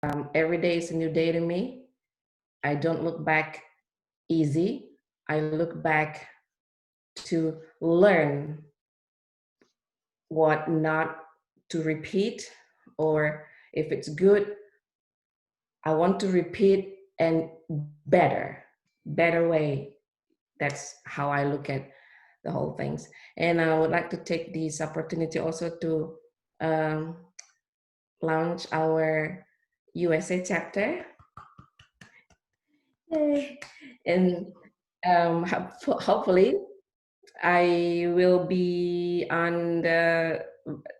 Every day is a new day to me. I don't look back easy. I look back to learn what not to repeat, or if it's good, I want to repeat and better way. That's how I look at the whole things. And I would like to take this opportunity also to um, launch our USA chapter. Yay. And hopefully I will be on the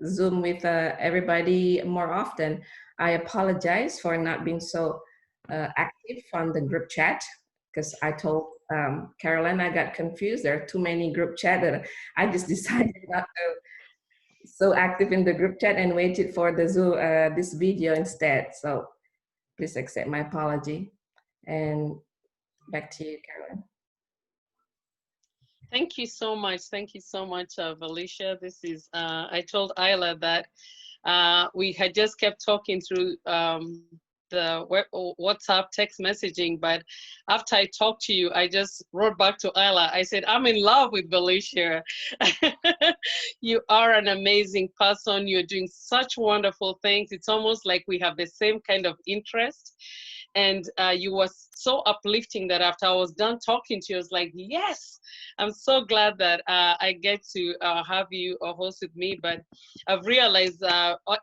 Zoom with everybody more often. I apologize for not being so active on the group chat, because I told Caroline I got confused. There are too many group chat that I just decided not to so active in the group chat and waited for the Zoom this video instead. So please accept my apology. And back to you, Caroline. Thank you so much. Thank you so much, Valicia. This is, I told Ayla that we had just kept talking through the WhatsApp text messaging, but after I talked to you, I just wrote back to Ayla. I said, I'm in love with Valicia. You are an amazing person. You're doing such wonderful things. It's almost like we have the same kind of interest. And you were so uplifting that after I was done talking to you, I was like, yes, I'm so glad that I get to have you host with me. But I've realized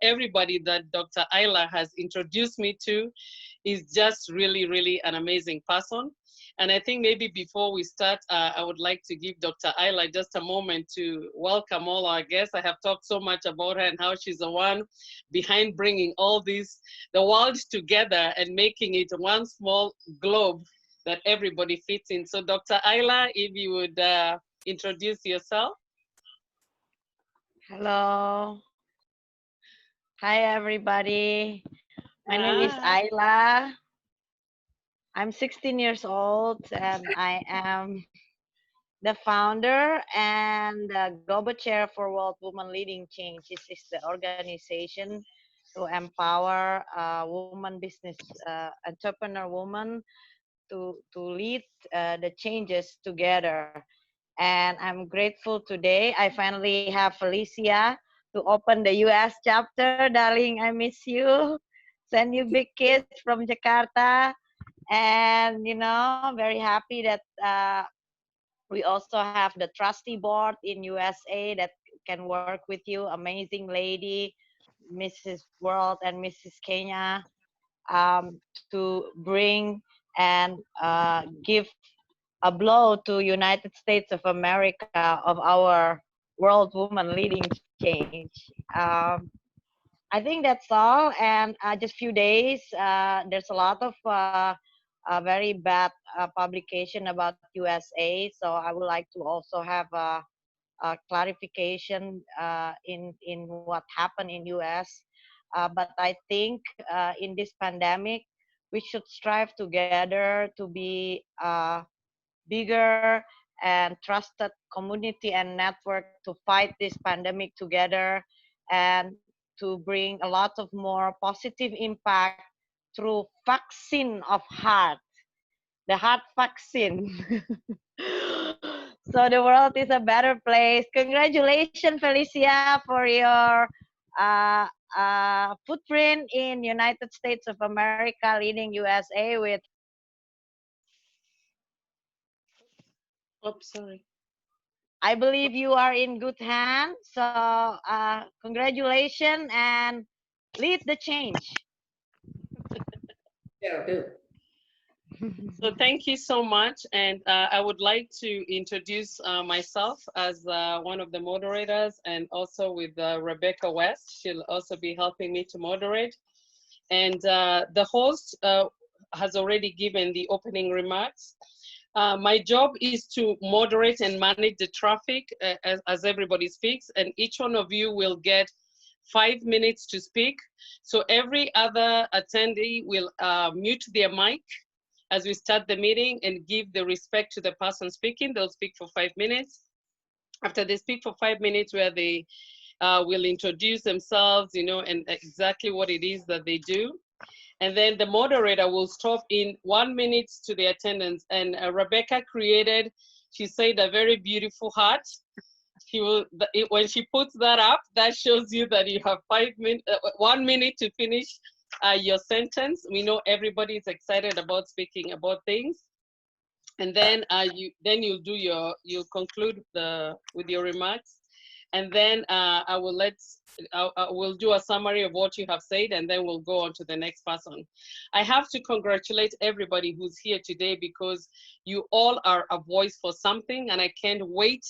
everybody that Dr. Ayla has introduced me to is just really, really an amazing person. And I think maybe before we start, I would like to give Dr. Ayla just a moment to welcome all our guests. I have talked so much about her and how she's the one behind bringing all this, the world together and making it one small globe that everybody fits in. So Dr. Ayla, if you would introduce yourself. Hello. Hi, everybody. My name is Ayla. I'm 16 years old and I am the founder and the global chair for World Women Leading Change. This is the organization to empower woman business entrepreneur women to lead the changes together. And I'm grateful today. I finally have Felicia to open the US chapter. Darling, I miss you. Send you big kiss from Jakarta. And, you know, very happy that we also have the trustee board in USA that can work with you. Amazing lady, Mrs. World and Mrs. Kenya, to bring and give a blow to United States of America of our world woman leading change. I think that's all. And just few days, there's a lot of very bad publication about USA. So I would like to also have a clarification in what happened in US. But I think in this pandemic, we should strive together to be bigger and trusted community and network to fight this pandemic together and to bring a lot of more positive impact through vaccine of heart, the heart vaccine. So the world is a better place. Congratulations, Felicia, for your footprint in United States of America, leading USA with. Oops, sorry. I believe you are in good hands. So congratulations and lead the change. Yeah, So thank you so much. And I would like to introduce myself as one of the moderators, and also with Rebecca West. She'll also be helping me to moderate. And the host has already given the opening remarks. My job is to moderate and manage the traffic as everybody speaks, and each one of you will get 5 minutes to speak. So every other attendee will mute their mic as we start the meeting and give the respect to the person speaking. They'll speak for 5 minutes. After they speak for 5 minutes, where they will introduce themselves, you know, and exactly what it is that they do. And then the moderator will stop in 1 minute to the attendance. And Rebecca created, she said, a very beautiful heart. She will, when she puts that up, that shows you that you have 1 minute to finish your sentence. We know everybody is excited about speaking about things. And then you'll conclude with your remarks. And then I will do a summary of what you have said, and then we'll go on to the next person. I have to congratulate everybody who's here today, because you all are a voice for something, and I can't wait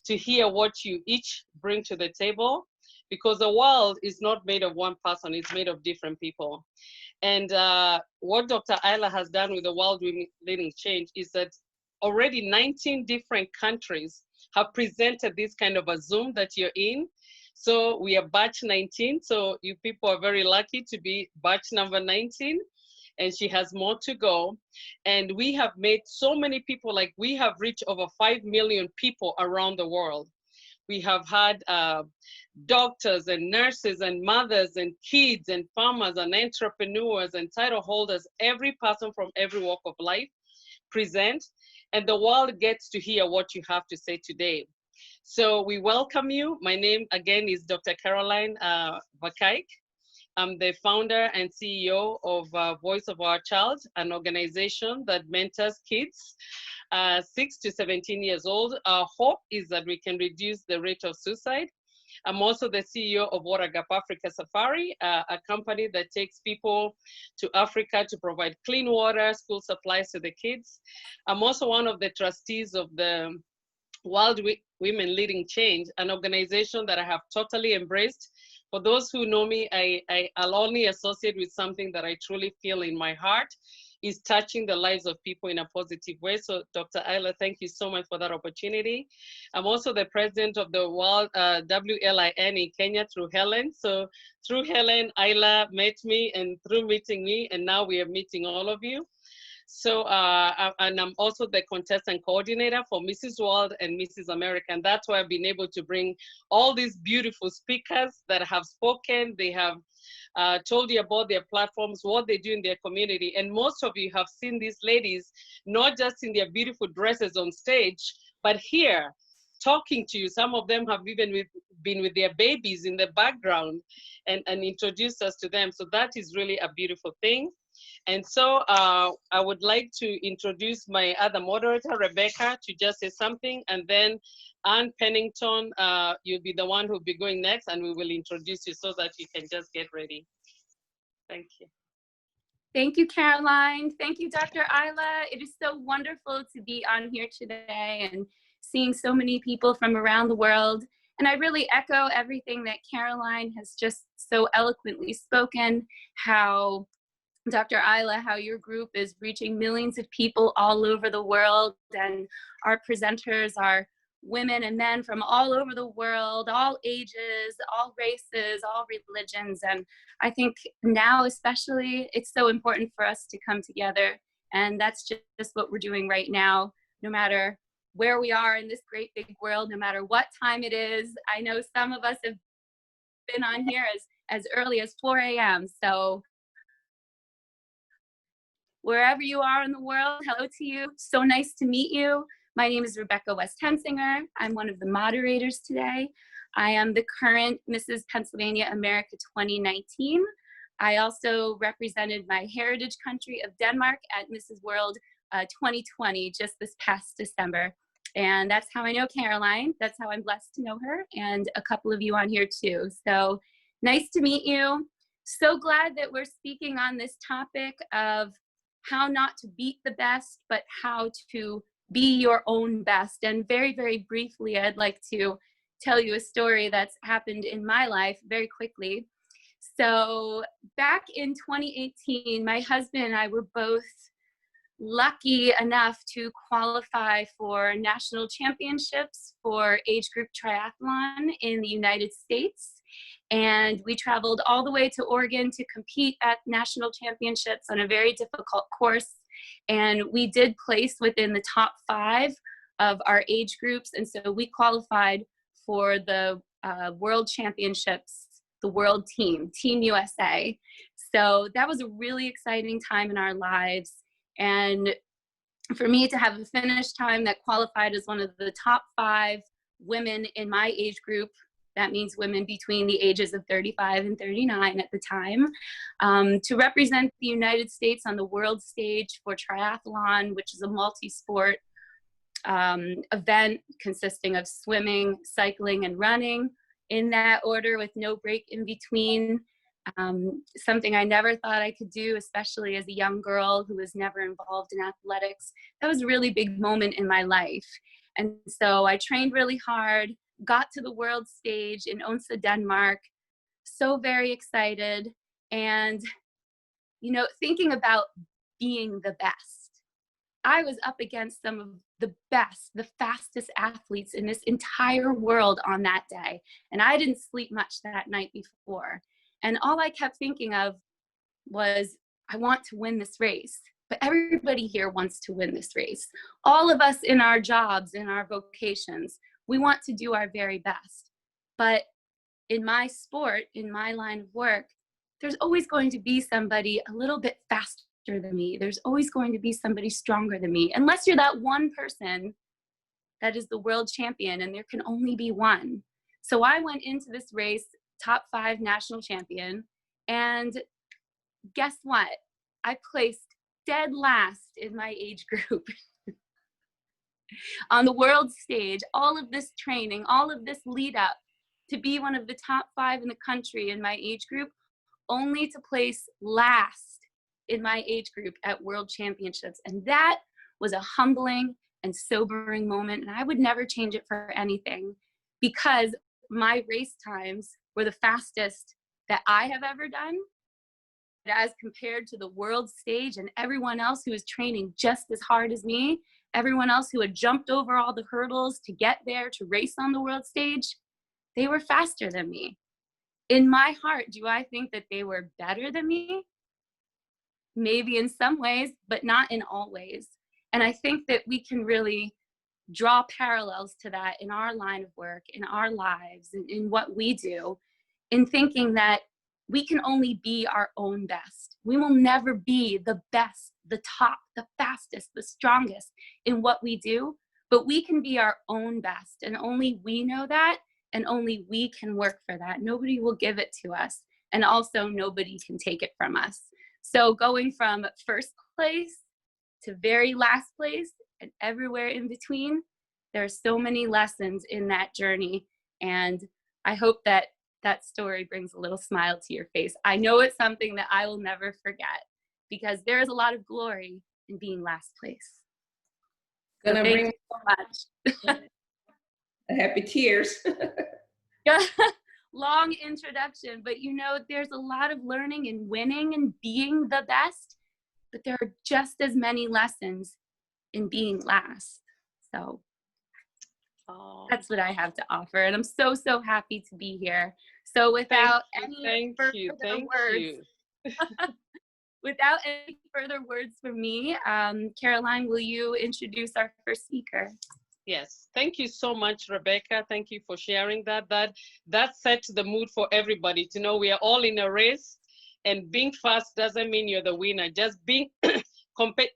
to hear what you each bring to the table, because the world is not made of one person, it's made of different people. And what Dr. Ayla has done with the World Women Leading Change is that already 19 different countries have presented this kind of a Zoom that you're in. So we are batch 19. So you people are very lucky to be batch number 19. And she has more to go. And we have made so many people, like we have reached over 5 million people around the world. We have had doctors and nurses and mothers and kids and farmers and entrepreneurs and title holders, every person from every walk of life present, and the world gets to hear what you have to say today. So we welcome you. My name again is Dr. Caroline Vakaik. I'm the founder and CEO of Voice of Our Child, an organization that mentors kids 6 to 17 years old. Our hope is that we can reduce the rate of suicide. I'm also the CEO of Water Gap Africa Safari, a company that takes people to Africa to provide clean water, school supplies to the kids. I'm also one of the trustees of the World Women Leading Change, an organization that I have totally embraced. For those who know me, I'll only associate with something that I truly feel in my heart is touching the lives of people in a positive way. So Dr. Ayla, thank you so much for that opportunity. I'm also the president of the World WLIN in Kenya through Helen. So through Helen, Ayla met me, and through meeting me, and now we are meeting all of you. So, and I'm also the contestant coordinator for Mrs. World and Mrs. America. And that's why I've been able to bring all these beautiful speakers that have spoken. They have told you about their platforms, what they do in their community. And most of you have seen these ladies, not just in their beautiful dresses on stage, but here talking to you. Some of them have even been with their babies in the background and introduced us to them. So that is really a beautiful thing. And so I would like to introduce my other moderator, Rebecca, to just say something, and then Ann Pennington, you'll be the one who'll be going next, and we will introduce you so that you can just get ready. Thank you. Thank you, Caroline. Thank you, Dr. Ayla. It is so wonderful to be on here today and seeing so many people from around the world. And I really echo everything that Caroline has just so eloquently spoken, how Dr. Ayla, how your group is reaching millions of people all over the world, and our presenters are women and men from all over the world, all ages, all races, all religions. And I think now especially, it's so important for us to come together. And that's just what we're doing right now, no matter where we are in this great big world, no matter what time it is. I know some of us have been on here as early as 4 a.m. So wherever you are in the world, hello to you. So nice to meet you. My name is Rebecca West Hensinger. I'm one of the moderators today. I am the current Mrs. Pennsylvania America 2019. I also represented my heritage country of Denmark at Mrs. World 2020 just this past December. And that's how I know Caroline. That's how I'm blessed to know her, and a couple of you on here too. So nice to meet you. So glad that we're speaking on this topic of how not to beat the best, but how to be your own best. And very, very briefly, I'd like to tell you a story that's happened in my life very quickly. So back in 2018, my husband and I were both lucky enough to qualify for national championships for age group triathlon in the United States. And we traveled all the way to Oregon to compete at national championships on a very difficult course. And we did place within the top 5 of our age groups. And so we qualified for the world championships, the world team, Team USA. So that was a really exciting time in our lives. And for me to have a finish time that qualified as one of the top 5 women in my age group, that means women between the ages of 35 and 39 at the time, to represent the United States on the world stage for triathlon, which is a multi-sport event consisting of swimming, cycling, and running in that order with no break in between. Something I never thought I could do, especially as a young girl who was never involved in athletics. That was a really big moment in my life. And so I trained really hard, got to the world stage in Odense, Denmark, so very excited. And, you know, thinking about being the best, I was up against some of the best, the fastest athletes in this entire world on that day. And I didn't sleep much that night before. And all I kept thinking of was, I want to win this race. But everybody here wants to win this race. All of us in our jobs, in our vocations, we want to do our very best. But in my sport, in my line of work, there's always going to be somebody a little bit faster than me. There's always going to be somebody stronger than me, unless you're that one person that is the world champion, and there can only be one. So I went into this race, top 5 national champion, and guess what? I placed dead last in my age group. On the world stage, all of this training, all of this lead up to be one of the top 5 in the country in my age group, only to place last in my age group at world championships. And that was a humbling and sobering moment. And I would never change it for anything, because my race times were the fastest that I have ever done, as compared to the world stage and everyone else who was training just as hard as me, everyone else who had jumped over all the hurdles to get there to race on the world stage, they were faster than me. In my heart, do I think that they were better than me? Maybe in some ways, but not in all ways. And I think that we can really draw parallels to that in our line of work, in our lives, in what we do, in thinking that we can only be our own best. We will never be the best, the top, the fastest, the strongest in what we do, but we can be our own best. And only we know that, and only we can work for that. Nobody will give it to us. And also nobody can take it from us. So going from first place to very last place and everywhere in between, there are so many lessons in that journey. And I hope that that story brings a little smile to your face. I know it's something that I will never forget, because there is a lot of glory in being last place. Gonna Thank bring you so much. happy tears. Long introduction, but you know, there's a lot of learning and winning and being the best, but there are just as many lessons in being last. So that's what I have to offer. And I'm so, so happy to be here. So without any further words from me, Caroline, will you introduce our first speaker? Yes, thank you so much, Rebecca. Thank you for sharing that. That sets the mood for everybody to know we are all in a race, and being fast doesn't mean you're the winner. Just being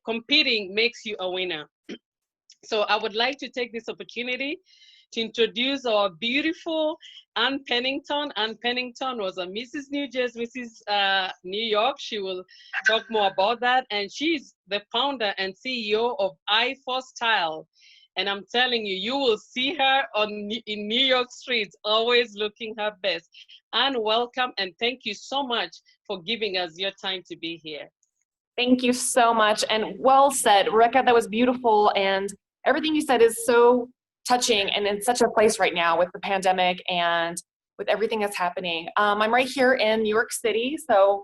competing makes you a winner. So I would like to take this opportunity to introduce our beautiful Ann Pennington. Ann Pennington was a Mrs. New Jersey, Mrs. New York. She will talk more about that. And she's the founder and CEO of I4 Style. And I'm telling you, you will see her in New York streets, always looking her best. Ann, welcome, and thank you so much for giving us your time to be here. Thank you so much, and well said, Rebecca. That was beautiful, and everything you said is so touching and in such a place right now with the pandemic and with everything that's happening. I'm right here in New York City, so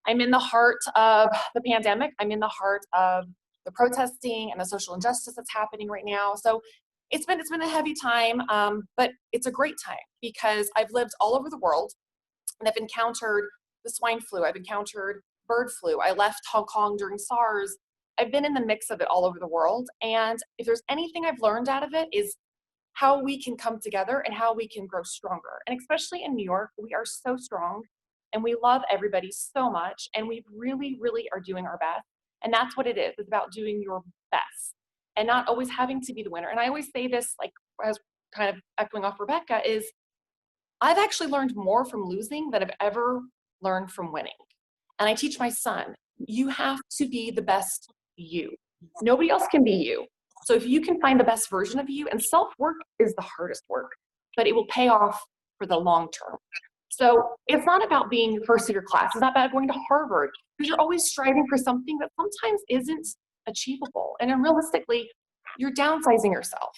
I'm in the heart of the pandemic. I'm in the heart of the protesting and the social injustice that's happening right now. So it's been a heavy time, but it's a great time because I've lived all over the world and I've encountered the swine flu. I've encountered bird flu. I left Hong Kong during SARS. I've been in the mix of it all over the world. And if there's anything I've learned out of it is how we can come together and how we can grow stronger. And especially in New York, we are so strong and we love everybody so much, and we really, really are doing our best. And that's what it is. It's about doing your best and not always having to be the winner. And I always say this, like, as kind of echoing off Rebecca, is I've actually learned more from losing than I've ever learned from winning. And I teach my son, you have to be the best you. Nobody else can be you. So if you can find the best version of you, and self-work is the hardest work, but it will pay off for the long term. So it's not about being first of your class. It's not about going to Harvard, because you're always striving for something that sometimes isn't achievable. And then realistically, you're downsizing yourself.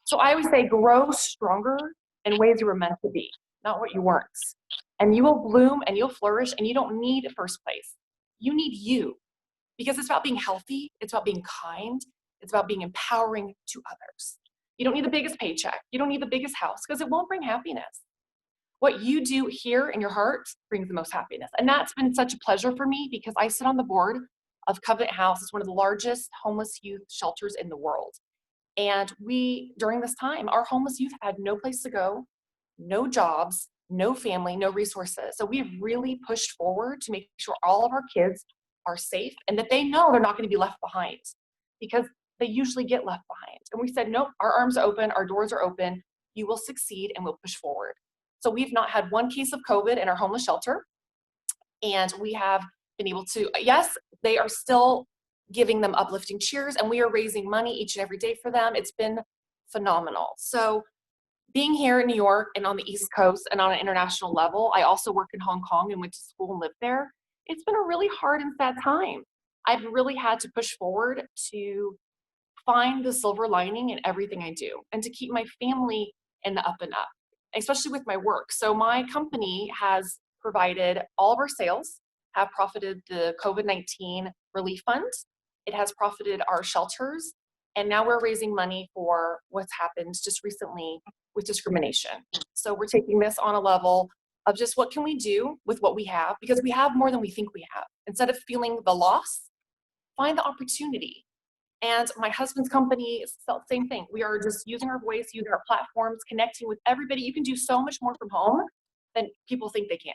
So I always say, grow stronger in ways you were meant to be, not what you weren't. And you will bloom and you'll flourish, and you don't need first place. You need you, because it's about being healthy. It's about being kind. It's about being empowering to others. You don't need the biggest paycheck. You don't need the biggest house, because it won't bring happiness. What you do here in your heart brings the most happiness. And that's been such a pleasure for me, because I sit on the board of Covenant House. It's one of the largest homeless youth shelters in the world. And we, during this time, our homeless youth had no place to go, no jobs, no family, no resources. So we've really pushed forward to make sure all of our kids are safe, and that they know they're not going to be left behind, because they usually get left behind. And we said, nope, our arms are open, our doors are open, you will succeed, and we'll push forward. So we've not had one case of COVID in our homeless shelter. And we have been able to, yes, they are still giving them uplifting cheers, and we are raising money each and every day for them. It's been phenomenal. So being here in New York and on the East Coast and on an international level, I also work in Hong Kong and went to school and lived there. It's been a really hard and sad time. I've really had to push forward to find the silver lining in everything I do, and to keep my family in the up and up, especially with my work. So my company has provided, all of our sales have profited the COVID-19 relief fund. It has profited our shelters. And now we're raising money for what's happened just recently with discrimination. So we're taking this on a level of just, what can we do with what we have? Because we have more than we think we have. Instead of feeling the loss, find the opportunity. And my husband's company is the same thing. We are just using our voice, using our platforms, connecting with everybody. You can do so much more from home than people think they can.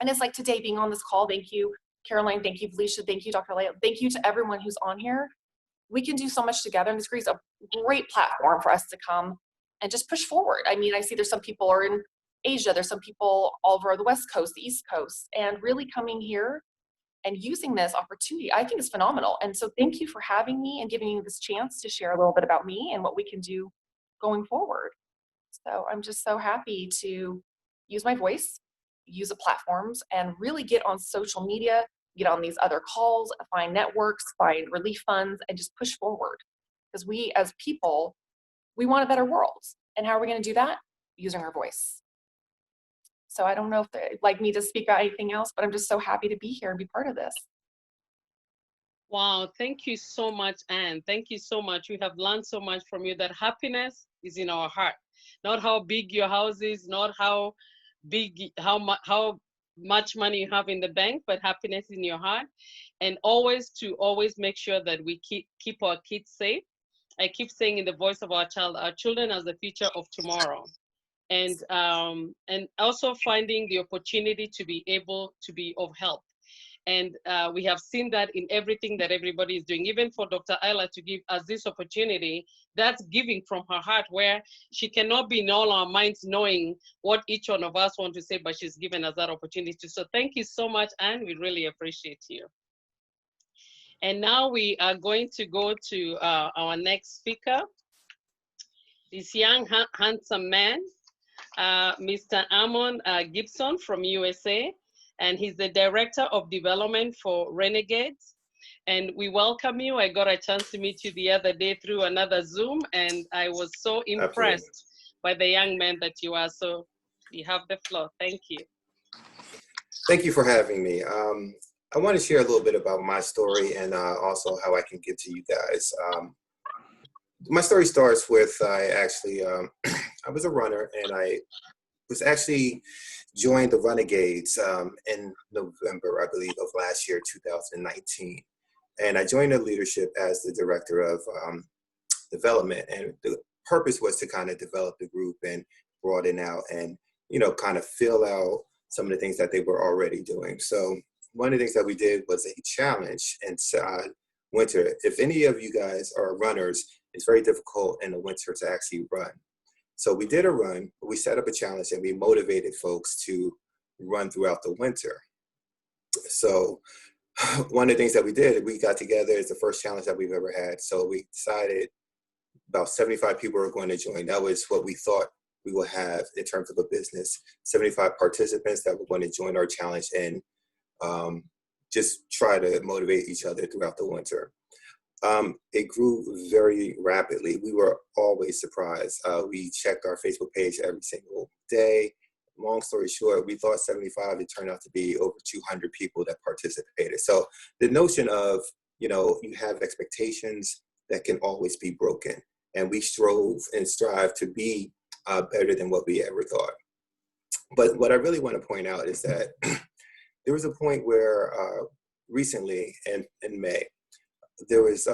And it's like today, being on this call. Thank you, Caroline. Thank you, Felicia. Thank you, Dr. Leah. Thank you to everyone who's on here. We can do so much together, and this creates a great platform for us to come and just push forward. I mean, I see there's some people are in Asia. There's some people all over the West Coast, the East Coast, and really coming here and using this opportunity, I think is phenomenal. And so thank you for having me and giving me this chance to share a little bit about me and what we can do going forward. So I'm just so happy to use my voice, use the platforms, and really get on social media, get on these other calls, find networks, find relief funds, and just push forward. Because we as people, we want a better world. And how are we going to do that? Using our voice. So I don't know if they'd like me to speak about anything else, but I'm just so happy to be here and be part of this. Wow, thank you so much, Anne. Thank you so much. We have learned so much from you, that happiness is in our heart. Not how big your house is, not how big, how much money you have in the bank, but happiness in your heart. And always make sure that we keep our kids safe. I keep saying, in the voice of our children are the future of tomorrow. And also finding the opportunity to be able to be of help. And we have seen that in everything that everybody is doing. Even for Dr. Ayla to give us this opportunity, that's giving from her heart, where she cannot be in all our minds knowing what each one of us want to say, but she's given us that opportunity. So thank you so much, Anne. We really appreciate you. And now we are going to go to our next speaker, this young, handsome man, Mr. Amon Gibson from USA. And he's the Director of Development for Renegades. And we welcome you. I got a chance to meet you the other day through another Zoom, and I was so impressed by the young man that you are. So you have the floor. Thank you. Thank you for having me. I want to share a little bit about my story, and also how I can get to you guys. My story starts with, I was a runner, and I was actually joined the Renegades in November, I believe, of last year, 2019. And I joined the leadership as the Director of Development. And the purpose was to kind of develop the group and broaden out and, you know, kind of fill out some of the things that they were already doing. So one of the things that we did was a challenge inside winter. If any of you guys are runners, it's very difficult in the winter to actually run. So we did a run, we set up a challenge, and we motivated folks to run throughout the winter. So one of the things that we did, we got together, it's the first challenge that we've ever had. So we decided about 75 people were going to join. That was what we thought we would have in terms of a business. 75 participants that were going to join our challenge and just try to motivate each other throughout the winter. It grew very rapidly. We were always surprised. We checked our Facebook page every single day. Long story short, we thought 75, it turned out to be over 200 people that participated. So the notion of, you know, you have expectations that can always be broken. And we strove and strive to be better than what we ever thought. But what I really want to point out is that there was a point where recently in May, there was,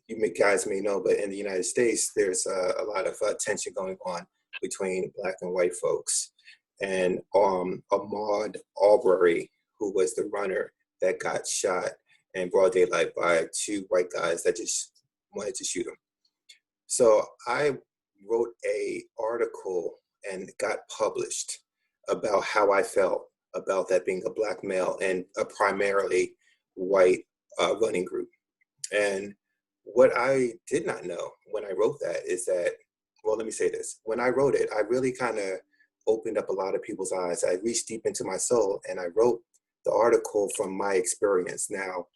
you guys may know, but in the United States, there's a lot of tension going on between Black and white folks. And Ahmaud Arbery, who was the runner that got shot in broad daylight by two white guys that just wanted to shoot him. So I wrote an article and got published about how I felt about that being a Black male and a primarily white running group. And what I did not know when I wrote that is that, well, let me say this. When I wrote it, I really kind of opened up a lot of people's eyes. I reached deep into my soul and I wrote the article from my experience. Now,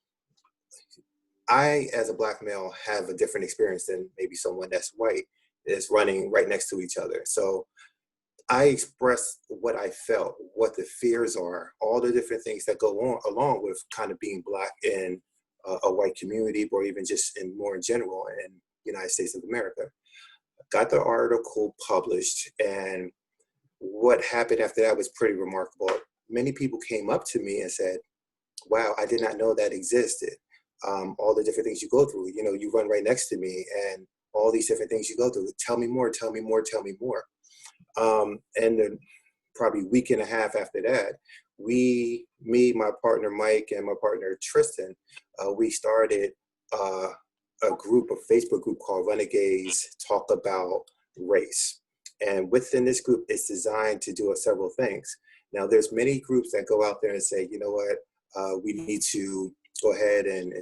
I, as a Black male, have a different experience than maybe someone that's white is running right next to each other. So I expressed what I felt, what the fears are, all the different things that go on along with kind of being Black in a white community, or even just more in general in the United States of America. Got the article published, and what happened after that was pretty remarkable. Many people came up to me and said, wow, I did not know that existed. All the different things you go through, you know, you run right next to me and all these different things you go through. Tell me more, tell me more, tell me more. And then probably a week and a half after that, me, my partner Mike, and my partner Tristan, we started a group, a Facebook group called Renegades Talk About Race. And within this group, it's designed to do several things. Now, there's many groups that go out there and say, you know what, we need to go ahead and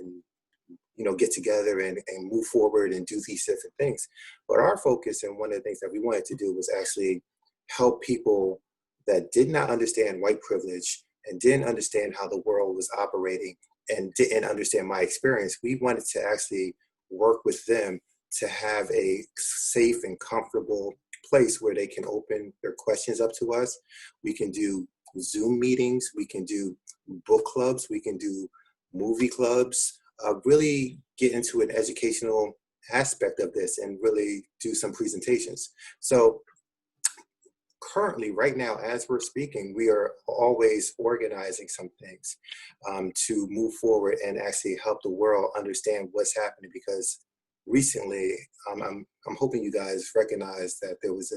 you know, get together and move forward and do these different things. But our focus, and one of the things that we wanted to do, was actually help people that did not understand white privilege and didn't understand how the world was operating and didn't understand my experience. We wanted to actually work with them to have a safe and comfortable place where they can open their questions up to us. We can do Zoom meetings, we can do book clubs, we can do movie clubs, really get into an educational aspect of this and really do some presentations. So currently, right now, as we're speaking, we are always organizing some things to move forward and actually help the world understand what's happening, because recently, I'm hoping you guys recognize that there was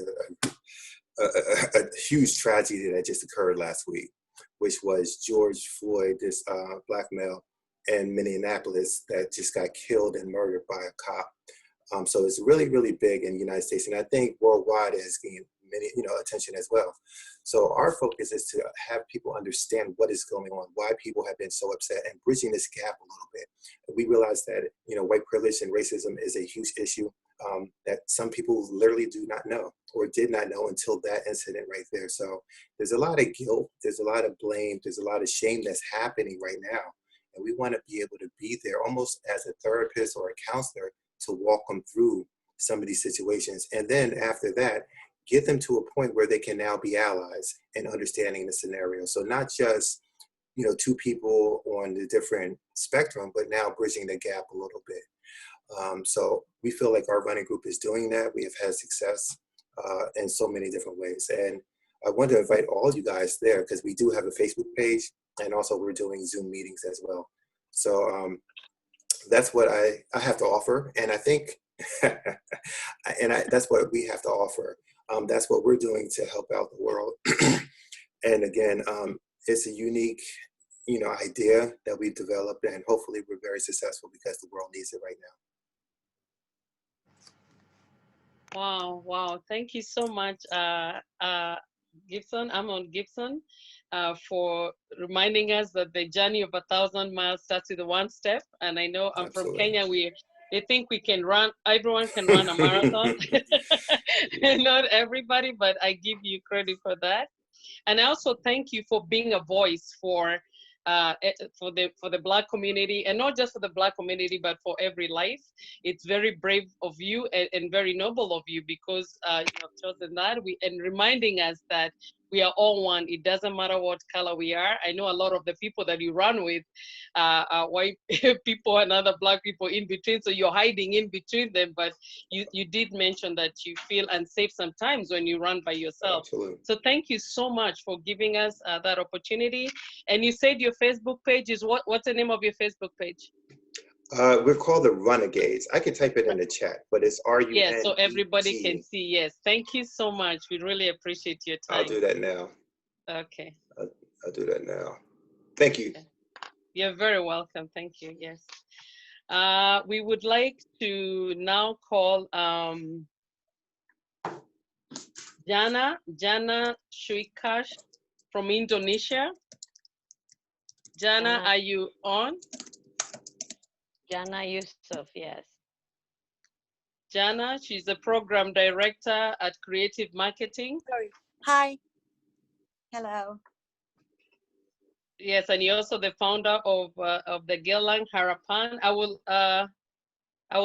a huge tragedy that just occurred last week, which was George Floyd, this Black male in Minneapolis that just got killed and murdered by a cop. So it's really, really big in the United States, and I think worldwide is getting many, you know, attention as well. So our focus is to have people understand what is going on, why people have been so upset, and bridging this gap a little bit. We realize that, you know, white privilege and racism is a huge issue that some people literally do not know or did not know until that incident right there. So there's a lot of guilt, there's a lot of blame, there's a lot of shame that's happening right now. And we want to be able to be there almost as a therapist or a counselor to walk them through some of these situations. And then after that, get them to a point where they can now be allies in understanding the scenario. So not just, you know, two people on the different spectrum, but now bridging the gap a little bit. So we feel like our running group is doing that. We have had success in so many different ways. And I want to invite all you guys there, because we do have a Facebook page, and also we're doing Zoom meetings as well. So that's what I have to offer. And I think, that's what we have to offer. That's what we're doing to help out the world. And again, it's a unique, idea that we've developed, and hopefully we're very successful because the world needs it right now. Wow, wow. Thank you so much, Gibson, Amon Gibson, for reminding us that the journey of 1,000 miles starts with one step. And I know I'm from Absolutely. Kenya. They think we can run, everyone can run a marathon. Not everybody, but I give you credit for that. And I also thank you for being a voice for the Black community, and not just for the Black community, but for every life. It's very brave of you and very noble of you, because you have chosen that. And reminding us that we are all one. It doesn't matter what color we are. I know a lot of the people that you run with are white people and other Black people in between, so you're hiding in between them. But you did mention that you feel unsafe sometimes when you run by yourself. Absolutely. So thank you so much for giving us that opportunity. And you said your Facebook page is what? What's the name of your Facebook page? We're called the Renegades. I can type it in the chat, but it's RUNEG. Yes, so everybody can see. Yes, thank you so much. We really appreciate your time. I'll do that now. Okay. I'll do that now. Thank you. Okay. You're very welcome. Thank you. Yes. We would like to now call Jana Shuikash from Indonesia. Jana, are you on? Jana Yusuf, yes. Jana, she's the program director at Creative Marketing. Sorry. Hi. Hello. Yes, and you're also the founder of the Gelang Harapan. I will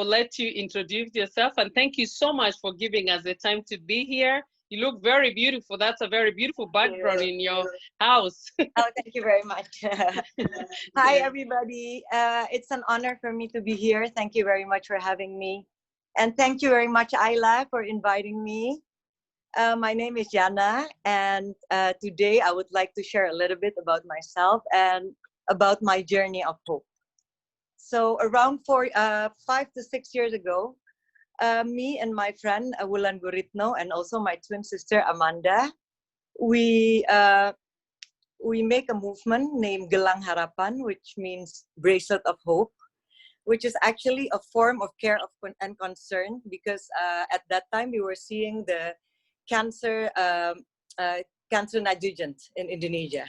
let you introduce yourself, and thank you so much for giving us the time to be here. You look very beautiful. That's a very beautiful background in your house. Oh, thank you very much. Hi, everybody. It's an honor for me to be here. Thank you very much for having me. And thank you very much, Ayla, for inviting me. My name is Jana, and today I would like to share a little bit about myself and about my journey of hope. So around 5 to 6 years ago, me and my friend Wulan Guritno and also my twin sister Amanda, we make a movement named Gelang Harapan, which means bracelet of hope, which is actually a form of care and concern, because at that time we were seeing the cancer negligent in Indonesia.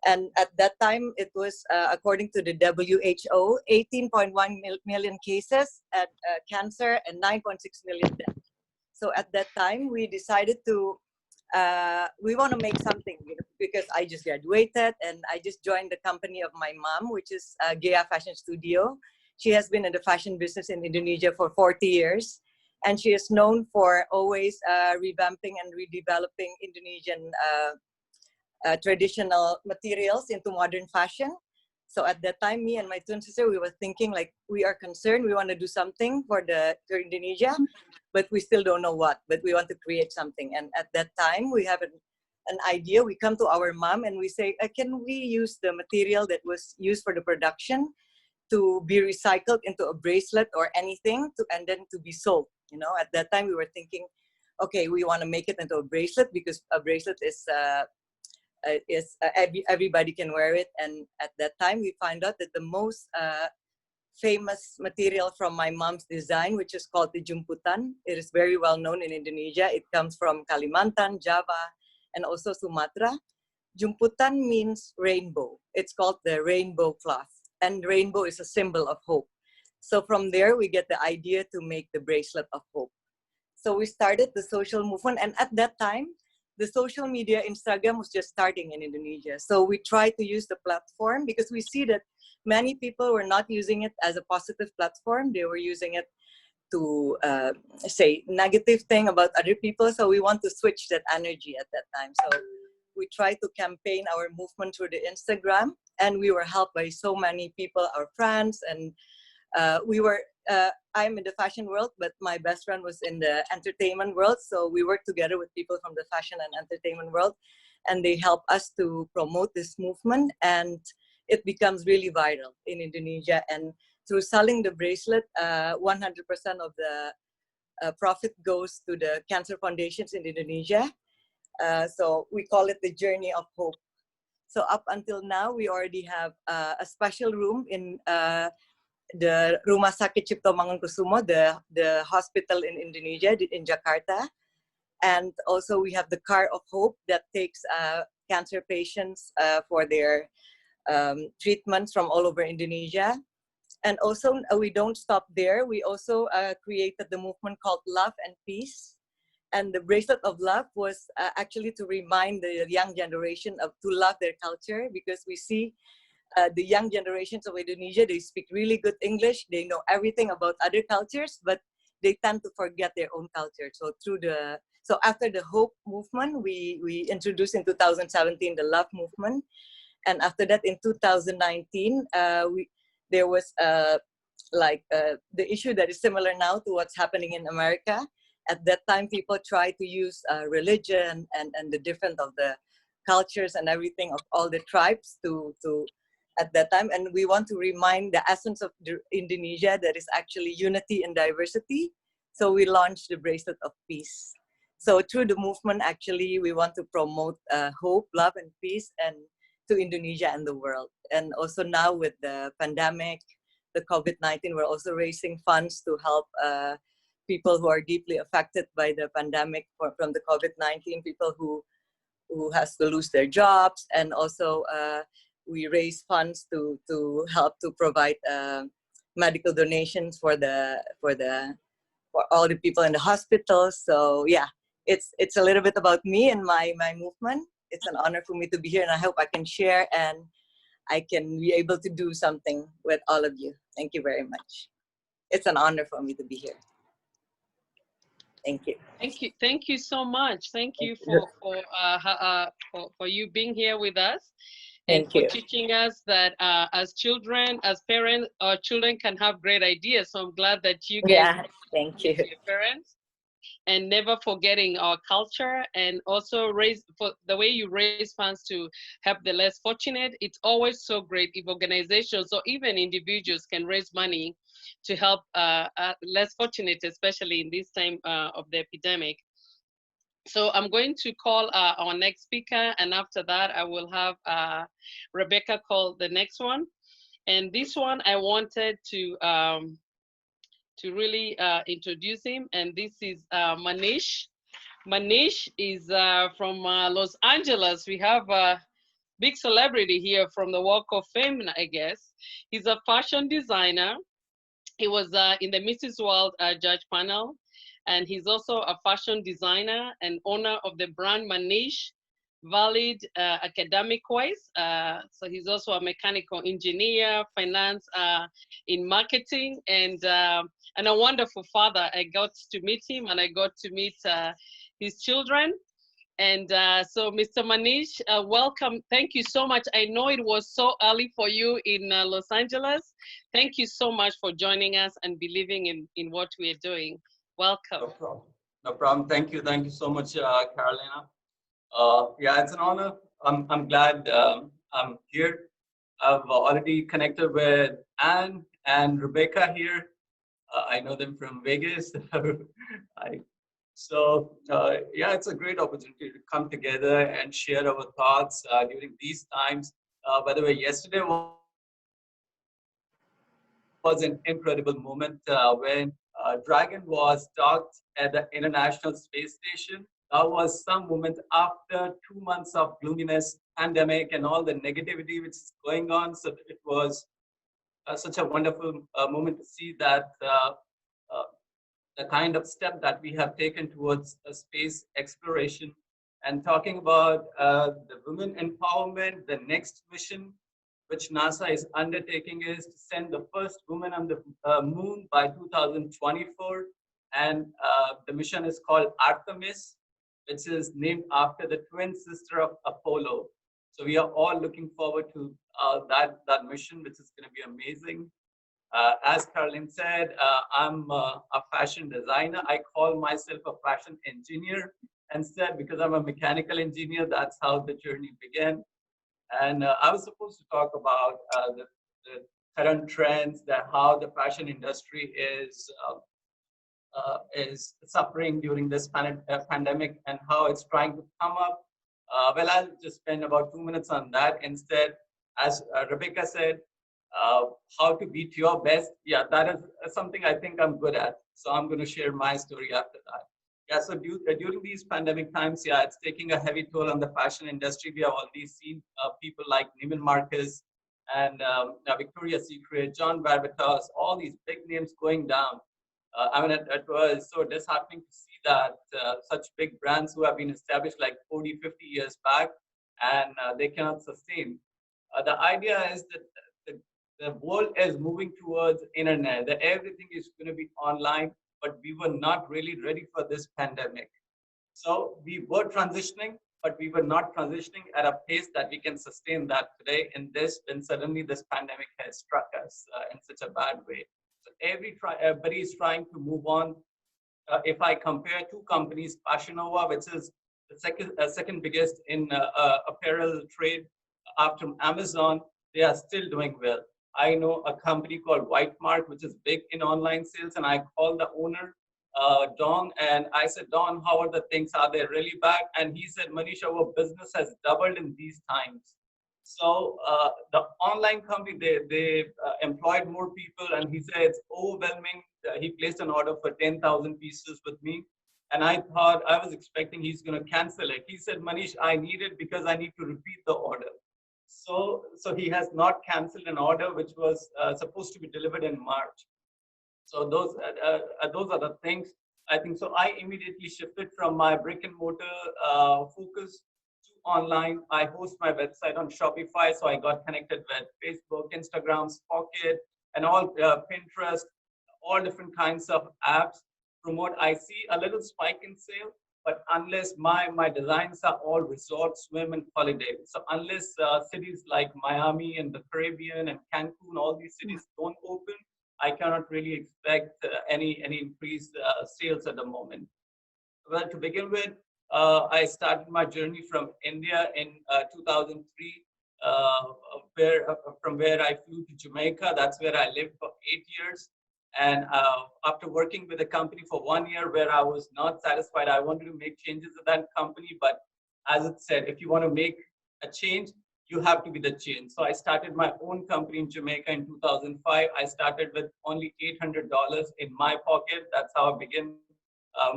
And at that time, it was, according to the WHO, 18.1 million cases at cancer and 9.6 million deaths. So at that time, we decided to, we want to make something, because I just graduated and I just joined the company of my mom, which is Gea Fashion Studio. She has been in the fashion business in Indonesia for 40 years. And she is known for always revamping and redeveloping Indonesian traditional materials into modern fashion. So at that time, me and my twin sister, we were thinking like, we are concerned, we want to do something for Indonesia, but we still don't know what, but we want to create something. And at that time, we have an idea. We come to our mom and we say, can we use the material that was used for the production to be recycled into a bracelet or anything, and then to be sold? At that time, we were thinking, okay, we want to make it into a bracelet, because a bracelet is everybody can wear it. And at that time, we find out that the most famous material from my mom's design, which is called the jumputan, it is very well known in Indonesia. It comes from Kalimantan, Java, and also Sumatra. Jumputan means rainbow. It's called the rainbow cloth, and rainbow is a symbol of hope. So from there, we get the idea to make the bracelet of hope. So we started the social movement, and at that time, the social media, Instagram, was just starting in Indonesia. So we tried to use the platform, because we see that many people were not using it as a positive platform. They were using it to say negative thing about other people. So we want to switch that energy at that time. So we tried to campaign our movement through the Instagram, and we were helped by so many people, our friends, and I'm in the fashion world, but my best friend was in the entertainment world. So we worked together with people from the fashion and entertainment world, and they help us to promote this movement, and it becomes really viral in Indonesia. And through selling the bracelet, 100% of the profit goes to the cancer foundations in Indonesia. So we call it the Journey of Hope. So up until now, we already have a special room in the Rumah Sakit Cipto Mangunkusumo, the hospital in Indonesia, in Jakarta. And also we have the Car of Hope that takes cancer patients for their treatments from all over Indonesia. And also we don't stop there. We also created the movement called Love and Peace. And the bracelet of love was actually to remind the young generation to love their culture, because we see the young generations of Indonesia, they speak really good English, they know everything about other cultures, but they tend to forget their own culture. So after the Hope movement, we introduced in 2017 the Love movement, and after that in 2019 there was the issue that is similar now to what's happening in America. At that time, people tried to use religion and the different of the cultures and everything of all the tribes to at that time. And we want to remind the essence of Indonesia, that is actually unity and diversity. So we launched the Bracelet of Peace. So through the movement, actually, we want to promote hope, love, and peace and to Indonesia and the world. And also now with the pandemic, the COVID-19, we're also raising funds to help people who are deeply affected by the pandemic from the COVID-19, people who has to lose their jobs. And also we raise funds to help to provide medical donations for all the people in the hospitals. So yeah, it's a little bit about me and my movement. It's an honor for me to be here, and I hope I can share and I can be able to do something with all of you. Thank you very much. It's an honor for me to be here. Thank you. Thank you so much. Thank you for you being here with us, and for teaching us that as children, as parents, our children can have great ideas. So I'm glad that you guys thank you. Your parents, and never forgetting our culture, and also the way you raise funds to help the less fortunate. It's always so great if organizations or even individuals can raise money to help less fortunate, especially in this time of the epidemic. So I'm going to call our next speaker, and after that I will have Rebecca call the next one. And this one I wanted to really introduce him, and this is Manish. Manish is from Los Angeles. We have a big celebrity here from the Walk of Fame, I guess. He's a fashion designer. He was in the Mrs. World judge panel, and he's also a fashion designer and owner of the brand Manish, valid academic-wise. So he's also a mechanical engineer, finance in marketing, and a wonderful father. I got to meet him, and I got to meet his children. And so Mr. Manish, welcome. Thank you so much. I know it was so early for you in Los Angeles. Thank you so much for joining us and believing in what we are doing. Welcome. No problem. No problem. Thank you. Thank you so much, Carolina. Yeah, it's an honor. I'm glad I'm here. I've already connected with Anne and Rebecca here. I know them from Vegas. Yeah, it's a great opportunity to come together and share our thoughts during these times. By the way, yesterday was an incredible moment when Dragon was docked at the International Space Station. That was some moment after 2 months of gloominess, pandemic, and all the negativity which is going on. So it was such a wonderful moment to see that the kind of step that we have taken towards space exploration. And talking about the women empowerment, the next mission which NASA is undertaking is to send the first woman on the moon by 2024. And the mission is called Artemis, which is named after the twin sister of Apollo. So we are all looking forward to that mission, which is going to be amazing. As Caroline said, I'm a fashion designer. I call myself a fashion engineer instead, because I'm a mechanical engineer. That's how the journey began. And I was supposed to talk about the current trends, that how the fashion industry is is suffering during this pandemic and how it's trying to come up. Well, I'll just spend about 2 minutes on that instead. As Rebecca said, how to beat your best. Yeah, that is something I think I'm good at. So I'm going to share my story after that. Yeah, so during these pandemic times, yeah, it's taking a heavy toll on the fashion industry. We have already seen people like Neiman Marcus and Victoria's Secret, John Barbatos, all these big names going down. I mean, it was so disheartening to see that such big brands who have been established like 40, 50 years back, and they cannot sustain. The idea is that the world is moving towards internet, that everything is going to be online, but we were not really ready for this pandemic. So we were transitioning, but we were not transitioning at a pace that we can sustain that today in this, when suddenly this pandemic has struck us in such a bad way. So everybody is trying to move on. If I compare two companies, Fashion Nova, which is the second biggest in apparel trade after Amazon, they are still doing well. I know a company called White Mark, which is big in online sales, and I called the owner, Don, and I said, Don, how are the things? Are they really bad? And he said, Manisha, our business has doubled in these times. So the online company, they employed more people, and he said it's overwhelming. He placed an order for 10,000 pieces with me. And I thought, I was expecting he's going to cancel it. He said, Manish, I need it because I need to repeat the order. So he has not canceled an order which was supposed to be delivered in March. So those are the things I think. So I immediately shifted from my brick and mortar focus to online. I host my website on Shopify, so I got connected with Facebook, Instagram, Pocket, and all Pinterest, all different kinds of apps. Promote. I see a little spike in sale, but unless my designs are all resort, swim, and holiday. So unless cities like Miami and the Caribbean and Cancun, all these cities don't open, I cannot really expect any increased sales at the moment. Well, to begin with, I started my journey from India in 2003, from where I flew to Jamaica. That's where I lived for 8 years. And after working with a company for 1 year where I was not satisfied, I wanted to make changes in that company. But as it said, if you want to make a change, you have to be the change. So I started my own company in Jamaica in 2005. I started with only $800 in my pocket. That's how I began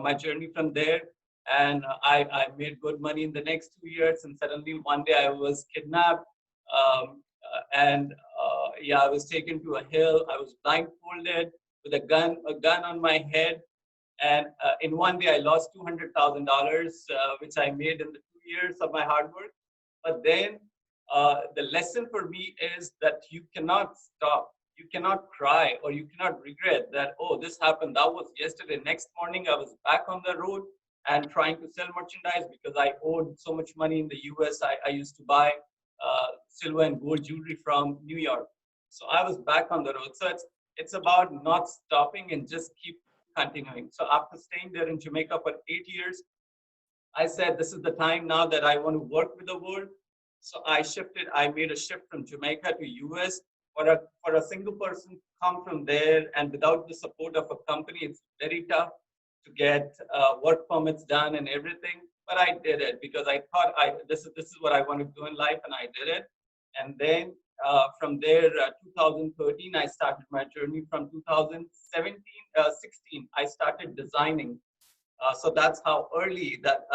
my journey from there. And I made good money in the next 2 years. And suddenly one day I was kidnapped. Yeah, I was taken to a hill. I was blindfolded with a gun on my head. And in one day I lost $200,000, which I made in the 2 years of my hard work. But then the lesson for me is that you cannot stop. You cannot cry or you cannot regret that, oh, this happened. That was yesterday. Next morning, I was back on the road and trying to sell merchandise because I owed so much money in the US. I used to buy silver and gold jewelry from New York. So I was back on the road. So it's about not stopping and just keep continuing. So after staying there in Jamaica for 8 years, I said, this is the time now that I want to work with the world. So I made a shift from Jamaica to US. For a single person to come from there and without the support of a company, it's very tough to get work permits done and everything. But I did it because I thought this is what I want to do in life, and I did it. And then from there, 2013, I started my journey. From 16, I started designing. So that's how early that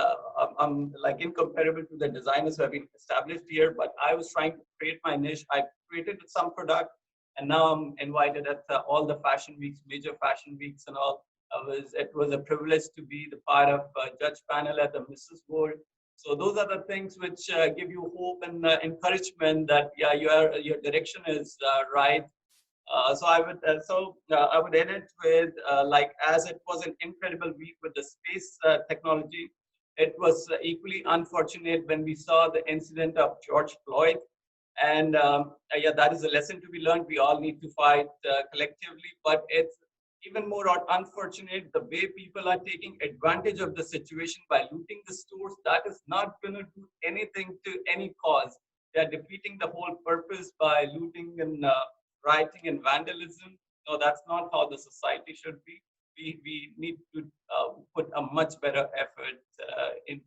I'm like incomparable to the designers who have been established here. But I was trying to create my niche. I created some product, and now I'm invited at all the fashion weeks, major fashion weeks, and all. It was a privilege to be the part of judge panel at the Mrs. World. So those are the things which give you hope and encouragement that yeah, your direction is right. So I would end it with like, as it was an incredible week with the space technology, it was equally unfortunate when we saw the incident of George Floyd. And yeah, that is a lesson to be learned. We all need to fight collectively, but it's even more unfortunate the way people are taking advantage of the situation by looting the stores. That is not going to do anything to any cause. They are defeating the whole purpose by looting and rioting and vandalism. No, that's not how the society should be. we need to put a much better effort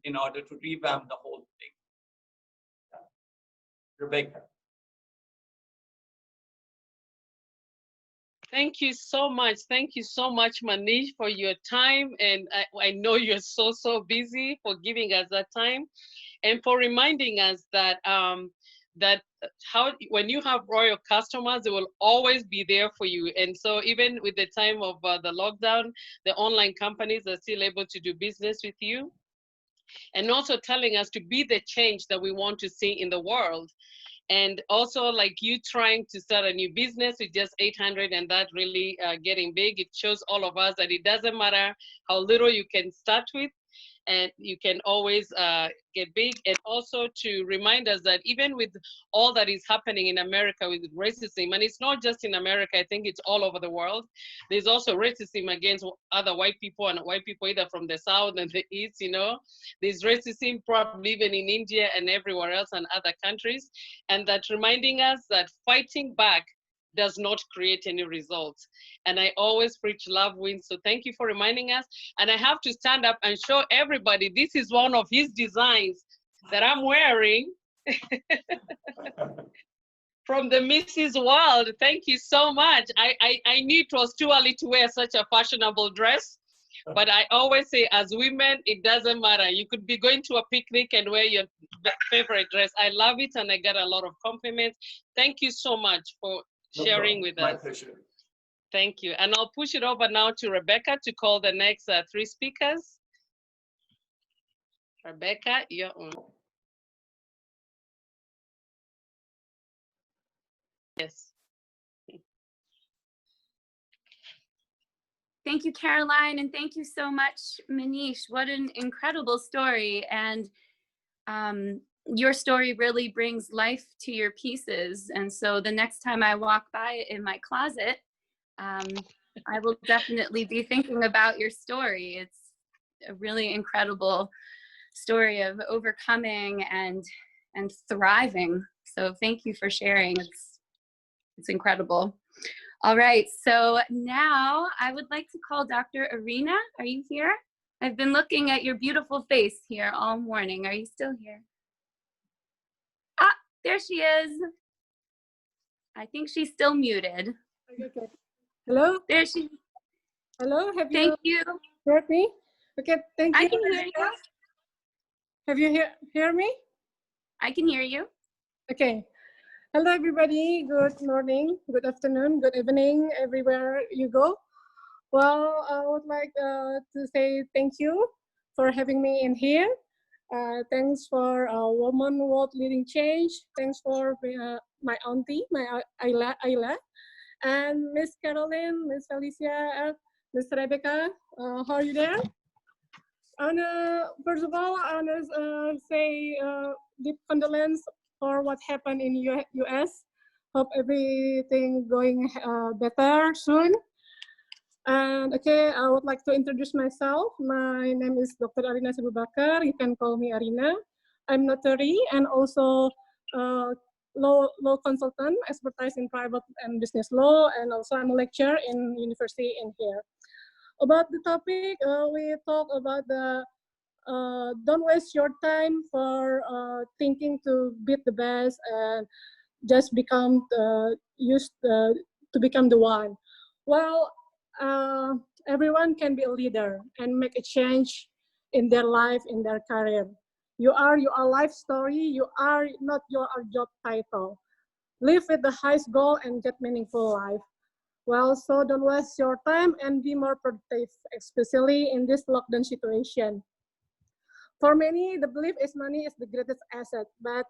in order to revamp the whole thing. Rebecca. Thank you so much. Thank you so much, Manish, for your time. And I know you're so busy for giving us that time and for reminding us that when you have royal customers, they will always be there for you. And so even with the time of the lockdown, the online companies are still able to do business with you. And also telling us to be the change that we want to see in the world. And also, like you trying to start a new business with just 800 and that really getting big, it shows all of us that it doesn't matter how little you can start with, and you can always get big. And also to remind us that even with all that is happening in America with racism, and it's not just in America, I think it's all over the world, there's also racism against other white people, and white people either from the South and the East, you know. There's racism probably even in India and everywhere else and other countries. And that reminding us that fighting back does not create any results. And I always preach love wins. So thank you for reminding us. And I have to stand up and show everybody, this is one of his designs that I'm wearing from the Mrs. World. Thank you so much. I knew it was too early to wear such a fashionable dress, but I always say as women, it doesn't matter. You could be going to a picnic and wear your favorite dress. I love it and I get a lot of compliments. Thank you so much for sharing with us. My pleasure. Thank you. And I'll push it over now to Rebecca to call the next 3 speakers. Rebecca, you're on. Yes. Thank you, Caroline, and thank you so much, Manish. What an incredible story. And your story really brings life to your pieces. And so the next time I walk by in my closet, I will definitely be thinking about your story. It's a really incredible story of overcoming and thriving. So thank you for sharing. It's incredible. All right, so now I would like to call Dr. Arena. Are you here? I've been looking at your beautiful face here all morning. Are you still here? Ah, there she is. I think she's still muted. Okay. Hello? There she is. Hello, Thank you. heard me? Okay, thank you. I can hear you. Have you hear me? I can hear you. Okay. Hello, everybody. Good morning, good afternoon, good evening, everywhere you go. Well, I would like to say thank you for having me in here. Thanks for Women Leading Change. Thanks for my auntie, my Ayla, and Miss Caroline, Miss Felicia, Miss Rebecca. How are you there? And first of all, I want to say deep condolence for what happened in US. Hope everything going better soon. And okay, I would like to introduce myself. My name is Dr. Arina Sebubakar. You can call me Arina. I'm notary and also law consultant, expertise in private and business law, and also I'm a lecturer in university in here. About the topic, we talk about the don't waste your time for thinking to beat the best and just become used to become the one. Well, everyone can be a leader and make a change in their life, in their career. You are your life story. You are not your job title. Live with the highest goal and get meaningful life. Well, so don't waste your time and be more productive, especially in this lockdown situation. For many, the belief is money is the greatest asset, but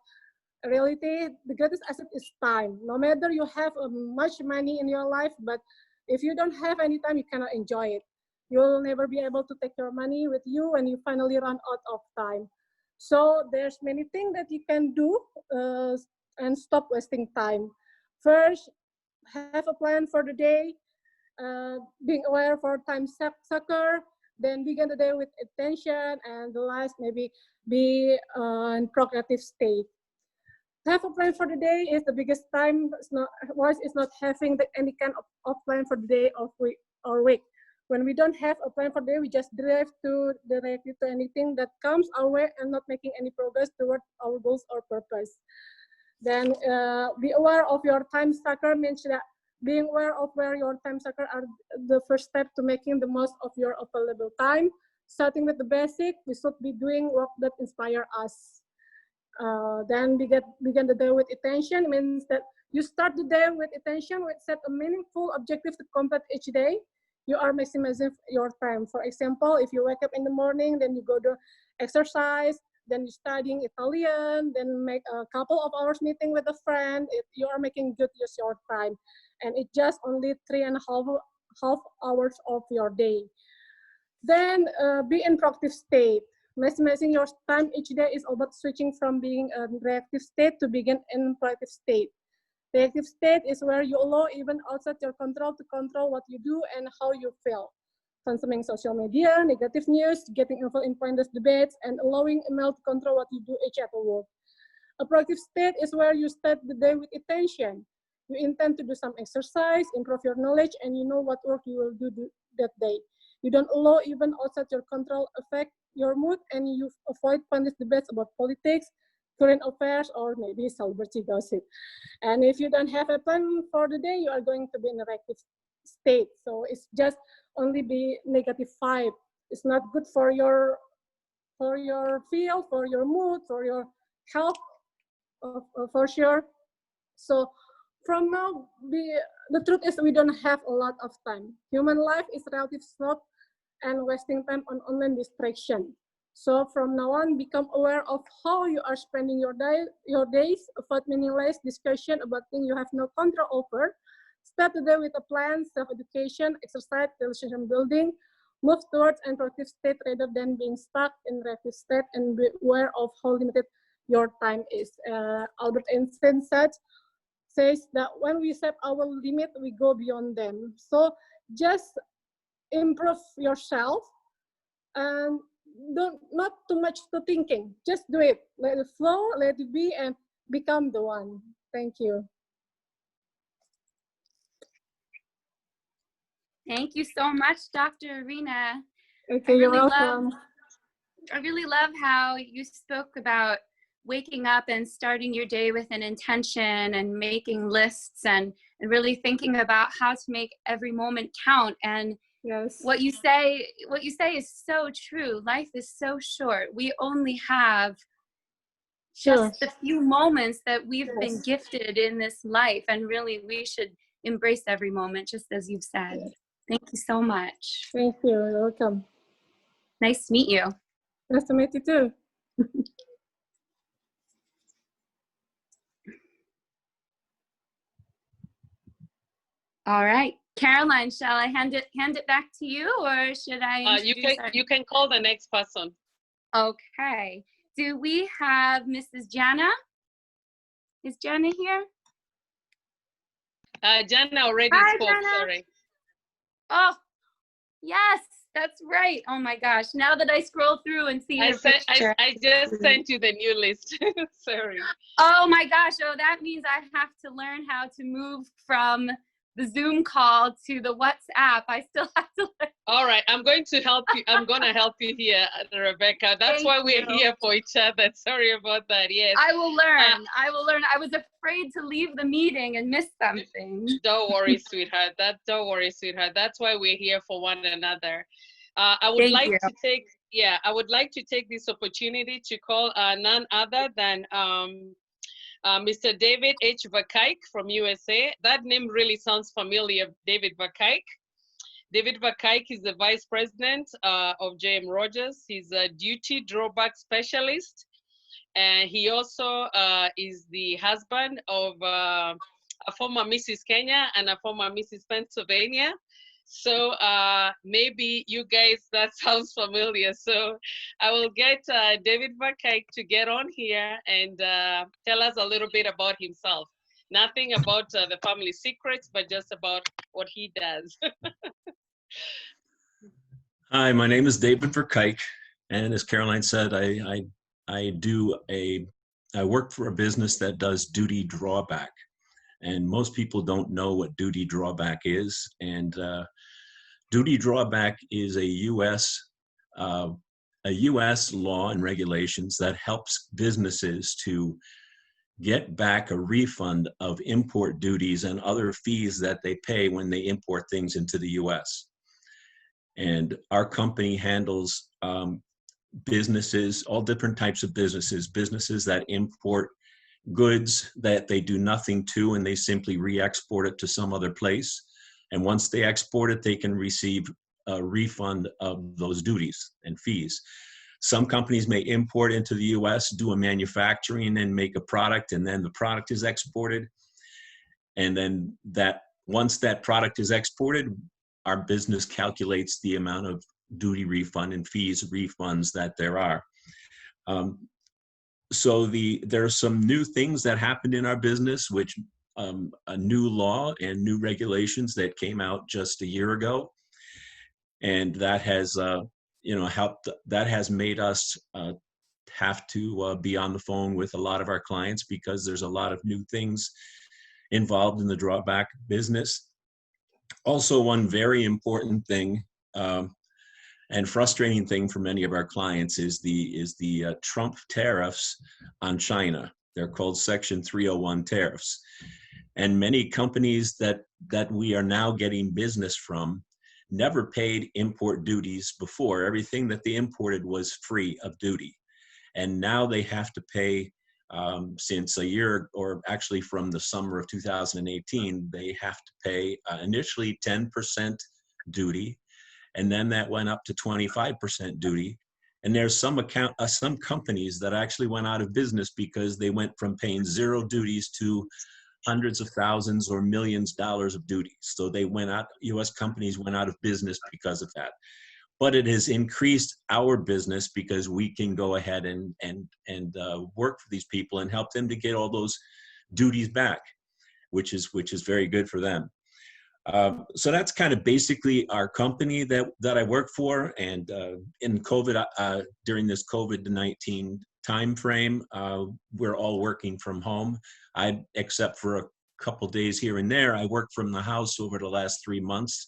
in reality, the greatest asset is time. No matter you have much money in your life, but if you don't have any time, you cannot enjoy it. You'll never be able to take your money with you when you finally run out of time. So there's many things that you can do and stop wasting time. First, have a plan for the day, being aware for time sucker, then begin the day with attention, and the last maybe be in procreative state. Have a plan for the day is the biggest time. It's not having any kind of plan for the day or week. When we don't have a plan for the day, we just drive directly to anything that comes our way and not making any progress toward our goals or purpose. Then be aware of your time sucker means that being aware of where your time sucker are the first step to making the most of your available time. Starting with the basic, we should be doing work that inspire us. Then begin the day with attention means that you start the day with attention, with set a meaningful objective to complete each day. You are maximizing your time. For example, if you wake up in the morning, then you go to exercise, then you're studying Italian, then make a couple of hours meeting with a friend, you are making good use of your time. And it's just only 3.5 hours of your day. Then be in proactive state. Maximizing your time each day is about switching from being a reactive state to begin in proactive state. Reactive state is where you allow even outside your control to control what you do and how you feel. Consuming social media, negative news, getting involved in pointless debates, and allowing email to control what you do each at work. A proactive state is where you start the day with intention. You intend to do some exercise, improve your knowledge, and you know what work you will do that day. You don't allow even outside your control affect your mood, and you avoid pointless debates about politics, current affairs, or maybe celebrity gossip. And if you don't have a plan for the day, you are going to be in a reactive state. So it's just only be -5. It's not good for your feel, for your mood, for your health, for sure. So from now, the truth is we don't have a lot of time. Human life is relatively short and wasting time on online distraction. So from now on, become aware of how you are spending your days, avoid meaningless discussion about things you have no control over. Start the day with a plan, self-education, exercise, relationship building, move towards an proactive state rather than being stuck in reactive state, and be aware of how limited your time is. Albert Einstein says that when we set our limit, we go beyond them. So just improve yourself and not too much to thinking. Just do it. Let it flow, let it be, and become the one. Thank you. Thank you so much, Dr. Arena. Okay, you're welcome. I really love how you spoke about waking up and starting your day with an intention and making lists and really thinking about how to make every moment count. And yes, what you say is so true. Life is so short. We only have just a few moments that we've been gifted in this life, and really we should embrace every moment, just as you've said. Thank you so much. Thank you. You're welcome. Nice to meet you. Nice to meet you too. All right, Caroline, shall I hand it back to you, or should I? You can call the next person. Okay. Do we have Mrs. Jana? Is Jana here? Jana already spoke. Jana. Sorry. Oh, yes, that's right. Oh my gosh! Now that I scroll through and see her picture, I just sent you the new list. Sorry. Oh my gosh! Oh, that means I have to learn how to move from the Zoom call to the WhatsApp. I still have to learn. All right, I'm going to help you. I'm going to help you here, Rebecca. That's why we're here for each other. Sorry about that. Yes. I will learn. I will learn. I was afraid to leave the meeting and miss something. Don't worry, sweetheart. Don't worry, sweetheart. That's why we're here for one another. I would like to take this opportunity to call none other than Mr. David H. Vakaik from USA. That name really sounds familiar, David Vakaik. David Vakaik is the Vice President of JM Rogers. He's a duty drawback specialist. And he also is the husband of a former Mrs. Kenya and a former Mrs. Pennsylvania. So maybe you guys, that sounds familiar. So I will get David Vakaik to get on here and tell us a little bit about himself. Nothing about the family secrets, but just about what he does. Hi, my name is David Vakaik, and as Caroline said, I work for a business that does duty drawback, and most people don't know what duty drawback is. And Duty drawback is uh, a U.S. law and regulations that helps businesses to get back a refund of import duties and other fees that they pay when they import things into the U.S. And our company handles businesses, all different types of businesses, businesses that import goods that they do nothing to and they simply re-export it to some other place. And once they export it, they can receive a refund of those duties and fees. Some companies may import into the US, do a manufacturing and make a product, and then the product is exported. And then once that product is exported, our business calculates the amount of duty refund and fees refunds that there are. So there are some new things that happened in our business, which a new law and new regulations that came out just a year ago. And that has helped, that has made us have to be on the phone with a lot of our clients because there's a lot of new things involved in the drawback business. Also, one very important thing and frustrating thing for many of our clients is the Trump tariffs on China. They're called Section 301 tariffs. And many companies that we are now getting business from never paid import duties before. Everything that they imported was free of duty. And now they have to pay, since a year, or actually from the summer of 2018, they have to pay initially 10% duty, and then that went up to 25% duty. And there's some companies that actually went out of business because they went from paying zero duties to hundreds of thousands or millions of dollars of duties. So they went out, US companies went out of business because of that. But it has increased our business because we can go ahead and work for these people and help them to get all those duties back, which is very good for them. So that's kind of basically our company that I work for. And in COVID, during this COVID-19 time frame, we're all working from home. Except for a couple days here and there, I worked from the house over the last 3 months,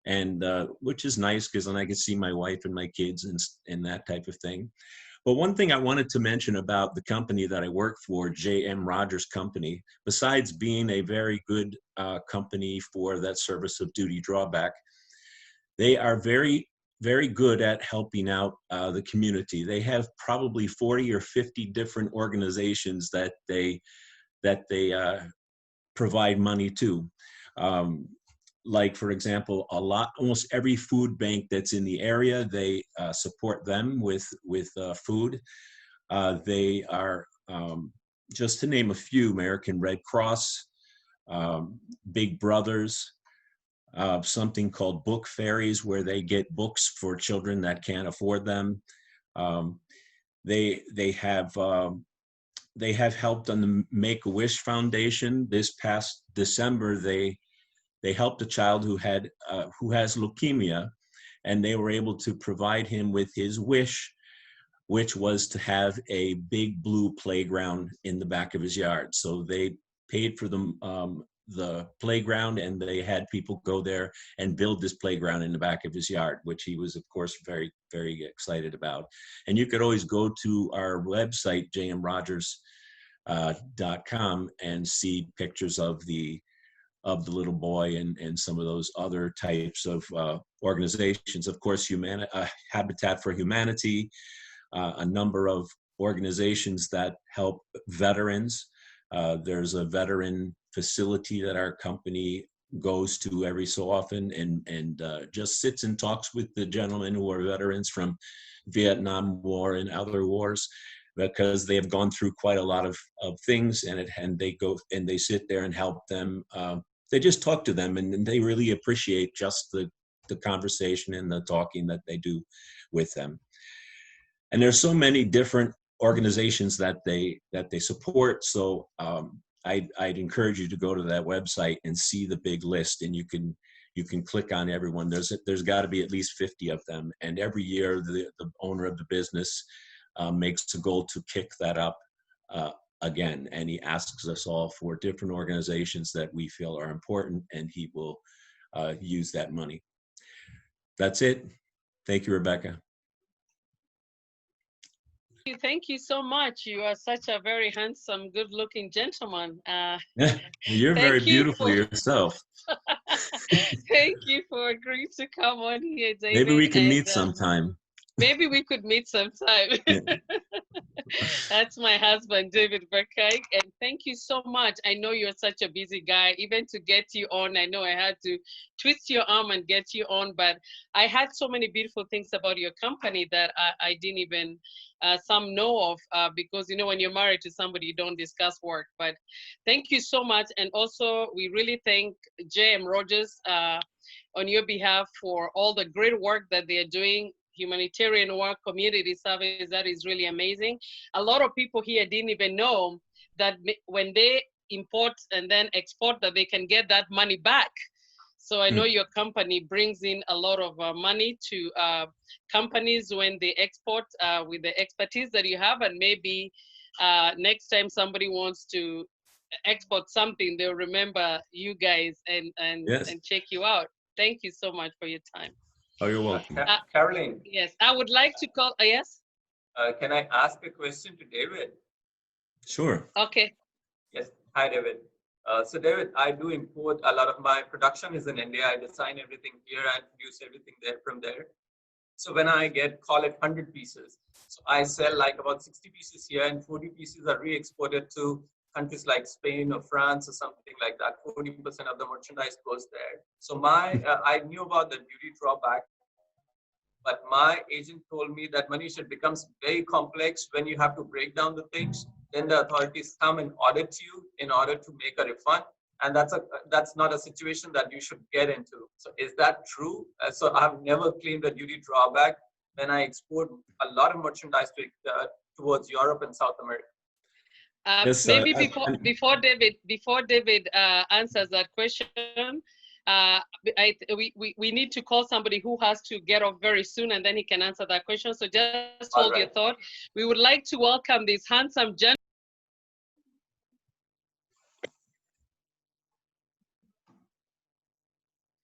and which is nice because then I can see my wife and my kids and that type of thing. But one thing I wanted to mention about the company that I work for, J.M. Rogers Company, besides being a very good company for that service of duty drawback, they are very, very good at helping out the community. They have probably 40 or 50 different organizations that they provide money to. Like, for example, almost every food bank that's in the area, they support them with food. They are, just to name a few, American Red Cross, Big Brothers, something called Book Fairies, where they get books for children that can't afford them. They have helped on the Make-A-Wish Foundation. This past December, they helped a child who has leukemia, and they were able to provide him with his wish, which was to have a big blue playground in the back of his yard. So they paid for the playground, and they had people go there and build this playground in the back of his yard, which he was, of course, very, very excited about. And you could always go to our website, jmrogers.com, and see pictures of the little boy and some of those other types of organizations. Of course, Habitat for Humanity, a number of organizations that help veterans. There's a veteran facility that our company goes to every so often and just sits and talks with the gentlemen who are veterans from Vietnam War and other wars, because they have gone through quite a lot of things, and they go and they sit there and help them. They just talk to them, and they really appreciate just the conversation and the talking that they do with them. And there's so many different organizations that they support. So I'd encourage you to go to that website and see the big list, and you can click on everyone. There's got to be at least 50 of them, and every year the owner of the business makes a goal to kick that up again, and he asks us all for different organizations that we feel are important, and he will use that money. That's it. Thank you, Rebecca. Thank you so much. You are such a very handsome, good-looking gentleman. You're very thank you beautiful for, yourself. thank you for agreeing to come on here, David. Maybe we can meet sometime. Maybe we could meet sometime. Yeah. That's my husband, David Berkay. And thank you so much. I know you're such a busy guy. Even to get you on, I know I had to twist your arm and get you on, but I had so many beautiful things about your company that I didn't even some know of, because, you know, when you're married to somebody, you don't discuss work. But thank you so much. And also, we really thank J.M. Rogers on your behalf for all the great work that they're doing. Humanitarian work, community service, that is really amazing. A lot of people here didn't even know that when they import and then export, that they can get that money back. So I know your company brings in a lot of money to companies when they export with the expertise that you have, and maybe next time somebody wants to export something, they'll remember you guys and check you out. Thank you so much for your time. Oh, you're welcome. Caroline. Yes, I would like to call, yes? Can I ask a question to David? Sure. Okay. Yes. Hi, David. So David, I do import a lot of my production is in India. I design everything here and produce everything there from there. So when I get, call it 100 pieces, so I sell like about 60 pieces here and 40 pieces are re-exported to countries like Spain or France or something like that. 40% of the merchandise goes there. So I knew about the duty drawback, but my agent told me that Manish, it becomes very complex when you have to break down the things. Then the authorities come and audit you in order to make a refund. And that's not a situation that you should get into. So is that true? So I've never claimed a duty drawback when I export a lot of merchandise towards Europe and South America. Yes, maybe before David answers that question, we need to call somebody who has to get off very soon, and then he can answer that question. So just hold your thought. We would like to welcome this handsome gentleman.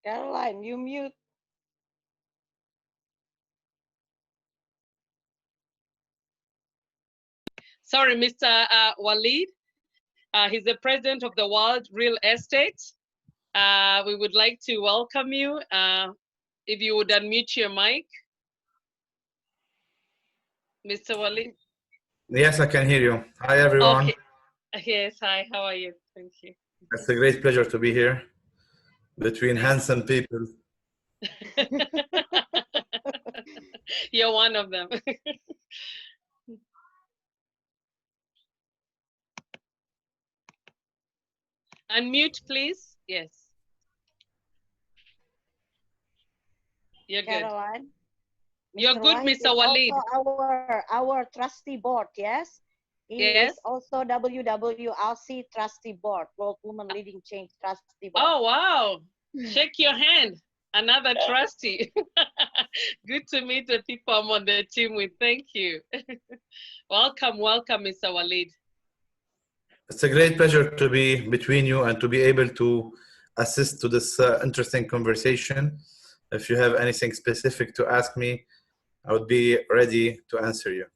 Caroline, you mute. Sorry, Mr. Walid. He's the president of the World Real Estate. We would like to welcome you. If you would unmute your mic. Mr. Walid. Yes, I can hear you. Hi, everyone. Okay. Yes, hi, how are you? Thank you. It's a great pleasure to be here between handsome people. You're one of them. Unmute, please. Yes. You're Caroline. Good. You're good, Mr. Walid. Our trustee board, yes? He is also WWLC trustee board, World Women Leading Change trustee board. Oh, wow. Shake your hand. Another trustee. Good to meet the people I'm on the team with. Thank you. Welcome, Mr. Walid. It's a great pleasure to be between you and to be able to assist to this interesting conversation. If you have anything specific to ask me, I would be ready to answer you.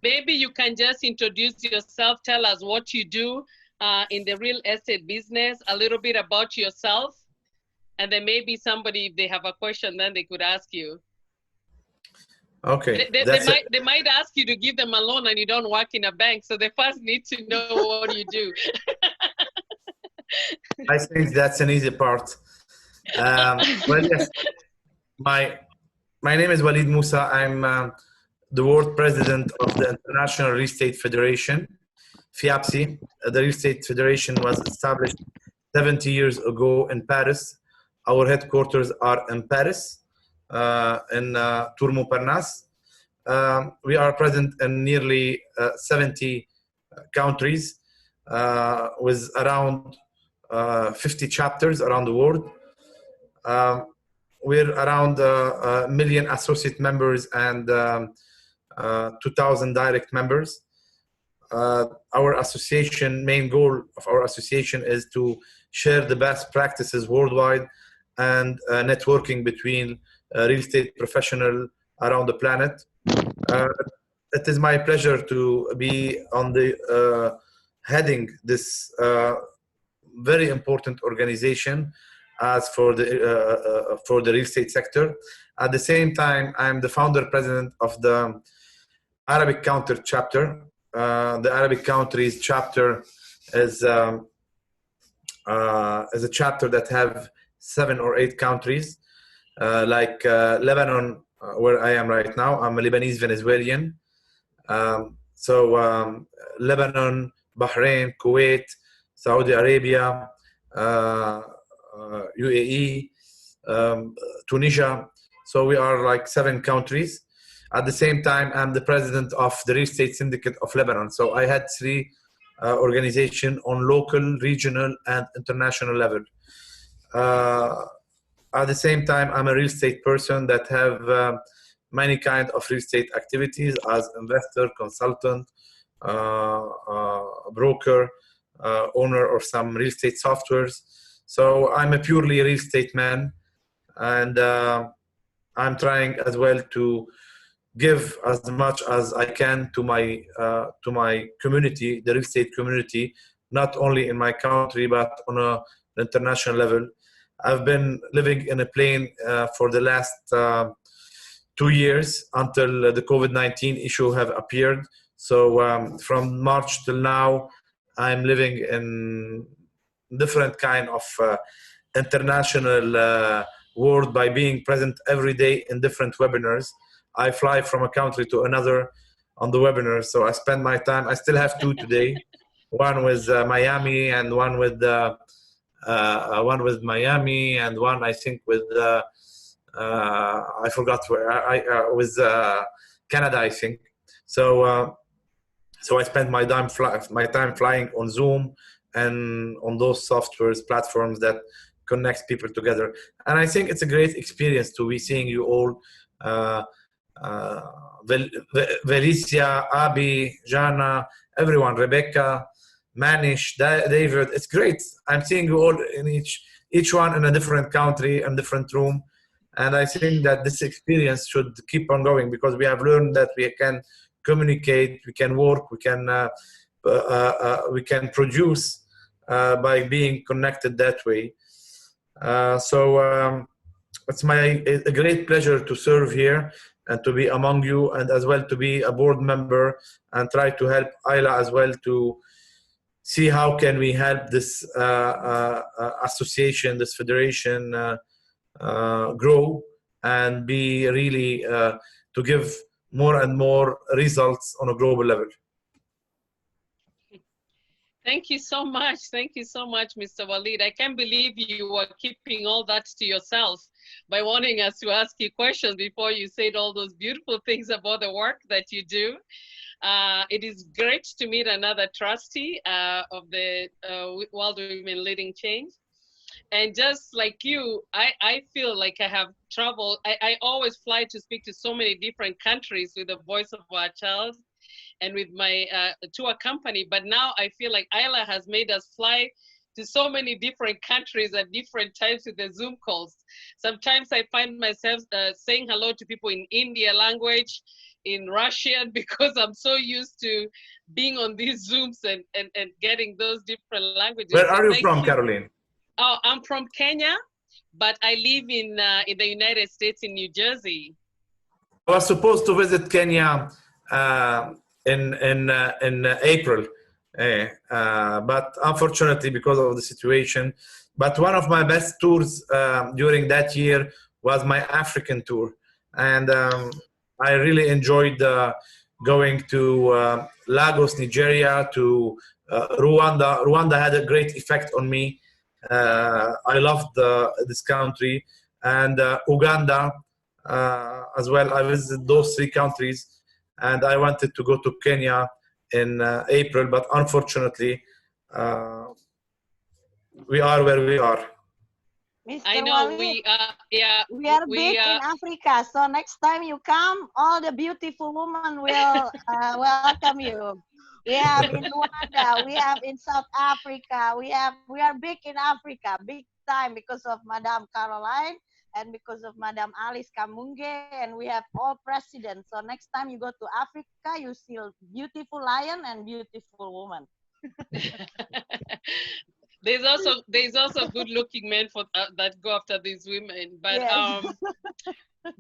Maybe you can just introduce yourself, tell us what you do in the real estate business, a little bit about yourself, and then maybe somebody, if they have a question, then they could ask you. Okay. They might ask you to give them a loan and you don't work in a bank, so they first need to know what you do. I think that's an easy part. Well, yes, my name is Walid Musa. I'm the world president of the International Real Estate Federation, FIAPSI. The Real Estate Federation was established 70 years ago in Paris. Our headquarters are in Paris, in Tour Montparnasse. We are present in nearly 70 countries with around 50 chapters around the world. We're around a million associate members and 2,000 direct members. our association, main goal of our association is to share the best practices worldwide and networking between real estate professionals around the planet. It is my pleasure to be on the heading this very important organization as for the real estate sector. At the same time, I'm the founder president of the Arabic Counter chapter. The Arabic countries chapter is a chapter that have 7 or 8 countries, like Lebanon, where I am right now. I'm a Lebanese Venezuelan. Lebanon, Bahrain, Kuwait, Saudi Arabia, UAE, Tunisia. So we are like 7 countries. At the same time, I'm the president of the Real Estate Syndicate of Lebanon. So I had 3 organizations on local, regional, and international level. At the same time, I'm a real estate person that have many kind of real estate activities as investor, consultant, broker, owner of some real estate softwares. So I'm a purely real estate man, and I'm trying as well to give as much as I can to my community, the real estate community, not only in my country but on an international level. I've been living in a plane for the last 2 years until the COVID-19 issue have appeared. So from March till now, I'm living in different kind of international world by being present every day in different webinars. I fly from a country to another on the webinar, so I spend my time. I still have 2 today, one with Miami and one with Miami and one I think with I forgot where I was Canada, I think. So I spent my time flying on Zoom and on those softwares platforms that connects people together. And I think it's a great experience to be seeing you all. Felicia, Abby, Jana, everyone, Rebecca, Manish, David. It's great. I'm seeing you all in each one in a different country and different room. And I think that this experience should keep on going because we have learned that we can communicate, we can work, we can produce by being connected that way. It's a great pleasure to serve here and to be among you, and as well to be a board member and try to help Ayla as well to see how can we help this association, this federation grow and be really to give more and more results on a global level. Thank you so much. Thank you so much, Mr. Walid. I can't believe you were keeping all that to yourself by wanting us to ask you questions before you said all those beautiful things about the work that you do. It is great to meet another trustee of the World Women Leading Change. And just like you, I feel like I have traveled. I always fly to speak to so many different countries with the voice of our child and with my tour company. But now I feel like Ayla has made us fly to so many different countries at different times with the Zoom calls. Sometimes I find myself saying hello to people in India language, in Russian, because I'm so used to being on these Zooms and getting those different languages. Where are you from, Caroline? Oh, I'm from Kenya, but I live in the United States in New Jersey. I was supposed to visit Kenya in April, but unfortunately because of the situation. But one of my best tours during that year was my African tour, and I really enjoyed going to Lagos, Nigeria, to Rwanda. Rwanda had a great effect on me. I loved this country, and Uganda as well. I visited those 3 countries, and I wanted to go to Kenya in April, but unfortunately, we are where we are. Mr. I know Walid, we are big in Africa, so next time you come, all the beautiful women will welcome you. We have in Rwanda, we have in South Africa, we are big in Africa, big time because of Madame Caroline and because of Madame Alice Kamunge, and we have all presidents. So next time you go to Africa, you see a beautiful lion and beautiful woman. There's also good looking men for that go after these women, but Yes.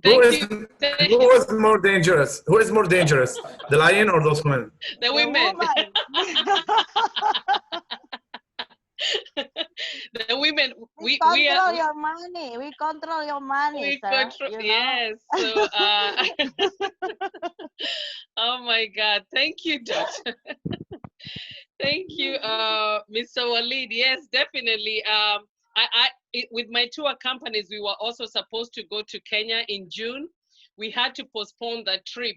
Who thank is you. who is more dangerous? Who is more dangerous, the lion or those women? The women. The women, we control your money. We control your money, we sir. control, You know? yes. So, oh my God, thank you, Doctor. Thank you, Mr. Walid. Yes, definitely. With my tour companies, we were also supposed to go to Kenya in June. We had to postpone that trip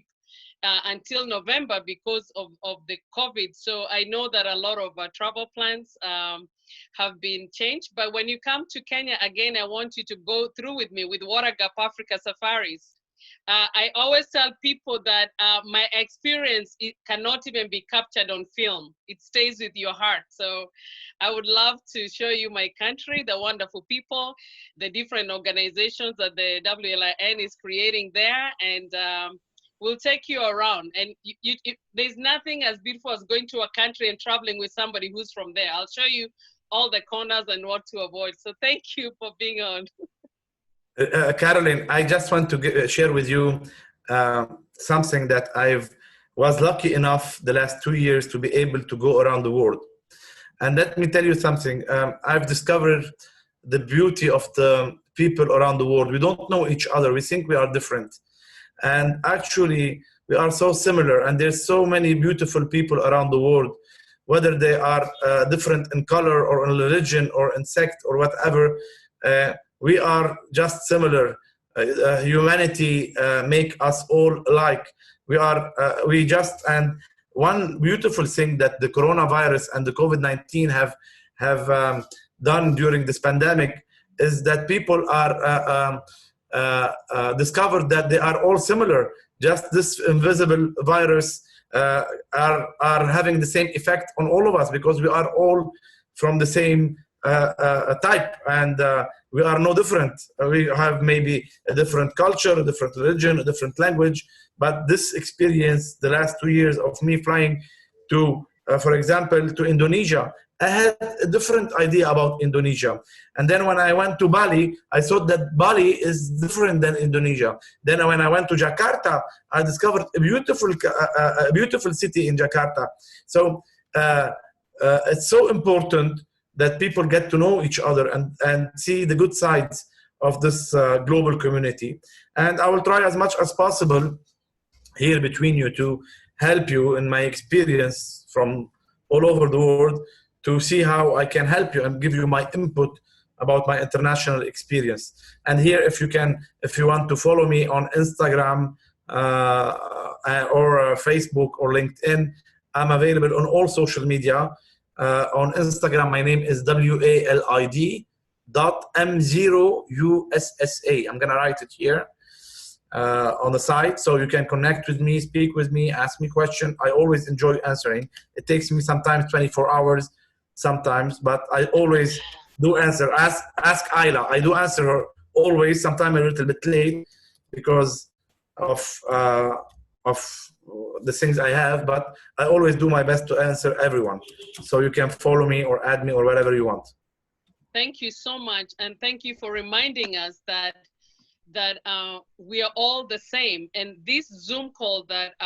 until November because of the COVID. So I know that a lot of travel plans have been changed. But when you come to Kenya, again, I want you to go through with me with Water Gap Africa Safaris. I always tell people that my experience, it cannot even be captured on film. It stays with your heart. So I would love to show you my country, the wonderful people, the different organizations that the WLIN is creating there, and we'll take you around. And there's nothing as beautiful as going to a country and traveling with somebody who's from there. I'll show you all the corners and what to avoid. So thank you for being on. Caroline, I just want to share with you something that I was lucky enough the last 2 years to be able to go around the world. And let me tell you something. I've discovered the beauty of the people around the world. We don't know each other. We think we are different. And actually, we are so similar. And there's so many beautiful people around the world, whether they are different in color or in religion or in sect or whatever. We are just similar. Humanity make us all alike. And one beautiful thing that the coronavirus and the COVID-19 have done during this pandemic is that people are discovered that they are all similar. Just this invisible virus are having the same effect on all of us because we are all from the same type, and we are no different. We have maybe a different culture, a different religion, a different language, but this experience, the last 2 years of me flying to, for example, to Indonesia, I had a different idea about Indonesia. And then when I went to Bali, I thought that Bali is different than Indonesia. Then when I went to Jakarta, I discovered a beautiful city in Jakarta. So it's so important that people get to know each other and see the good sides of this global community. And I will try as much as possible here between you to help you in my experience from all over the world to see how I can help you and give you my input about my international experience. And here, if you want to follow me on Instagram or Facebook or LinkedIn, I'm available on all social media. On Instagram, my name is WALID.M0USSA. I'm gonna write it here on the site, so you can connect with me, speak with me, ask me questions. I always enjoy answering. It takes me sometimes 24 hours, sometimes, but I always do answer. Ask Ayla. I do answer her always. Sometimes a little bit late because of the things I have, but I always do my best to answer everyone. So you can follow me or add me or whatever you want. Thank you so much. And thank you for reminding us that we are all the same. And this Zoom call that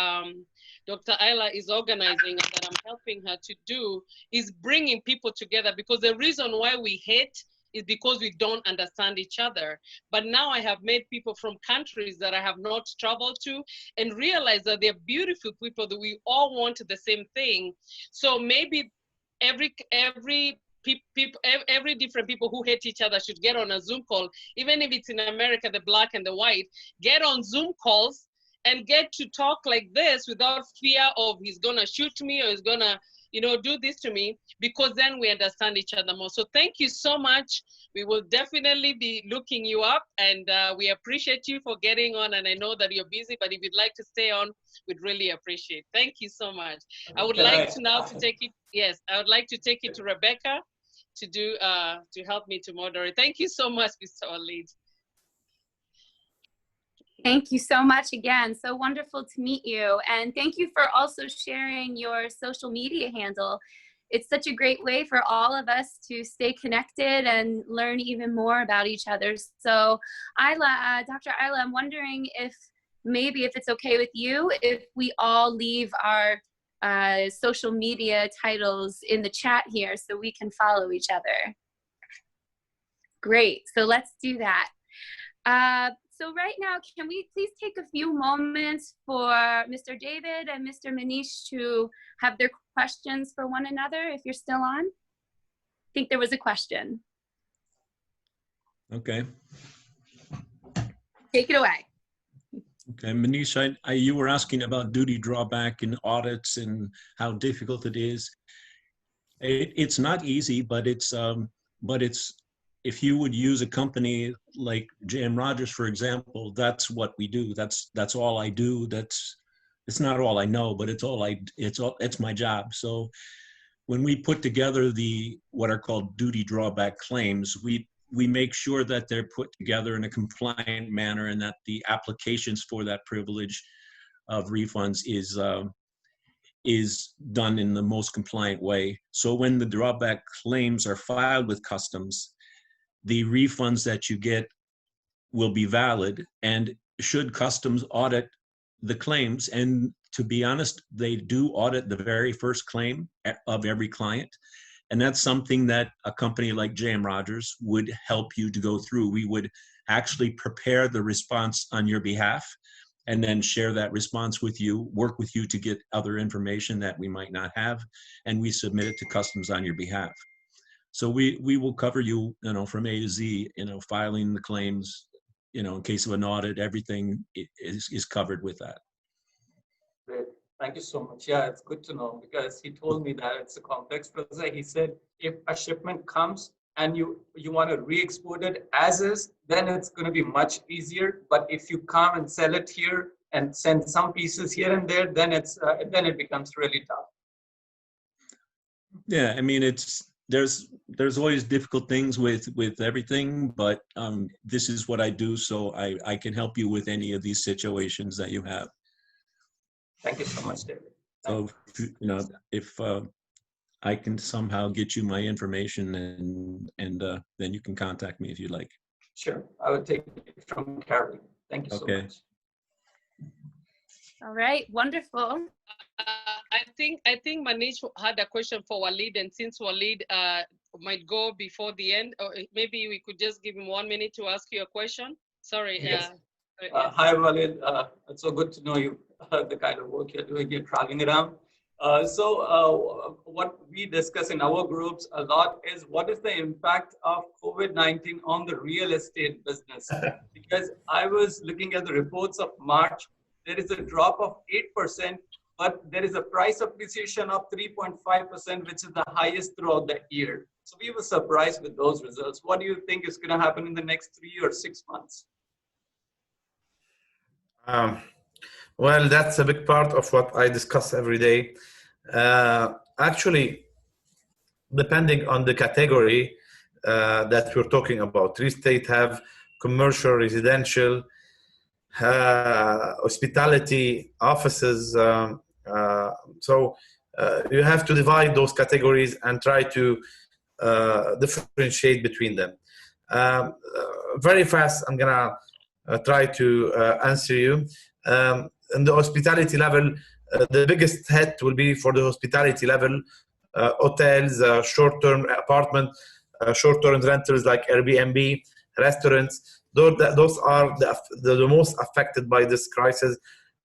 Dr. Ayla is organizing and that I'm helping her to do is bringing people together, because the reason why we hate is because we don't understand each other. But now I have met people from countries that I have not traveled to and realized that they're beautiful people, that we all want the same thing. So maybe every different people who hate each other should get on a Zoom call, even if it's in America, the black and the white, get on Zoom calls and get to talk like this without fear of he's gonna shoot me or he's gonna do this to me, because then we understand each other more. So thank you so much. We will definitely be looking you up, and we appreciate you for getting on. And I know that you're busy, but if you'd like to stay on, we'd really appreciate. Thank you so much. I would like to now to take it. Yes, I would like to take it to Rebecca to do to help me to moderate. Thank you so much, Mr. Walid. Thank you so much again. So wonderful to meet you. And thank you for also sharing your social media handle. It's such a great way for all of us to stay connected and learn even more about each other. So Ayla, Dr. Ayla, I'm wondering if maybe if it's okay with you, if we all leave our social media titles in the chat here so we can follow each other. Great, so let's do that. So right now, can we please take a few moments for Mr. David and Mr. Manish to have their questions for one another, if you're still on? I think there was a question. Okay. Take it away. Okay, Manish, you were asking about duty drawback in audits and how difficult it is. It's not easy, but it's if you would use a company like J.M. Rogers, for example, that's what we do. That's all I do. It's not all I know, but it's my job. So when we put together what are called duty drawback claims, we make sure that they're put together in a compliant manner and that the applications for that privilege of refunds is done in the most compliant way. So when the drawback claims are filed with customs, the refunds that you get will be valid, and should customs audit the claims, and to be honest, they do audit the very first claim of every client. And that's something that a company like J.M. Rogers would help you to go through. We would actually prepare the response on your behalf and then share that response with you, work with you to get other information that we might not have, and we submit it to customs on your behalf. So we will cover you, from A to Z, filing the claims, in case of an audit, everything is covered with that. Great. Thank you so much. Yeah, it's good to know, because he told me that it's a complex process. He said if a shipment comes and you want to re-export it as is, then it's going to be much easier. But if you come and sell it here and send some pieces here and there, then it becomes really tough. Yeah, I mean, there's always difficult things with everything, but this is what I do, so I can help you with any of these situations that you have. Thank you so much, David. So if I can somehow get you my information, and then you can contact me if you'd like. Sure, I will take it from Carrie. Thank you so much. All right, wonderful. I think Manish had a question for Walid, and since Walid might go before the end, or maybe we could just give him 1 minute to ask you a question. Sorry. Yes. Hi, Walid. It's so good to know you, the kind of work you're doing, you're traveling around. So what we discuss in our groups a lot is what is the impact of COVID-19 on the real estate business? Because I was looking at the reports of March, there is a drop of 8%, but there is a price appreciation of 3.5%, which is the highest throughout the year. So we were surprised with those results. What do you think is going to happen in the next 3 or 6 months? Well, that's a big part of what I discuss every day. Actually, depending on the category that we're talking about, real estate have commercial, residential, hospitality, offices. So you have to divide those categories and try to differentiate between them. Very fast, I'm gonna try to answer you. In the hospitality level, the biggest hit will be for the hospitality level, hotels, short-term apartment, short-term rentals like Airbnb, restaurants. Those are the most affected by this crisis.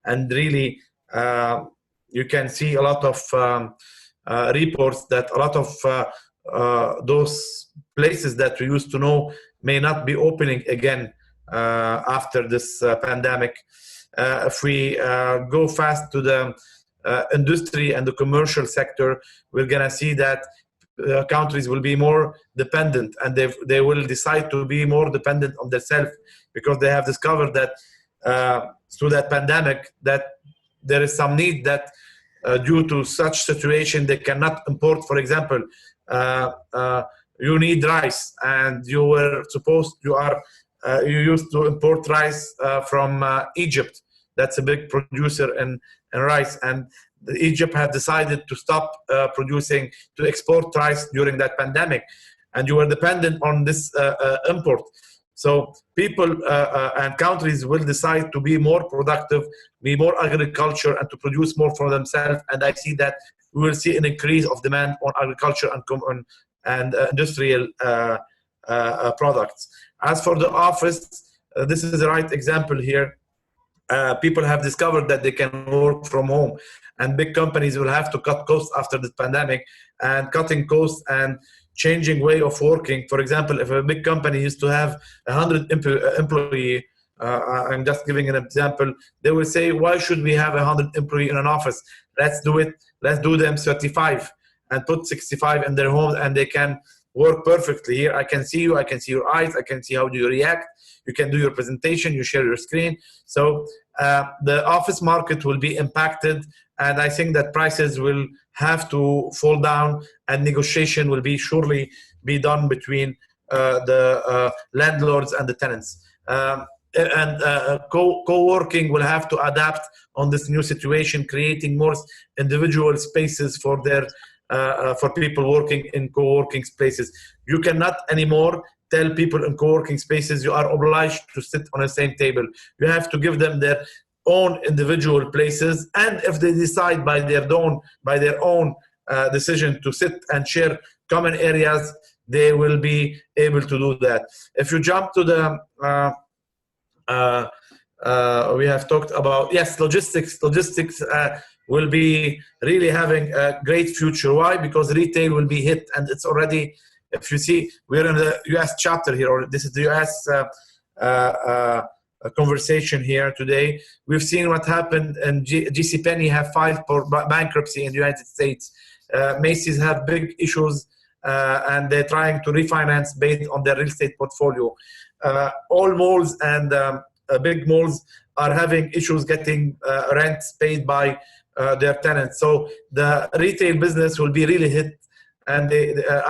And really, you can see a lot of reports that a lot of those places that we used to know may not be opening again after this pandemic. If we go fast to the industry and the commercial sector, we're gonna see that countries will be more dependent, and they will decide to be more dependent on themselves, because they have discovered that through that pandemic that there is some need that due to such situation they cannot import. For example, you need rice, and you used to import rice from Egypt. That's a big producer in rice, and Egypt had decided to stop producing, to export rice during that pandemic, and you were dependent on this import. So people and countries will decide to be more productive, be more agriculture, and to produce more for themselves. And I see that we will see an increase of demand on agriculture and industrial products. As for the office, this is the right example here. People have discovered that they can work from home, and big companies will have to cut costs after the pandemic, and cutting costs and changing way of working. For example, if a big company used to have 100 employees, I'm just giving an example, they will say, why should we have 100 employees in an office? Let's do them 35 and put 65 in their homes, and they can work perfectly. Here I can see you, I can see your eyes, I can see how do you react, you can do your presentation, you share your screen. So the office market will be impacted, and I think that prices will have to fall down, and negotiation will surely be done between the landlords and the tenants. Co-working will have to adapt on this new situation, creating more individual spaces for people working in co-working spaces. You cannot anymore tell people in co-working spaces you are obliged to sit on the same table. You have to give them their own individual places, and if they decide by their own decision to sit and share common areas, they will be able to do that. If you jump to the we have talked about, yes, logistics will be really having a great future. Why? Because retail will be hit, and it's already, if you see, we're in the US chapter here, or this is the US conversation here today. We've seen what happened, and JCPenney have filed for bankruptcy in the United States. Macy's have big issues, and they're trying to refinance based on their real estate portfolio. All malls and big malls are having issues getting rents paid by their tenants. So the retail business will be really hit, and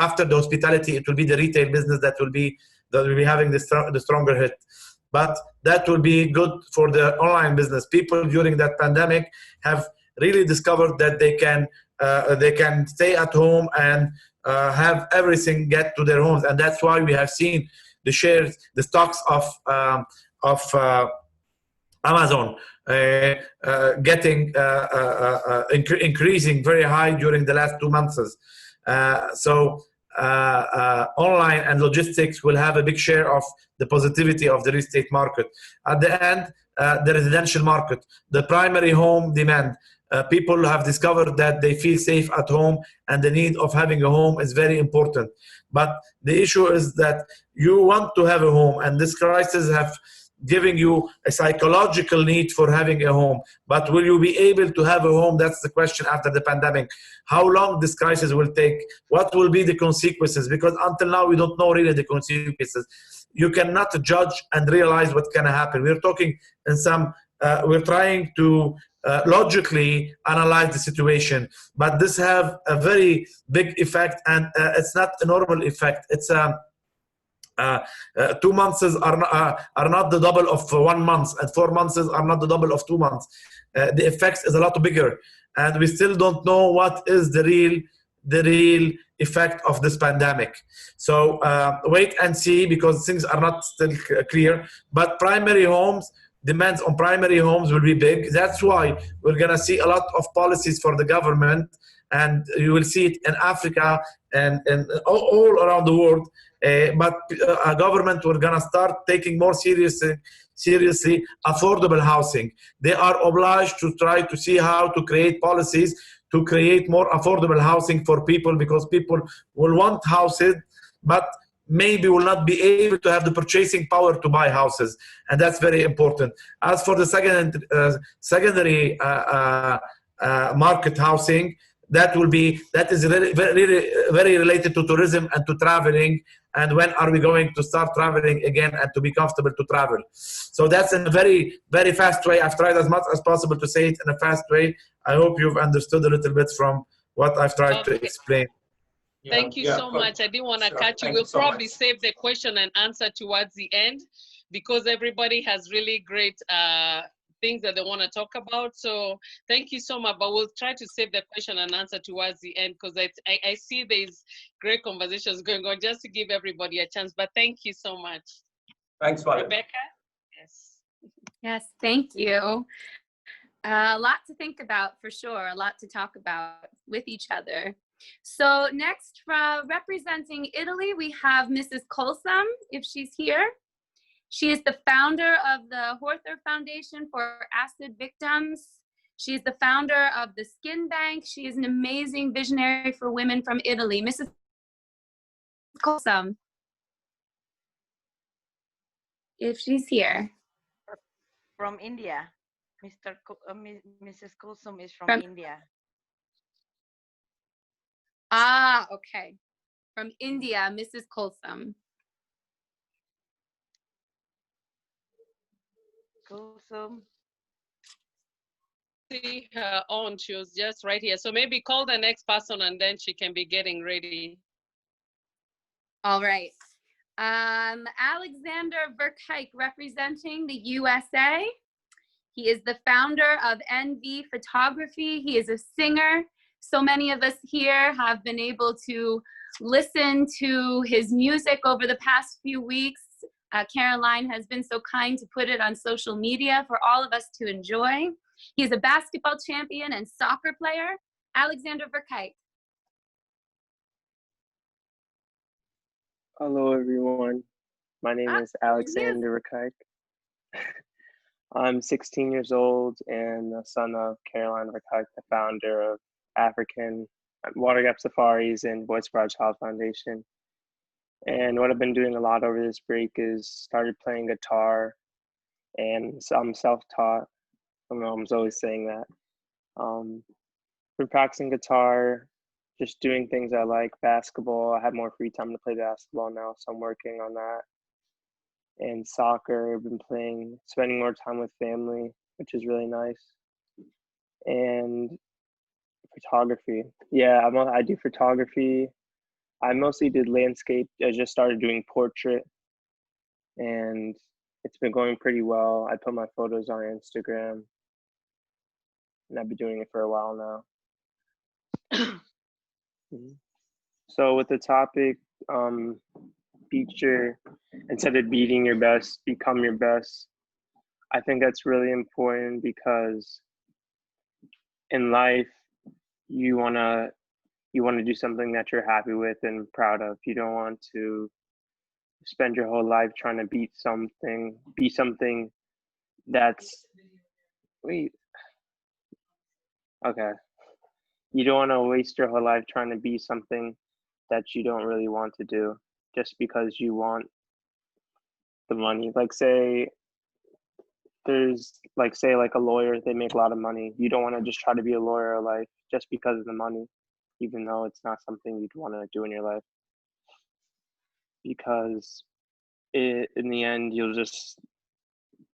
after the hospitality, it will be the retail business that will be having the stronger hit. But that will be good for the online business. People during that pandemic have really discovered that they can stay at home and have everything get to their homes, and that's why we have seen the shares, the stocks of Amazon getting increasing very high during the last 2 months. So online and logistics will have a big share of the positivity of the real estate market. At the end, the residential market, the primary home demand. People have discovered that they feel safe at home, and the need of having a home is very important. But the issue is that you want to have a home, and this crisis have given you a psychological need for having a home. But will you be able to have a home? That's the question after the pandemic. How long this crisis will take? What will be the consequences? Because until now, we don't know really the consequences. You cannot judge and realize what's going to happen. We're talking in we're trying to logically analyze the situation, but this have a very big effect, and it's not a normal effect. It's 2 months are not the double of 1 month, and 4 months are not the double of 2 months. The effects is a lot bigger, and we still don't know what is the real effect of this pandemic. So wait and see, because things are not still clear. But primary homes, demands on primary homes will be big. That's why we're going to see a lot of policies for the government, and you will see it in Africa and all around the world. But a government we're going to start taking more seriously affordable housing. They are obliged to try to see how to create policies to create more affordable housing for people, because people will want houses, but maybe will not be able to have the purchasing power to buy houses, and that's very important. As for the secondary market housing. That is very related to tourism and to traveling. And when are we going to start traveling again and to be comfortable to travel? So that's in a very, very fast way. I've tried as much as possible to say it in a fast way. I hope you've understood a little bit from what I've tried to explain. Thank you so much. I didn't want to cut you. We'll probably save the question and answer towards the end because everybody has really great things that they want to talk about. So thank you so much, but we'll try to save the question and answer towards the end because I see there's great conversations going on just to give everybody a chance, but thank you so much. Thanks, Walid. Rebecca? Yes. Yes, thank you. A lot to think about for sure, a lot to talk about with each other. So next, representing Italy, we have Mrs. Colsam, if she's here. She is the founder of the Horther Foundation for Acid Victims. She is the founder of the Skin Bank. She is an amazing visionary for women from Italy. Mrs. Colsam, if she's here. From India. Mrs. Kulsum is from India. Ah, okay. From India, Mrs. Kulsum. Kulsum. See her on, she was just right here. So maybe call the next person and then she can be getting ready. All right. Alexander Verkijk representing the USA. He is the founder of NV Photography. He is a singer. So many of us here have been able to listen to his music over the past few weeks. Caroline has been so kind to put it on social media for all of us to enjoy. He is a basketball champion and soccer player. Alexander Verkijk. Hello, everyone. My name is Alexander Verkijk. I'm 16 years old and the son of Caroline Verkijk, the founder of African Water Gap Safaris and Boys for Our Child Foundation. And what I've been doing a lot over this break is started playing guitar, and I'm self-taught. My mom's always saying that. Been practicing guitar, just doing things I like, basketball. I have more free time to play basketball now, so I'm working on that. And soccer, I've been spending more time with family, which is really nice. And photography. Yeah, I do photography. I mostly did landscape. I just started doing portrait, and it's been going pretty well. I put my photos on Instagram, and I've been doing it for a while now. So with the topic, instead of beating your best, become your best. I think that's really important because in life, you wanna do something that you're happy with and proud of. You don't want to spend your whole life trying to be something that's, okay. You don't want to waste your whole life trying to be something that you don't really want to do just because you want the money. Like say a lawyer, they make a lot of money. You don't want to just try to be a lawyer like just because of the money, even though it's not something you'd want to do in your life. Because in the end,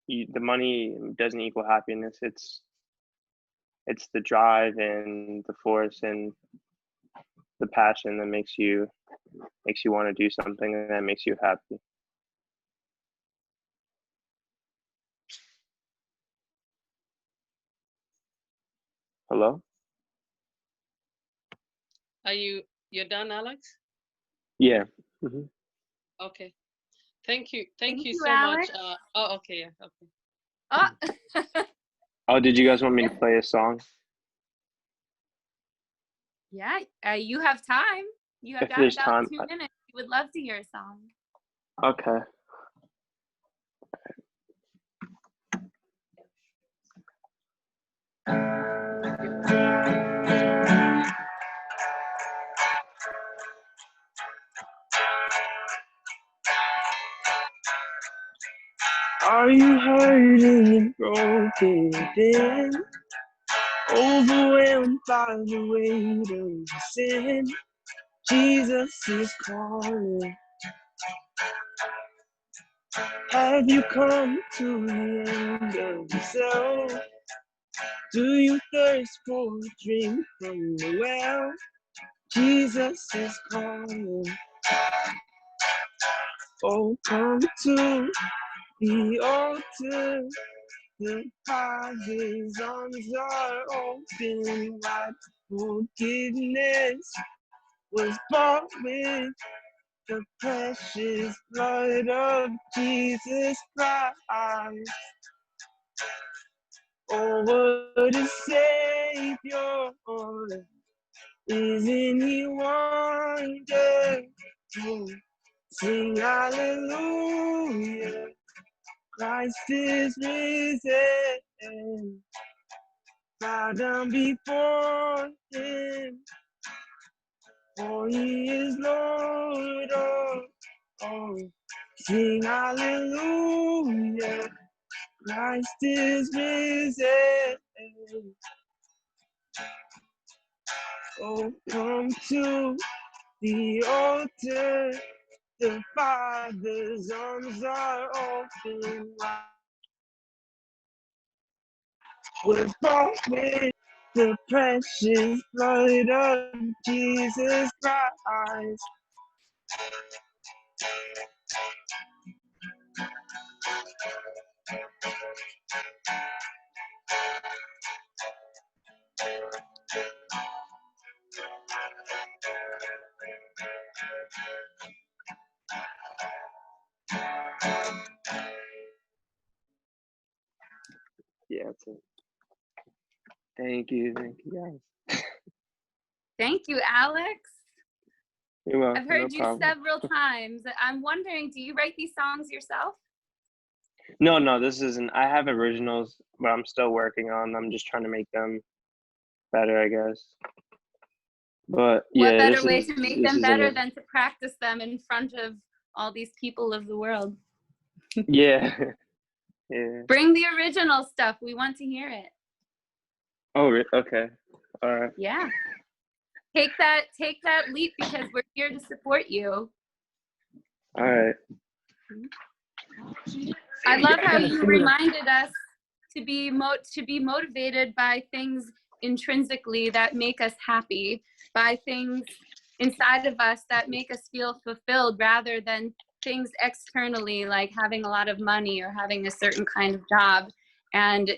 the money doesn't equal happiness. It's the drive and the force and the passion that makes you want to do something and that makes you happy. Hello? You're done, Alex? Yeah. Okay. Thank you. Thank you so Alex. much. Oh, okay. Yeah. Okay. Oh. Oh, did you guys want me to play a song? Yeah, you have time. You have If got there's about time, 2 minutes. We would love to hear a song. Okay. Are you hurting and broken? Overwhelmed by the weight of sin, Jesus is calling. Have you come to the end of yourself? Do you thirst for a drink from the well? Jesus is calling. Oh, come to the altar. The Father's arms are open wide. Forgiveness was bought with the precious blood of Jesus Christ. Oh, what a Savior, isn't He wonderful? Sing hallelujah, Christ is risen. Bow down before Him, for He is Lord. Oh, sing hallelujah, Christ is risen. Oh, come to the altar. The Father's arms are open wide. We're bought with the precious blood of Jesus Christ. Yeah, that's it. Thank you guys. Thank you, Alex. You're welcome. I've heard No you problem. several times. I'm wondering, do you write these songs yourself? No, this isn't. I have originals, but I'm still working on them. I'm just trying to make them better, I guess. But What yeah, better way to make them better it. than to practice them in front of all these people of the world? Yeah. Yeah. Bring the original stuff. We want to hear it. Oh, okay. All right. Yeah. Take that leap, because we're here to support you. All right. I love how you reminded us to be motivated by things intrinsically that make us happy, by things inside of us that make us feel fulfilled, rather than things externally like having a lot of money or having a certain kind of job. And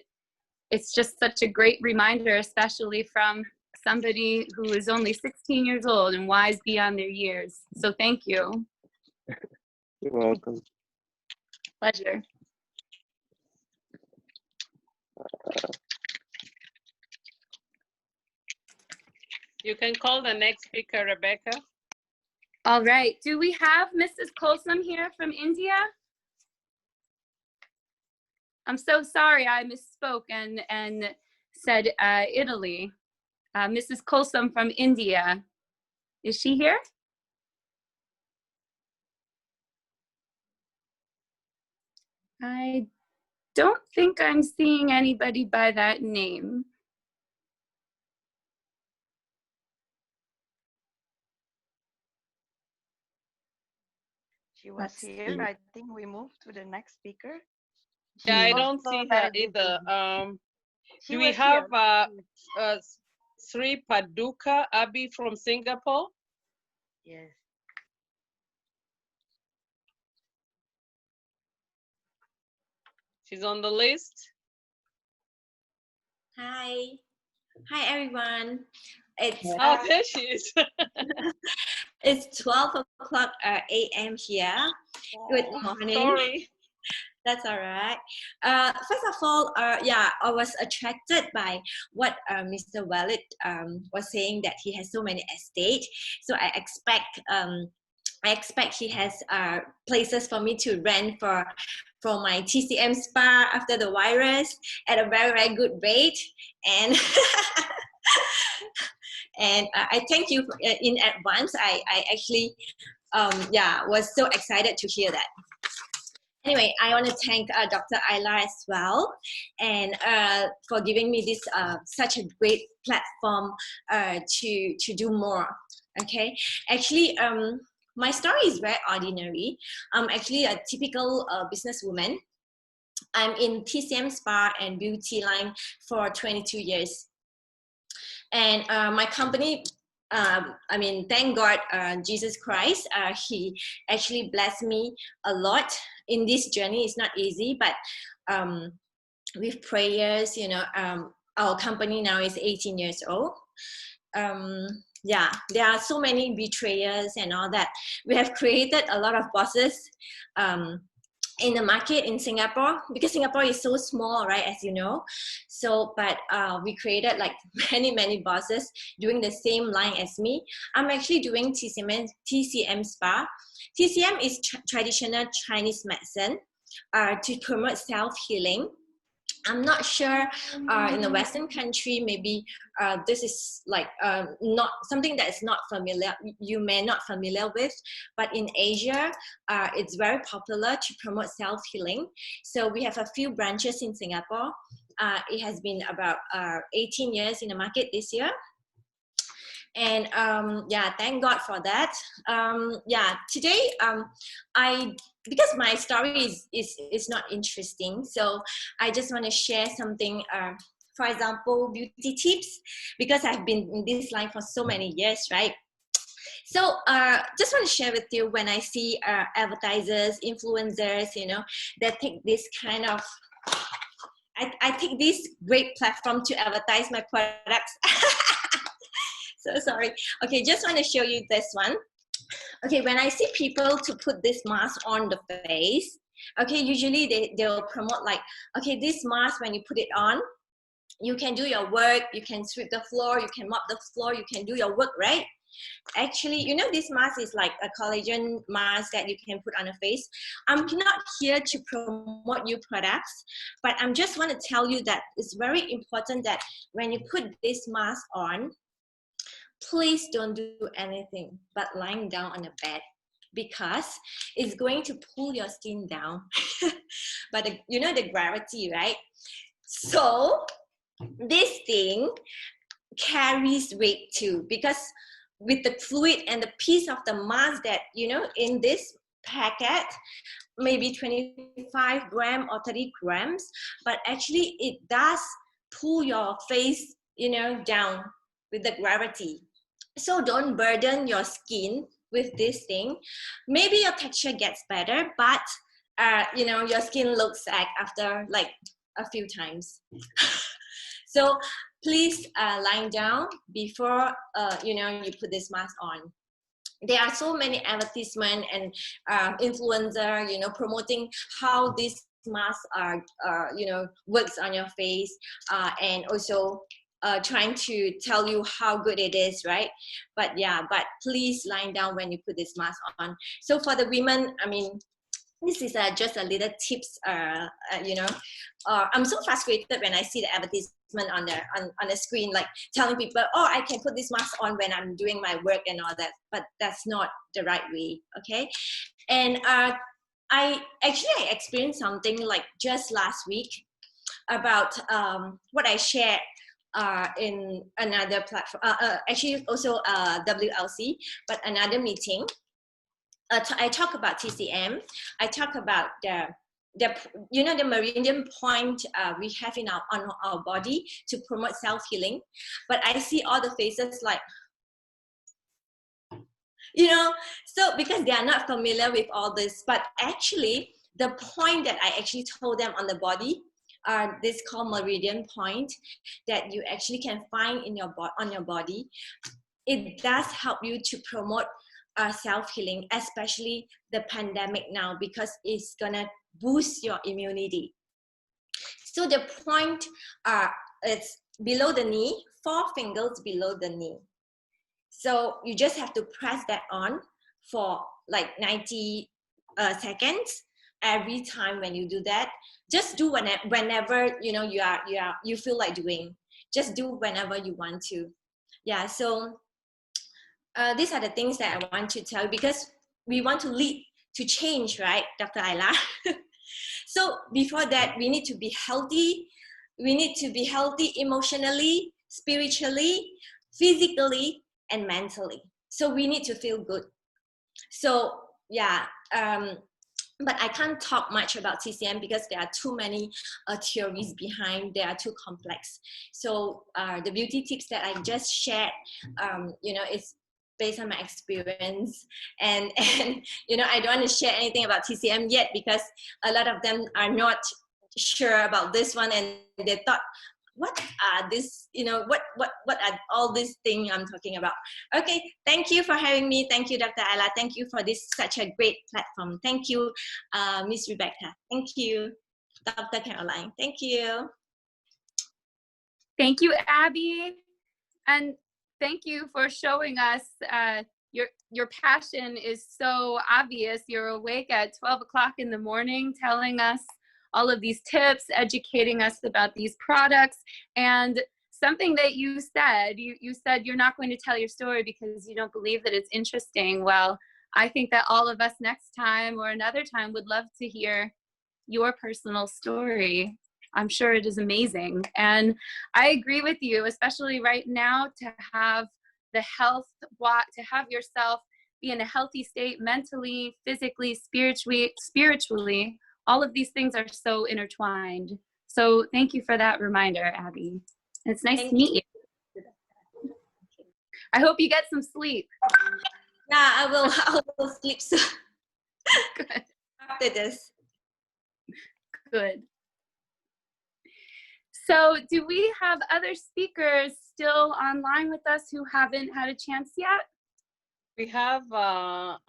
it's just such a great reminder, especially from somebody who is only 16 years old and wise beyond their years. So thank you. You're welcome. Pleasure. You can call the next speaker, Rebecca. All right. Do we have Mrs. Kolsam here from India? I'm so sorry, I misspoke and said Italy. Mrs. Kolsam from India. Is she here? I don't think I'm seeing anybody by that name. She was here. I think we moved to the next speaker. Yeah, I She's don't also see her very busy. either. She Do we was have here. Sri Paduka Abi from Singapore? Yes. She's on the list. Hi everyone. It's there she is. It's 12 o'clock a.m. here. Good morning. Sorry. That's all right. First of all, yeah, I was attracted by what Mr. Walid was saying, that he has so many estates. So I expect he has places for me to rent for my TCM spa after the virus at a very, very good rate. And and I thank you in advance. I actually yeah, was so excited to hear that. Anyway, I want to thank Dr. Ayla as well, and for giving me this such a great platform to do more. Okay, actually, my story is very ordinary. I'm actually a typical businesswoman. I'm in TCM spa and beauty line for 22 years. And my company, I mean, thank God, Jesus Christ, he actually blessed me a lot in this journey. It's not easy, but with prayers, you know, our company now is 18 years old. Yeah, there are so many betrayers and all that. We have created a lot of bosses in the market in Singapore, because Singapore is so small, right, as you know. So, but we created like many bosses doing the same line as me. I'm actually doing TCM spa. TCM is traditional Chinese medicine to promote self-healing. I'm not sure in the Western country, maybe this is like not something that is not familiar, you may not familiar with, but in Asia, it's very popular to promote self-healing. So we have a few branches in Singapore. It has been about 18 years in the market this year. And yeah, thank God for that. Yeah, today because my story is not interesting, so I just want to share something. For example, beauty tips, because I've been in this line for so many years, right? So just want to share with you, when I see advertisers, influencers, you know, that take this kind of, I take this great platform to advertise my products. So sorry. Okay, just want to show you this one. Okay, when I see people to put this mask on the face, okay, usually they'll promote like, okay, this mask, when you put it on, you can do your work, you can sweep the floor, you can mop the floor, you can do your work, right? Actually, you know, this mask is like a collagen mask that you can put on your face. I'm not here to promote new products, but I'm just want to tell you that it's very important that when you put this mask on, please don't do anything but lying down on the bed, because it's going to pull your skin down. But you know the gravity, right? So this thing carries weight too, because with the fluid and the piece of the mask that, you know, in this packet, maybe 25 grams or 30 grams, but actually it does pull your face, you know, down with the gravity. So don't burden your skin with this thing. Maybe your texture gets better, but you know, your skin looks like after like a few times. So please lying down before you know, you put this mask on. There are so many advertisements and influencer, you know, promoting how this mask you know, works on your face, and also trying to tell you how good it is, right? But yeah, but please lying down when you put this mask on. So for the women, I mean, this is just a little tips, you know. I'm so frustrated when I see the advertisement on the screen, like telling people, oh, I can put this mask on when I'm doing my work and all that, but that's not the right way, okay? And I experienced something like just last week about what I shared in another platform, actually also WWLC, but another meeting. I talk about TCM. I talk about the you know, the meridian point we have in on our body to promote self-healing. But I see all the faces like, you know, so because they are not familiar with all this. But actually, the point that I actually told them on the body, this called meridian point, that you actually can find in your on your body. It does help you to promote self-healing, especially the pandemic now, because it's gonna boost your immunity. So the point it's below the knee, 4 fingers below the knee. So you just have to press that on for like 90 seconds every time. When you do that, just do whenever you know you feel like doing. Just do whenever you want to. Yeah. So these are the things that I want to tell you, because we want to lead to change, right, Dr. Ayla? So before that, we need to be healthy. We need to be healthy emotionally, spiritually, physically, and mentally. So we need to feel good. So yeah, but I can't talk much about TCM because there are too many theories behind. They are too complex. So the beauty tips that I just shared, you know, it's based on my experience, and you know, I don't want to share anything about TCM yet because a lot of them are not sure about this one, and they thought, what are this, you know, what are all these things I'm talking about? Okay, thank you for having me. Thank you, Dr. Ayla. Thank you for this such a great platform. Thank you, Miss Rebecca. Thank you, Dr. Caroline. Thank you. Thank you, Abby. And thank you for showing us your passion is so obvious. You're awake at 12 o'clock in the morning telling us all of these tips, educating us about these products. And something that you said you're not going to tell your story because you don't believe that it's interesting. Well, I think that all of us next time or another time would love to hear your personal story. I'm sure it is amazing. And I agree with you, especially right now, to have the health, to have yourself be in a healthy state mentally, physically, spiritually. All of these things are so intertwined. So thank you for that reminder, Abby. It's nice to meet you. I hope you get some sleep. Yeah, I will sleep soon. Good. After this. Good. So do we have other speakers still online with us who haven't had a chance yet? We have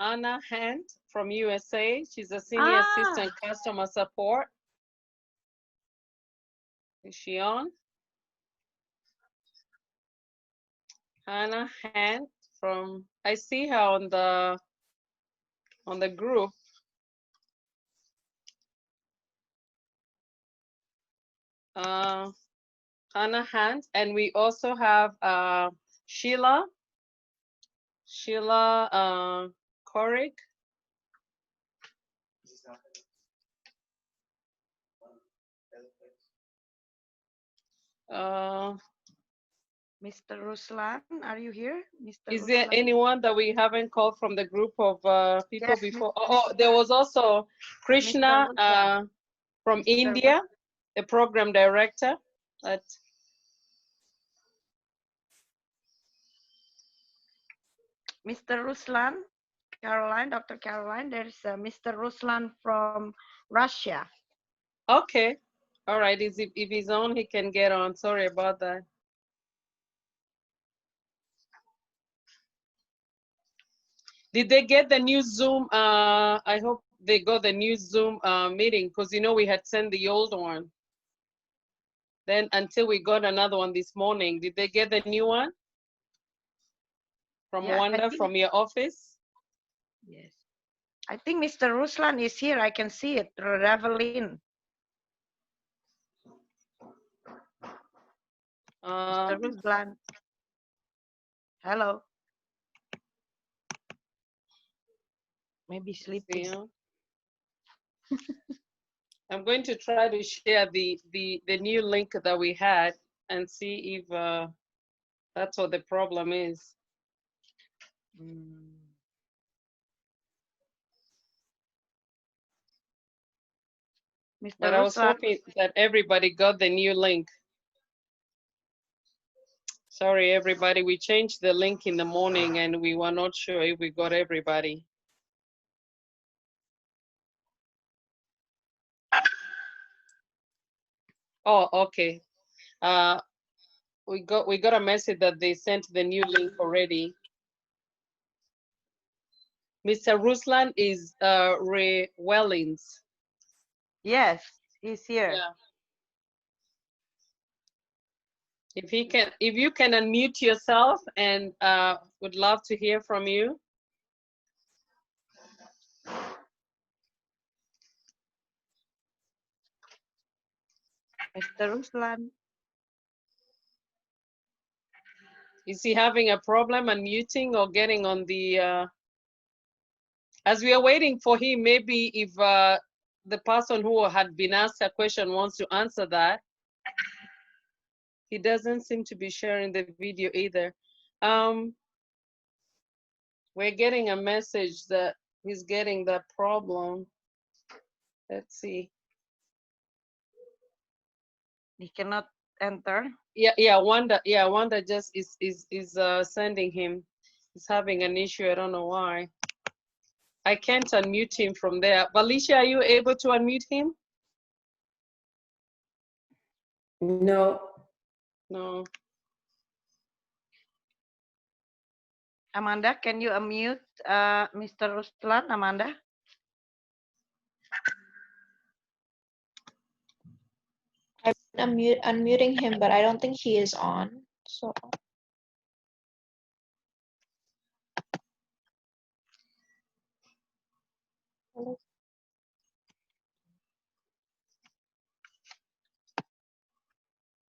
Anna Hand from USA. She's a senior assistant customer support. Is she on? Anna Hand from, I see her on the group. Anna Hand, and we also have Sheila Korig. Mr. Ruslan, are you here? Mr. Is there Ruslan? anyone that we haven't called from the group of people Yes, before? Oh, there was also Krishna from India, the program director. Mr. Ruslan, Caroline, Dr. Caroline, there's Mr. Ruslan from Russia. Okay. All right. If he's on, he can get on. Sorry about that. Did they get the new Zoom? I hope they got the new Zoom meeting, because you know we had sent the old one. Then until we got another one this morning, did they get the new one? From Wanda, from your office? Yes. I think Mr. Ruslan is here. I can see it. Revelin. Mr. Ruslan. Hello. Maybe sleeping. I'm going to try to share the new link that we had and see if that's what the problem is. But I was hoping that everybody got the new link. Sorry, everybody, we changed the link in the morning and we were not sure if we got everybody. Oh, okay. We got a message that they sent the new link already. Mr. Ruslan is Ray Wellings. Yes, he's here. Yeah. If you can unmute yourself, and would love to hear from you. Mr. Ruslan. Is he having a problem unmuting or getting on the, as we are waiting for him, maybe if the person who had been asked a question wants to answer that. He doesn't seem to be sharing the video either. We're getting a message that he's getting that problem. Let's see. He cannot enter. Yeah, Wanda just is sending him. He's having an issue. I don't know why. I can't unmute him from there. Valicia, are you able to unmute him? No. No. Amanda, can you unmute Mr. Ruslan, Amanda? I'm unmuting him, but I don't think he is on. So.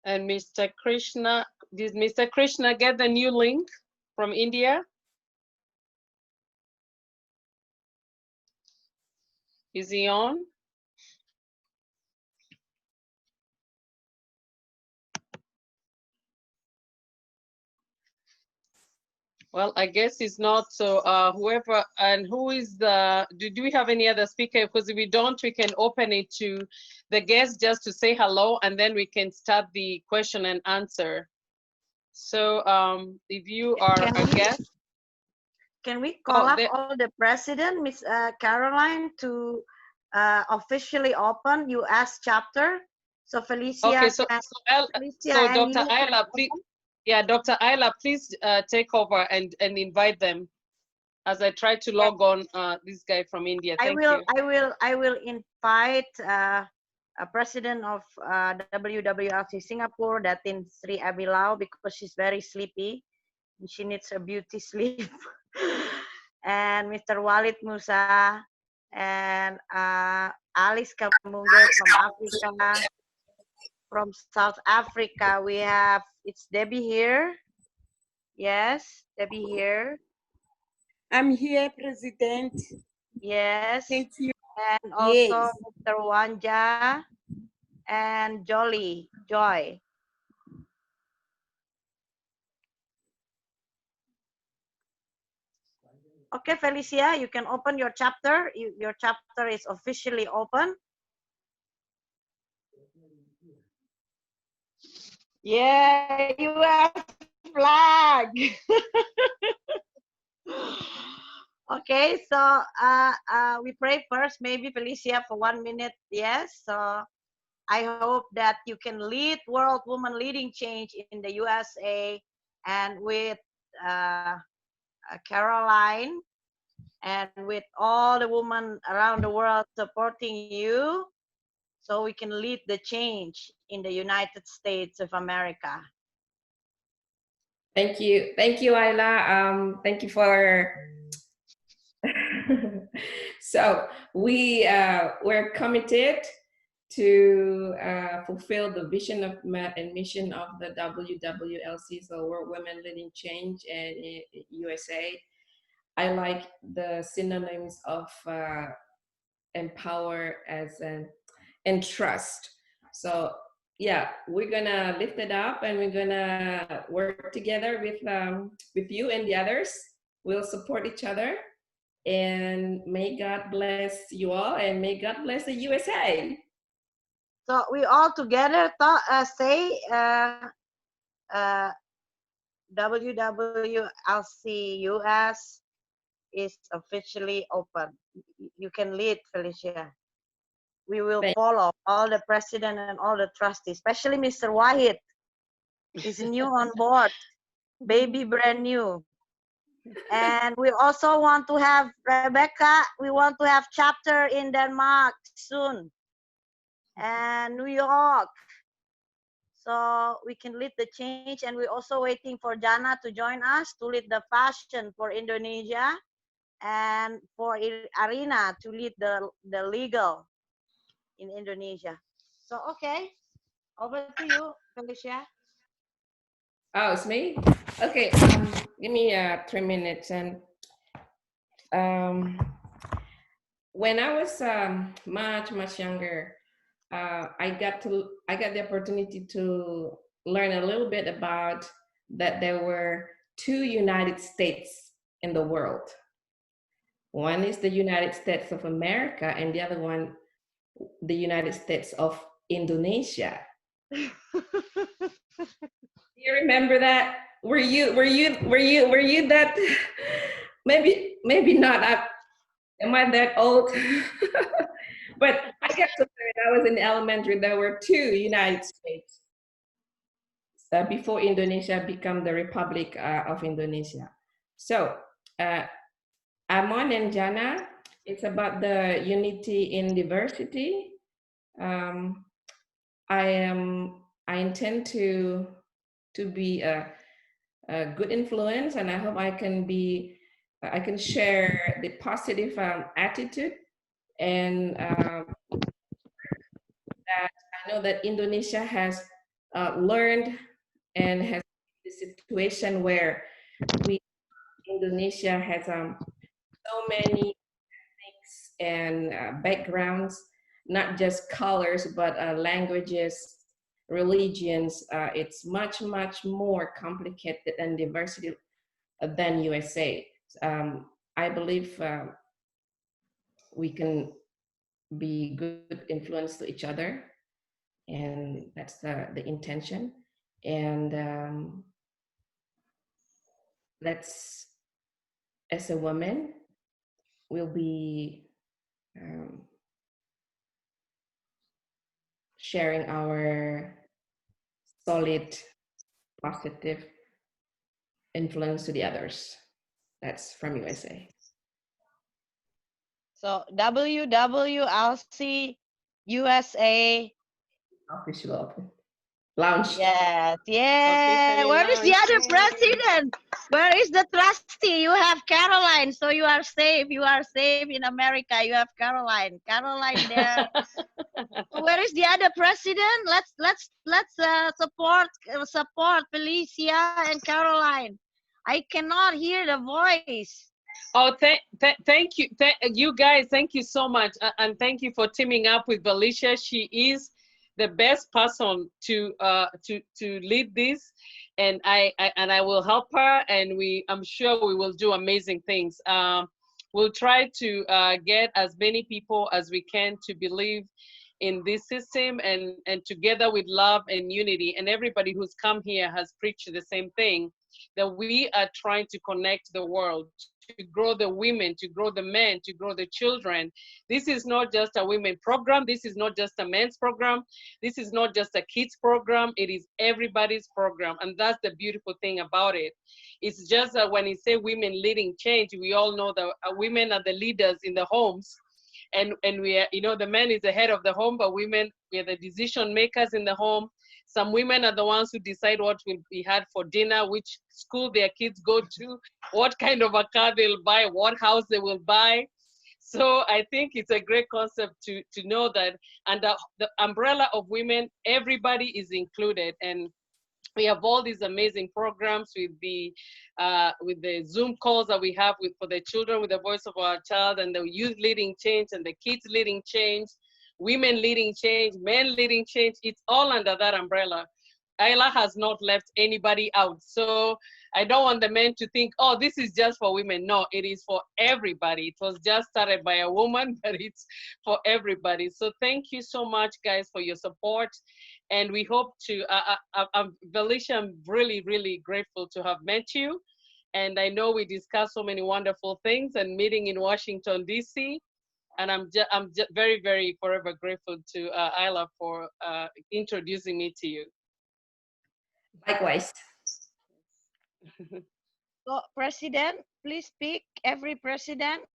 And Mr. Krishna, did Mr. Krishna get the new link from India? Is he on? Well, I guess it's not. So whoever, and who is the, do we have any other speaker? Because if we don't, we can open it to the guests just to say hello, and then we can start the question and answer. So if you are a guest. Can we call up all the president, Miss Caroline, to officially open US chapter? So Felicia, okay, so Dr. Ayla, please, yeah, Dr. Ayla, please take over and invite them as I try to log on this guy from India. Thank you. I will invite a president of WWLC Singapore, Datin Sri Abilau, because she's very sleepy and she needs a beauty sleep. And Mr. Walid Musa and Alice Kamunge from Africa. From South Africa, we have, it's Debbie here. Yes, Debbie here. I'm here, President. Yes. Thank you. And also Yes. Mr. Wanja and Joy. Okay, Felicia, you can open your chapter. Your chapter is officially open. Yeah, US flag. Okay, so we pray first, maybe Felicia for 1 minute. Yes, so I hope that you can lead World Women Leading Change in the USA, and with Caroline and with all the women around the world supporting you, so we can lead the change in the United States of America. Thank you, Ayla. Thank you for. So we're committed to fulfill the vision of and mission of the WWLC, so World Women Leading Change in USA. I like the synonyms of empower as and trust. So yeah, we're gonna lift it up and we're gonna work together with you and the others. We'll support each other, and may God bless you all, and may God bless the USA. So we all together say WWLC US is officially open. You can lead, Felicia. We will follow all the president and all the trustees, especially Mr. Wahid. He's new on board, baby brand new. And we also want to have, Rebecca, we want to have chapter in Denmark soon, and New York. So we can lead the change, and we're also waiting for Jana to join us to lead the fashion for Indonesia, and for Arina to lead the legal in Indonesia. So, okay, over to you, Felicia. Oh, it's me? Okay, give me 3 minutes. And when I was much younger, I got the opportunity to learn a little bit about that there were two United States in the world. One is the United States of America, and the other one, the United States of Indonesia. Do you remember that? Were you that? Maybe not. Am I that old? But I got to learn. I was in elementary. There were two United States before Indonesia became the Republic of Indonesia. So Amon and Jana, it's about the unity in diversity. I intend to be a good influence, and I hope I can share the positive attitude, and that I know that Indonesia has learned and has the situation where Indonesia has so many ethnics and backgrounds, not just colors, but languages, religions. It's much more complicated and diversity than USA. I believe we can be good influence to each other, and that's the intention. And let's, as a woman, we'll be sharing our solid, positive influence to the others. That's from USA. So WWLC USA Official launch. Yes, yeah. Where is the other president? Where is the trustee? You have Caroline, so you are safe. You are safe in America. You have Caroline. Caroline there. So where is the other president? Let's support Felicia and Caroline. I cannot hear the voice. Oh, thank you, you guys. Thank you so much, and thank you for teaming up with Felicia. She is the best person to lead this, and I will help her, and I'm sure we will do amazing things. We'll try to get as many people as we can to believe in this system, and together with love and unity. And everybody who's come here has preached the same thing, that we are trying to connect the world, to grow the women, to grow the men, to grow the children. This is not just a women program. This is not just a men's program. This is not just a kids program. It is everybody's program. And that's the beautiful thing about it. It's just that when you say women leading change, we all know that women are the leaders in the homes. And we are, the man is the head of the home, but women, we are the decision makers in the home. Some women are the ones who decide what will be had for dinner, which school their kids go to, what kind of a car they'll buy, what house they will buy. So I think it's a great concept to know that under the umbrella of women, everybody is included. And we have all these amazing programs with the Zoom calls that we have for the children with the voice of our child, and the youth leading change, and the kids leading change, women leading change, men leading change. It's all under that umbrella. Ayla has not left anybody out. So I don't want the men to think, oh, this is just for women. No, it is for everybody. It was just started by a woman, but it's for everybody. So thank you so much, guys, for your support. And we hope to, Felicia, I'm really, really grateful to have met you. And I know we discussed so many wonderful things, and meeting in Washington, D.C. And I'm just very, very forever grateful to Ayla for introducing me to you. Likewise. So, President, please speak. Every president.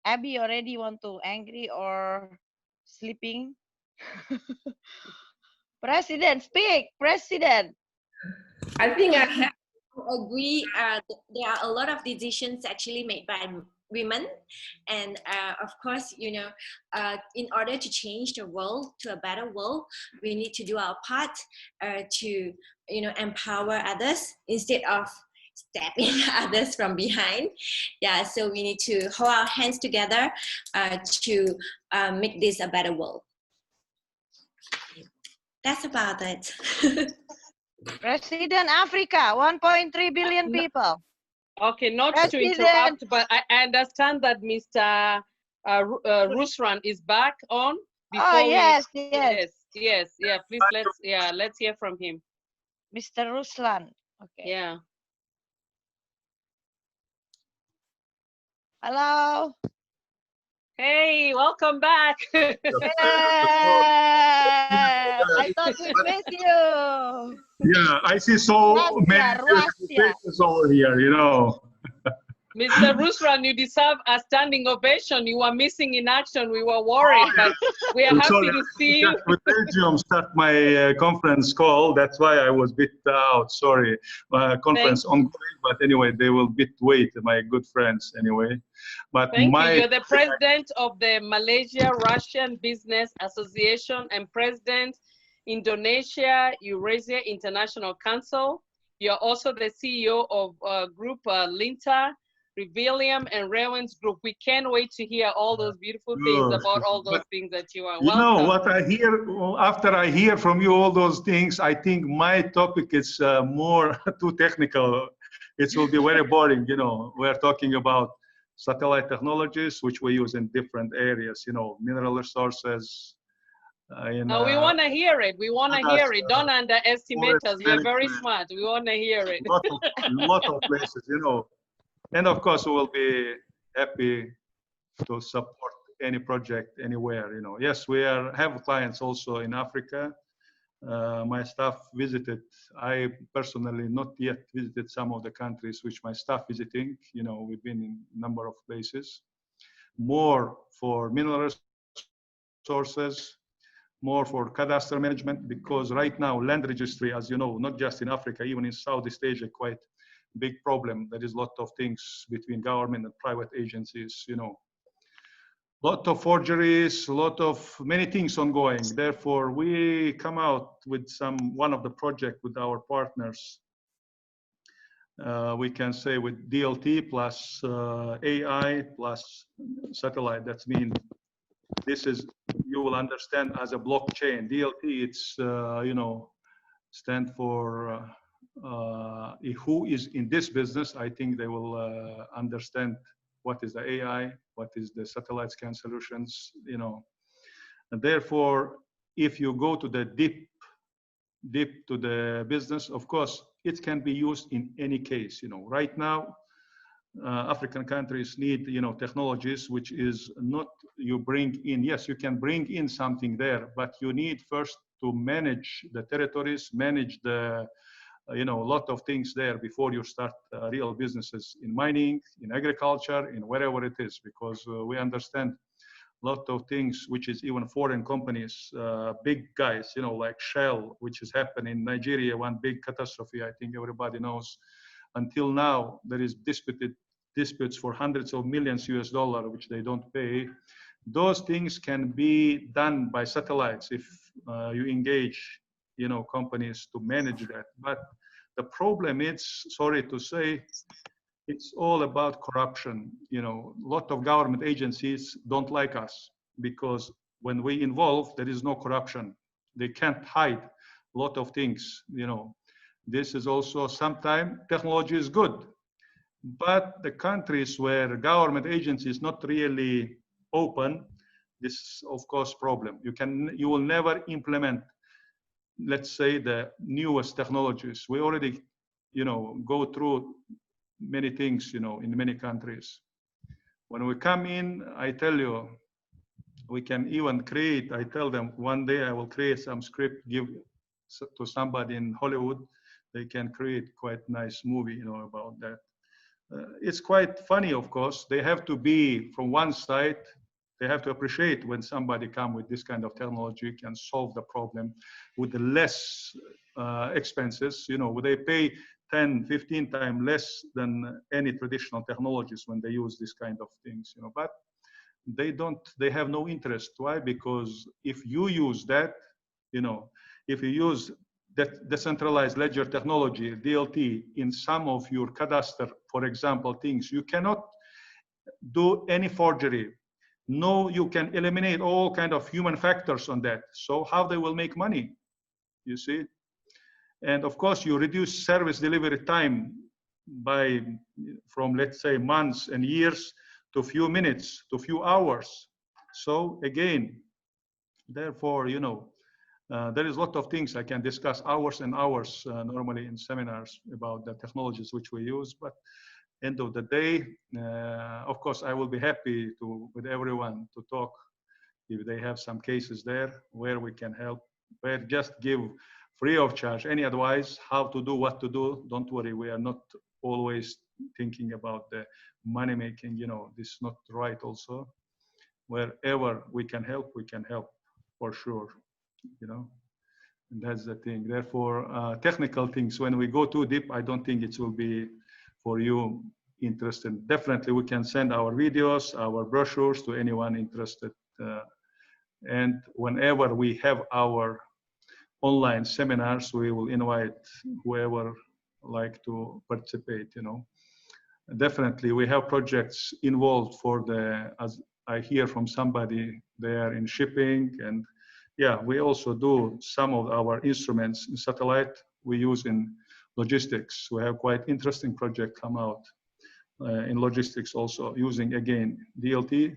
Abby already want to angry or sleeping. President, speak. President. I think I have to agree. There are a lot of decisions actually made by women, and of course, in order to change the world to a better world, we need to do our part to empower others instead of stabbing others from behind. Yeah, so we need to hold our hands together to make this a better world. That's about it. President Africa, 1.3 billion people. Okay, not to President. interrupt, but I understand that Mr. Rusran is back on. Oh, yes. Yeah. Please, let's hear from him. Mr. Ruslan. Okay. Yeah. Hello. Hey, welcome back. I thought we missed you. Yeah, I see so many beautiful faces over here, you know. Mr. Rusran, you deserve a standing ovation. You were missing in action. We were worried, but we are happy to see you. With Belgium start my conference call. That's why I was bit out. Sorry, conference ongoing. But anyway, they will bit wait. My good friends, anyway. But Thank you. You're the president of the Malaysia-Russian Business Association and president Indonesia Eurasia International Council. You're also the CEO of Group Linta, Revelium, and Rewen's Group. We can't wait to hear all those beautiful things about all those things that you are. You Welcome. know what I hear after I hear from you all those things. I think my topic is more too technical. It will be very boring. You know, we're talking about satellite technologies, which we use in different areas. You know, mineral resources. No, we want to hear it. We want to hear it. Don't underestimate us. We're very smart. We want to hear it. Lot of places, you know. And of course, we will be happy to support any project anywhere, you know. Yes, we have clients also in Africa. My staff visited, I personally not yet visited some of the countries which my staff visiting. You know, we've been in a number of places. More for mineral resources, more for cadastre management, because right now land registry, as you know, not just in Africa, even in Southeast Asia, quite big problem. There is a lot of things between government and private agencies, you know. Lot of forgeries, many things ongoing. Therefore, we come out with one of the project with our partners. We can say with DLT plus AI plus satellite. That means this is, you will understand as a blockchain. DLT, it's, you know, stand for who is in this business. I think they will understand what is the AI, what is the satellite scan solutions, you know. And therefore, if you go to the deep to the business, of course, it can be used in any case, you know. Right now, African countries need, you know, technologies, which is not you bring in. Yes, you can bring in something there, but you need first to manage the territories, manage the, you know, a lot of things there before you start real businesses in mining, in agriculture, in wherever it is, because we understand a lot of things, which is even foreign companies, big guys, you know, like Shell, which has happened in Nigeria, one big catastrophe, I think everybody knows. Until now, there is disputes for hundreds of millions US dollars, which they don't pay. Those things can be done by satellites if you engage, you know, companies to manage that. But the problem is, sorry to say, it's all about corruption. You know, a lot of government agencies don't like us because when we involve, there is no corruption. They can't hide a lot of things, you know. This is also sometimes technology is good, but the countries where government agency is not really open, this is of course problem. You will never implement, let's say, the newest technologies. We already, you know, go through many things, you know, in many countries. When we come in, I tell you, we can even create, I tell them one day I will create some script, give to somebody in Hollywood, they can create quite nice movie, you know, about that. It's quite funny, of course. They have to be from one side, they have to appreciate when somebody come with this kind of technology can solve the problem with the less expenses. You know, they pay 10, 15 times less than any traditional technologies when they use this kind of things, you know, but they have no interest. Why? Because if you use that, you know, if you use decentralized ledger technology, DLT, in some of your cadastre, for example, things, you cannot do any forgery. No, you can eliminate all kind of human factors on that. So how they will make money, you see? And of course, you reduce service delivery time by from, let's say, months and years to few minutes to few hours. So again, therefore, you know, there is a lot of things I can discuss hours and hours normally in seminars about the technologies which we use. But end of the day, of course, I will be happy to with everyone to talk if they have some cases there where we can help. Where just give free of charge any advice how to do, what to do. Don't worry, we are not always thinking about the money making. You know, this is not right. Also, wherever we can help for sure. You know, and that's the thing. Therefore, technical things, when we go too deep, I don't think it will be for you interested. Definitely, we can send our videos, our brochures to anyone interested. And whenever we have our online seminars, we will invite whoever like to participate. You know, definitely, we have projects involved for the, as I hear from somebody, they are in shipping, and yeah, we also do some of our instruments in satellite we use in logistics. We have quite interesting project come out in logistics also, using again DLT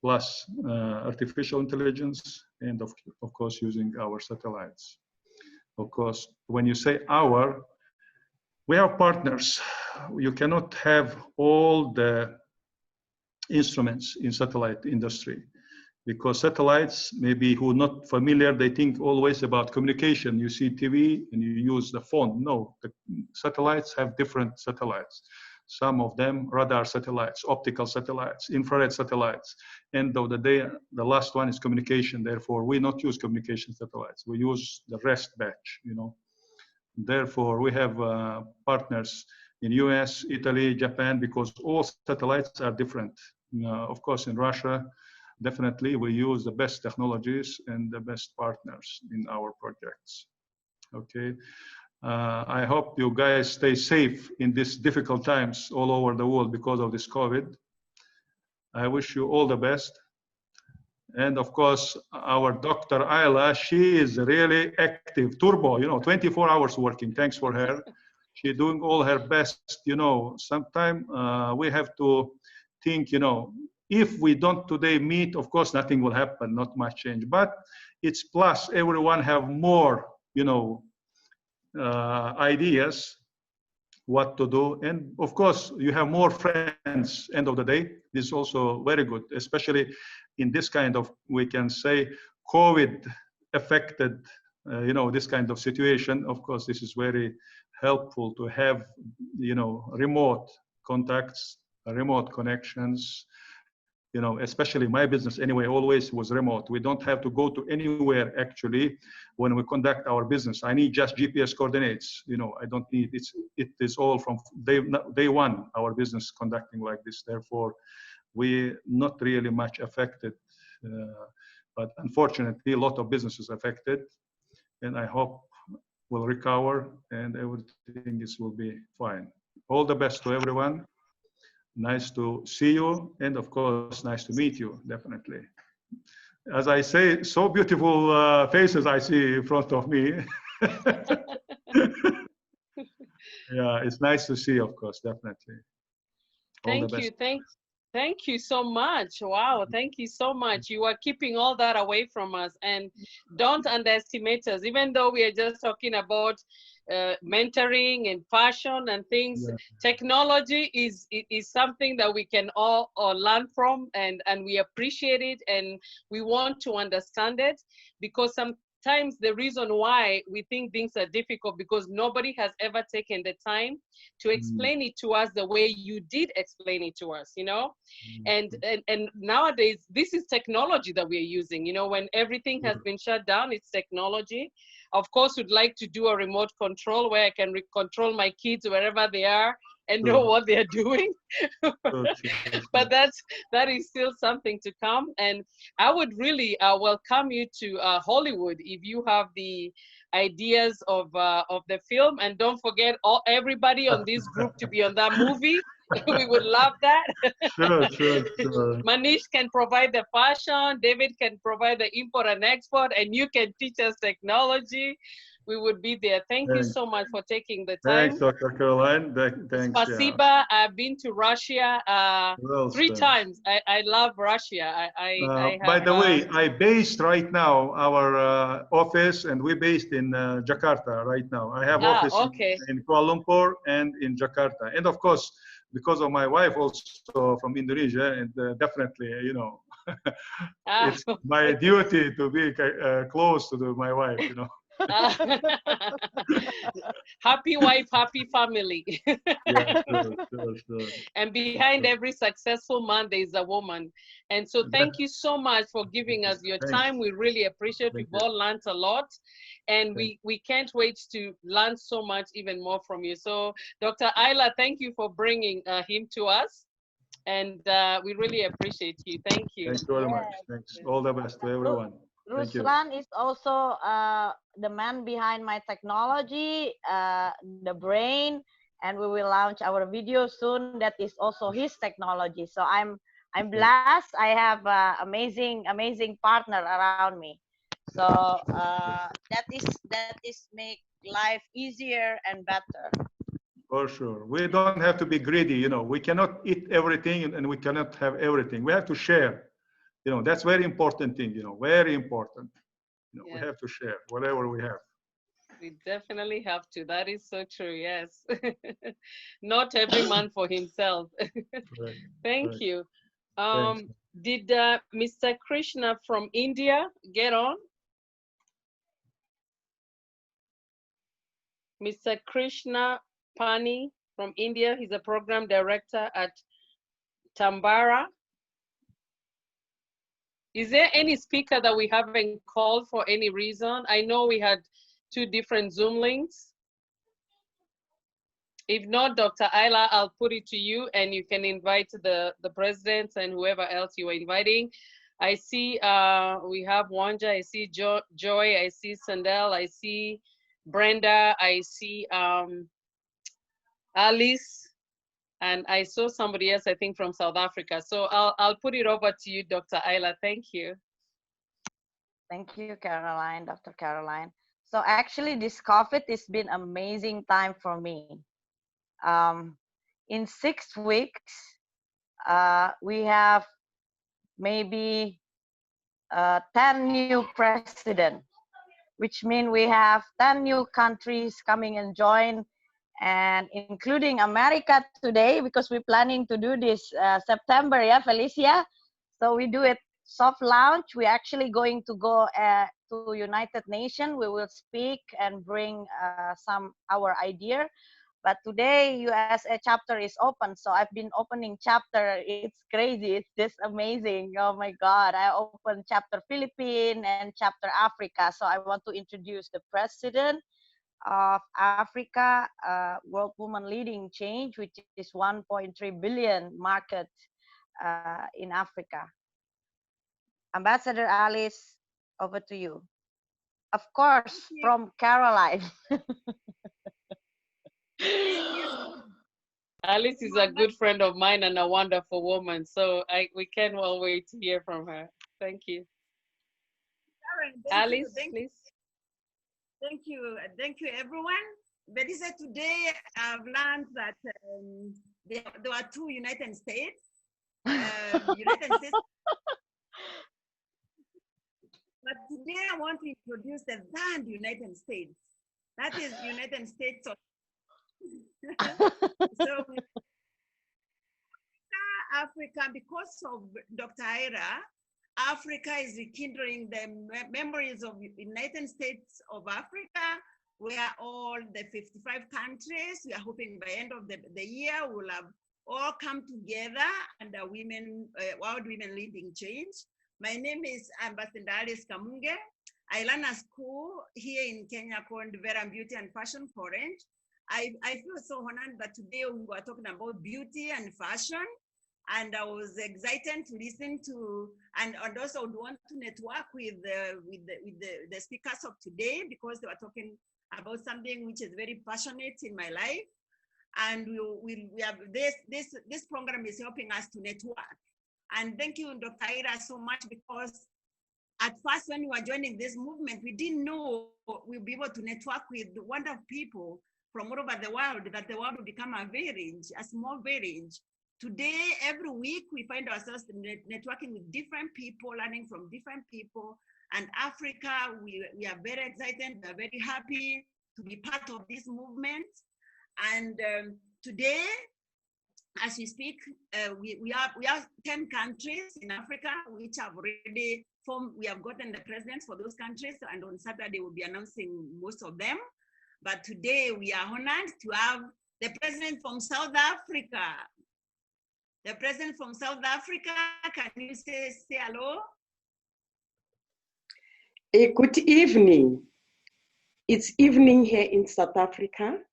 plus artificial intelligence, and of course using our satellites. Of course, when you say our, we have partners. You cannot have all the instruments in satellite industry, because satellites, maybe who are not familiar, they think always about communication. You see TV and you use the phone. No, the satellites have different satellites. Some of them radar satellites, optical satellites, infrared satellites. End of the day, the last one is communication. Therefore, we not use communication satellites. We use the rest batch, you know. Therefore, we have partners in US, Italy, Japan, because all satellites are different. Of course, in Russia, definitely we use the best technologies and the best partners in our projects. Okay. I hope you guys stay safe in these difficult times all over the world because of this COVID. I wish you all the best. And of course, our Dr. Ayla, she is really active, turbo, you know, 24 hours working. Thanks for her. She's doing all her best, you know. Sometimes we have to think, you know, if we don't today meet, of course, nothing will happen, not much change. But it's plus everyone have more, you know, ideas what to do, and of course you have more friends. End of the day, this is also very good, especially in this kind of, we can say, COVID affected, you know, this kind of situation. Of course, this is very helpful to have, you know, remote contacts, remote connections. You know, especially my business anyway always was remote. We don't have to go to anywhere actually when we conduct our business. I need just GPS coordinates. You know, I don't need, it is all from day one, our business conducting like this. Therefore, we're not really much affected. But unfortunately, a lot of businesses affected, and I hope we'll recover and everything will be fine. All the best to everyone. Nice to see you, and of course, nice to meet you, definitely. As I say, so beautiful faces I see in front of me. Yeah, it's nice to see, of course, definitely. Thank you, thank you so much. Wow, thank you so much. You are keeping all that away from us, and don't underestimate us, even though we are just talking about mentoring and fashion and things. Yeah. Technology is something that we can all learn from, and we appreciate it, and we want to understand it, because sometimes the reason why we think things are difficult because nobody has ever taken the time to explain it to us the way you did explain it to us, you know. And nowadays this is technology that we're using, you know. When everything has been shut down, it's technology. Of course, we'd like to do a remote control where I can control my kids wherever they are, and know what they're doing. But that is still something to come. And I would really welcome you to Hollywood if you have the ideas of the film. And don't forget everybody on this group to be on that movie. We would love that. Sure. Manish can provide the fashion, David can provide the import and export, and you can teach us technology. We would be there. Thank you so much for taking the time. Thanks, Dr. Caroline. Thanks. Spasiba. I've been to Russia Well 3 said. times. I love Russia. I By have, the way, I based right now our office, and we're based in Jakarta right now. I have office in Kuala Lumpur and in Jakarta, and of course, because of my wife also from Indonesia, and definitely, you know, it's my duty to be close to my wife, you know. Happy wife, happy family. Yeah, sure. And behind every successful man, there is a woman. And so thank you so much for giving us your time. We really appreciate it. We've all learned a lot. And we can't wait to learn so much even more from you. So Dr. Ayla, thank you for bringing him to us. And we really appreciate you. Thank you. Thank you very much. Thanks. All the best to everyone. Thank you. Ruslan is also the man behind my technology, the brain, and we will launch our video soon. That is also his technology. So I'm blessed. I have amazing partner around me. So that is make life easier and better. For sure. We don't have to be greedy, you know. We cannot eat everything and we cannot have everything. We have to share. You know, that's very important thing, you know, very important. You know, we have to share whatever we have. We definitely have to. That is so true, yes. Not every man for himself. Thank you. Did Mr. Krishna from India get on? Mr. Krishna Pani from India, he's a program director at Tambara. Is there any speaker that we haven't called for any reason? I know we had 2 different Zoom links. If not, Dr. Ayla, I'll put it to you and you can invite the presidents and whoever else you are inviting. I see we have Wanja, I see Joy, I see Sandel, I see Brenda, I see Alice, and I saw somebody else, I think from South Africa. So I'll put it over to you, Dr. Ayla. Thank you. Thank you, Caroline, Dr. Caroline. So actually this COVID has been amazing time for me. In 6 weeks, we have maybe 10 new presidents, which means we have 10 new countries coming and join, and including America today, because we're planning to do this September, yeah, Felicia? So we do it soft launch. We're actually going to go to United Nations. We will speak and bring our idea. But today, USA chapter is open. So I've been opening chapter. It's crazy. It's just amazing. Oh my God. I opened chapter Philippines and chapter Africa. So I want to introduce the president of Africa, World Women Leading Change, which is 1.3 billion market in Africa. Ambassador Alice, over to you. Of course, from Caroline. Alice is a good friend of mine and a wonderful woman, so we can't well wait to hear from her. Thank you. Alice, please. Thank you, everyone. But today I've learned that there are 2 United States. United States. But today I want to introduce the 3rd United States. That is United States of so Africa, because of Dr. Ayla, Africa is rekindling the memories of United States of Africa, where all the 55 countries, we are hoping by end of the year, will have all come together under World Women Leading Change. My name is Ambassador Alice Kamunge. I run a school here in Kenya called Vera Beauty and Fashion College. I feel so honored that today we were talking about beauty and fashion. And I was excited to listen to, and also would want to network with the speakers of today, because they were talking about something which is very passionate in my life. And we have this program is helping us to network. And thank you, Dr. Ayla, so much, because at first when we were joining this movement, we didn't know we'll be able to network with wonderful people from all over the world, that the world will become a village, a small village. Today, every week, we find ourselves networking with different people, learning from different people. And Africa, we are very excited, we are very happy to be part of this movement. And today, as we speak, we have 10 countries in Africa which have already formed. We have gotten the presidents for those countries, and on Saturday we'll be announcing most of them. But today we are honored to have the president from South Africa. The president from South Africa, can you say hello? Good evening. It's evening here in South Africa.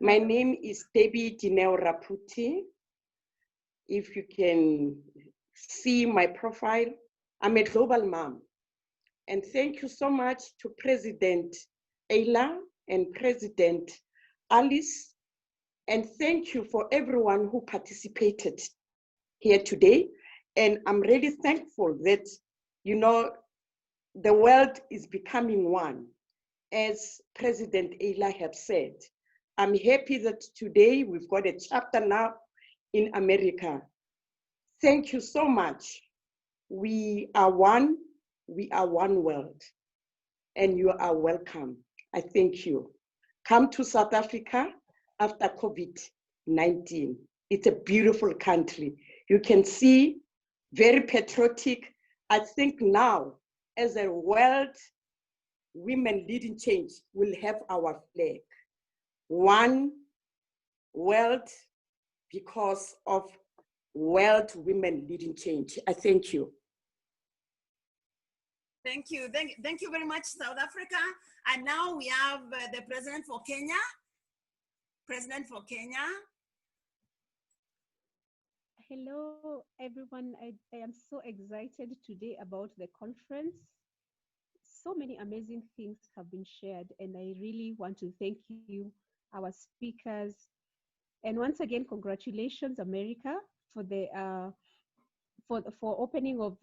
My name is Debbie Dineo Raputi. If you can see my profile, I'm a global mom. And thank you so much to President Ayla and President Alice. And thank you for everyone who participated here today. And I'm really thankful that, you know, the world is becoming one, as President Ayla has said. I'm happy that today we've got a chapter now in America. Thank you so much. We are one world, and you are welcome. I thank you. Come to South Africa after COVID-19. It's a beautiful country. You can see, very patriotic. I think now, as a world, women leading change, will have our flag. One world because of world women leading change. I thank you. Thank you. Thank you very much, South Africa. And now we have the president for Kenya. President for Kenya. Hello, everyone. I am so excited today about the conference. So many amazing things have been shared, and I really want to thank you, our speakers. And once again, congratulations, America, for the for opening of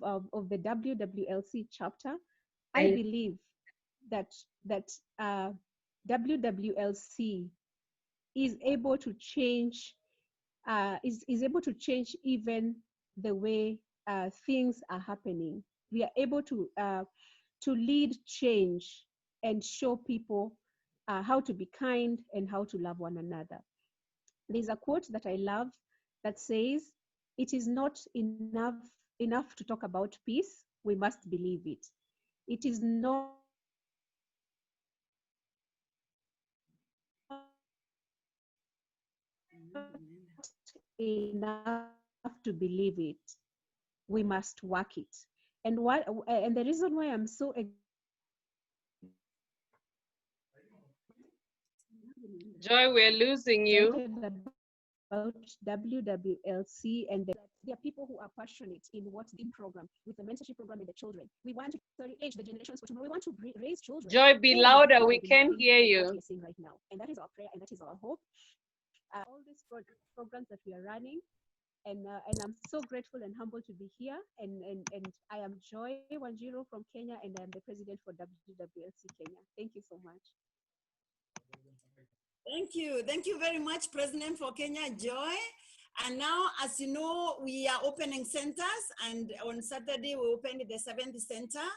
the WWLC chapter. I believe that WWLC is able to change is able to change even the way things are happening. We are able to lead change and show people how to be kind and how to love one another. There's a quote that I love that says, "It is not enough to talk about peace, we must believe it. It is not enough to believe it, we must work it." And the reason why I'm so Joy, we're losing you. About WWLC, and there are people who are passionate in what's in program with the mentorship program with the children. We want to age the generations for tomorrow. We want to raise children. Joy, be louder. We can't hear you. What we're seeing right now, and that is our prayer, and that is our hope. All these programs that we are running, and I'm so grateful and humble to be here. And I am Joy Wanjiru from Kenya, and I'm the president for WWLC Kenya. Thank you so much. Thank you. Thank you very much, President for Kenya, Joy. And now, as you know, we are opening centers, and on Saturday we opened the 7th center.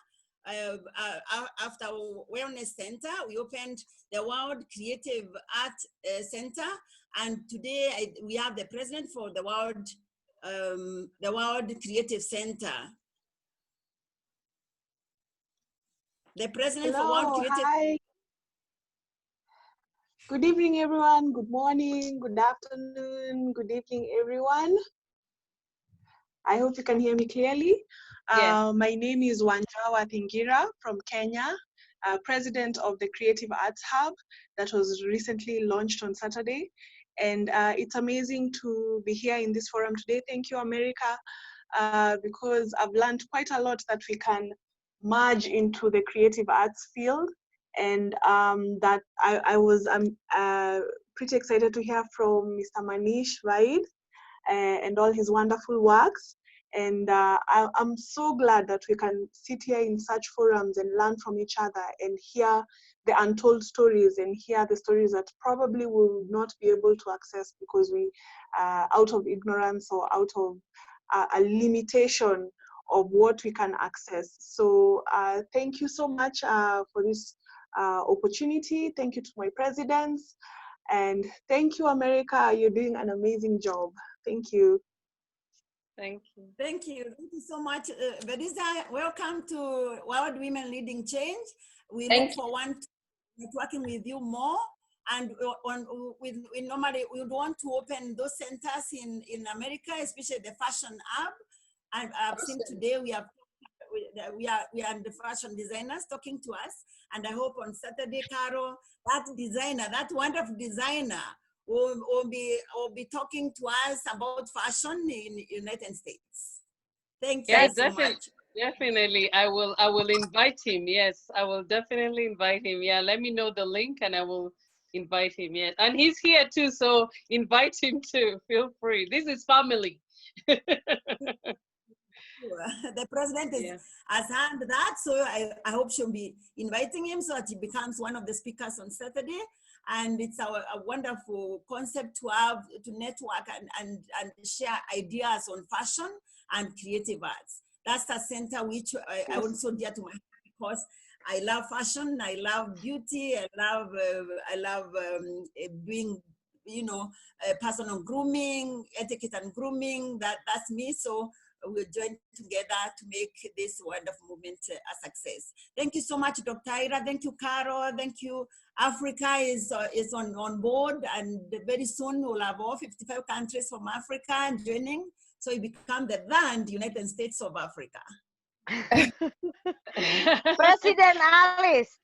After our wellness center, we opened the World Creative Art Center, and today we have the president for the World Creative Center. The president for World Creative. Hi. Good evening, everyone. Good morning, good afternoon, good evening, everyone. I hope you can hear me clearly. Yes. My name is Wanjawa Thingira from Kenya, president of the Creative Arts Hub that was recently launched on Saturday. And it's amazing to be here in this forum today. Thank you, America, because I've learned quite a lot that we can merge into the creative arts field. And that I was pretty excited to hear from Mr. Manish Vaid and all his wonderful works. And I'm so glad that we can sit here in such forums and learn from each other and hear the untold stories and hear the stories that probably we will not be able to access because we out of ignorance or out of a limitation of what we can access. So thank you so much for this opportunity. Thank you to my presidents. And thank you, America. You're doing an amazing job. Thank you. Thank you. Thank you. Thank you so much. Verisa, welcome to World Women Leading Change. We look forward to networking with you more. And we normally we would want to open those centers in America, especially the fashion hub. And I've seen today we are the fashion designers talking to us. And I hope on Saturday, Caro, that designer, that wonderful designer, will be talking to us about fashion in United States. Thank you so much. Definitely. I will invite him. Yes, I will definitely invite him. Yeah, let me know the link and I will invite him. Yes. And he's here too, so invite him too. Feel free. This is family. The president has handed that, so I hope she'll be inviting him so that he becomes one of the speakers on Saturday. And it's a wonderful concept to have, to network and share ideas on fashion and creative arts. That's a center which I also dear to my heart because I love fashion, I love beauty, I love doing, personal grooming, etiquette and grooming. That's me. So we'll join together to make this wonderful movement a success. Thank you so much, Dr. Ayla. Thank you, Caro. Thank you. Africa is on board, and very soon we'll have all 55 countries from Africa joining. So it become the land United States of Africa. President Alice,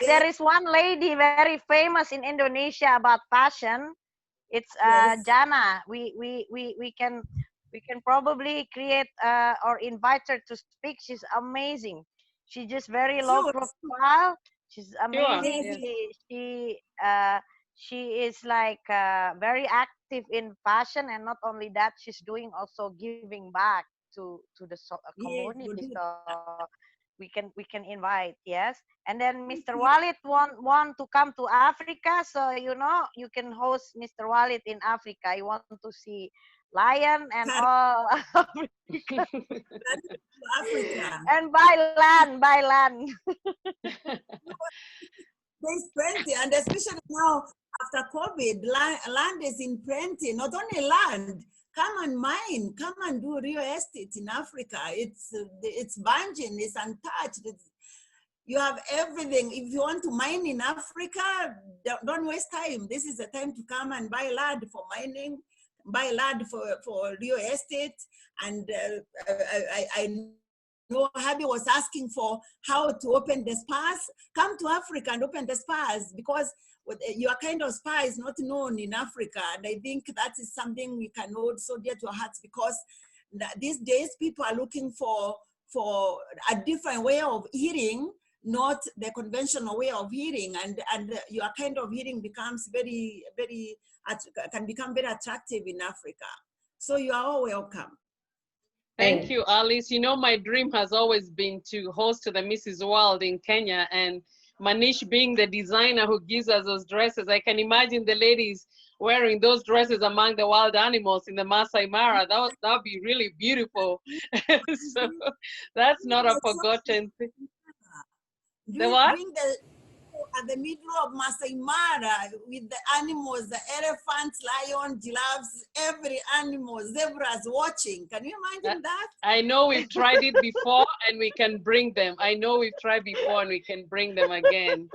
there is one lady very famous in Indonesia about fashion. It's Jana. We can probably create or invite her to speak. She's amazing. She's just very low profile. She's amazing. She is like very active in fashion, and not only that, she's doing also giving back to the community. So we can invite, yes. And then Mr. Walid want to come to Africa, so you can host Mr. Walid in Africa. You want to see lion and all Africa. And by land. There's plenty, and especially now after COVID, land is in plenty. Not only land, come and mine, come and do real estate in Africa. It's virgin, it's untouched. You have everything. If you want to mine in Africa, don't waste time. This is the time to come and buy land for mining, buy land for real estate. And I know Habi was asking for how to open the spas. Come to Africa and open the spas, because your kind of spa is not known in Africa. And I think that is something we can hold so dear to our hearts, because these days people are looking for a different way of healing, not the conventional way of healing. And your kind of healing becomes can become very attractive in Africa. So you are all welcome. Thank you, Alice. My dream has always been to host the Mrs. World in Kenya, and Manish being the designer who gives us those dresses, I can imagine the ladies wearing those dresses among the wild animals in the Masai Mara. That would be really beautiful. So that's not a forgotten thing. The what? At the middle of Masai Mara with the animals, the elephants, lions, giraffes, every animal, zebras watching. Can you imagine that? I know we've tried it before and we can bring them. I know we've tried before and we can bring them again.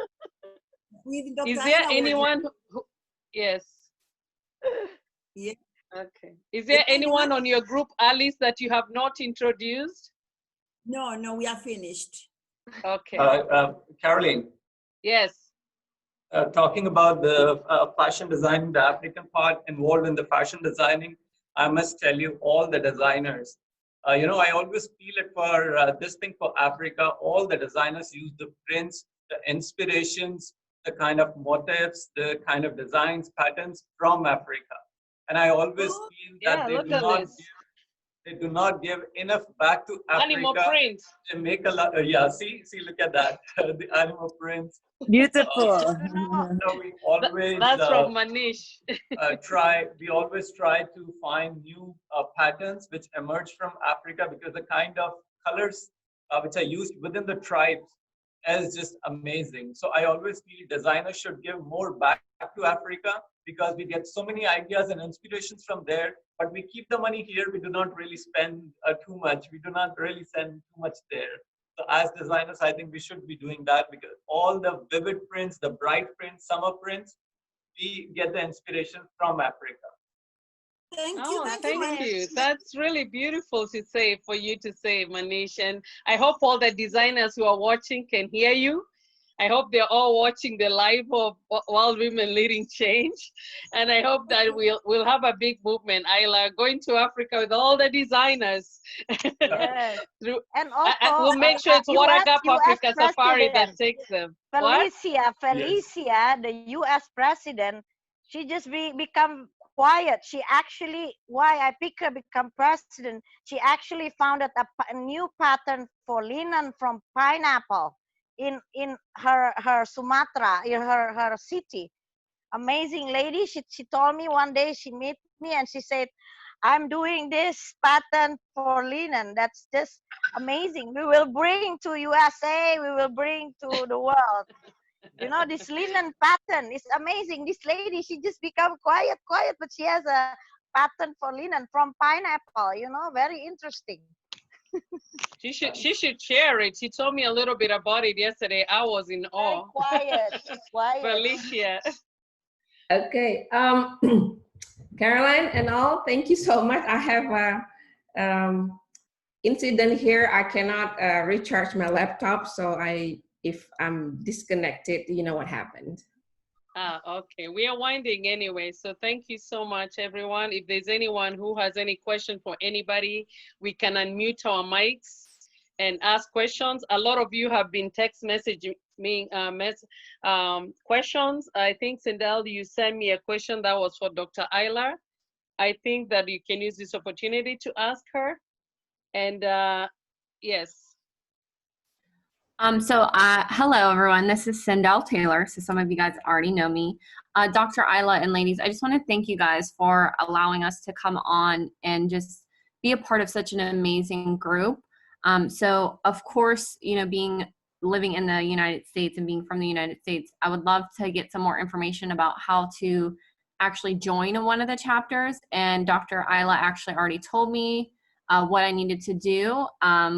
Is there anyone who, yes. Yeah. Okay. Is there anyone on your group, Alice, that you have not introduced? No, we are finished. Okay. Caroline, Yes. talking about the fashion design, the African part involved in the fashion designing, I must tell you, all the designers, you know, I always feel it for this thing for Africa, all the designers use the prints, the inspirations, the kind of motifs, the kind of designs, patterns from Africa. And I always feel that Yeah, look at this. they do not give enough back to Animal Africa. print. They make a lot, yeah, see, look at that, the animal prints. Beautiful. So we always That's from Manish. we always try to find new patterns which emerge from Africa, because the kind of colors which are used within the tribes is just amazing. So I always feel designers should give more back to Africa, because we get so many ideas and inspirations from there, but we keep the money here. We do not really spend too much. We do not really send too much there. So as designers, I think we should be doing that, because all the vivid prints, the bright prints, summer prints, we get the inspiration from Africa. Thank you. That's really beautiful to say, for you to say, Manish. And I hope all the designers who are watching can hear you. I hope they're all watching the live of World Women Leading Change. And I hope that we'll have a big movement, Ayla, going to Africa with all the designers. Yes. And also, we'll make sure it's Waragap Africa Safari that takes them. Felicia, the U.S. president, she just become quiet. She actually, why I pick her become president, she actually founded a new pattern for linen from pineapple in her Sumatra, in her city. Amazing lady. She told me one day, she met me and she said, I'm doing this pattern for linen. That's just amazing. We will bring to USA, we will bring to the world. You know, this linen pattern is amazing. This lady, she just become quiet, but she has a pattern for linen from pineapple, you know, very interesting. She should share it. She told me a little bit about it yesterday. I was in awe. Quiet. Felicia. Okay, Caroline and all, thank you so much. I have a incident here. I cannot recharge my laptop, so if I'm disconnected, you know what happened. Okay, we are winding anyway, so thank you so much, everyone. If there's anyone who has any question for anybody, we can unmute our mics and ask questions. A lot of you have been text messaging me questions. I think, Sindel, you sent me a question that was for Dr. Ayla. I think that you can use this opportunity to ask her. And yes. Hello everyone, this is Sindel Taylor, so some of you guys already know me. Dr. Ayla and ladies, I just want to thank you guys for allowing us to come on and just be a part of such an amazing group. So of course, you know, living in the United States and being from the United States, I would love to get some more information about how to actually join one of the chapters, and Dr. Ayla actually already told me what I needed to do,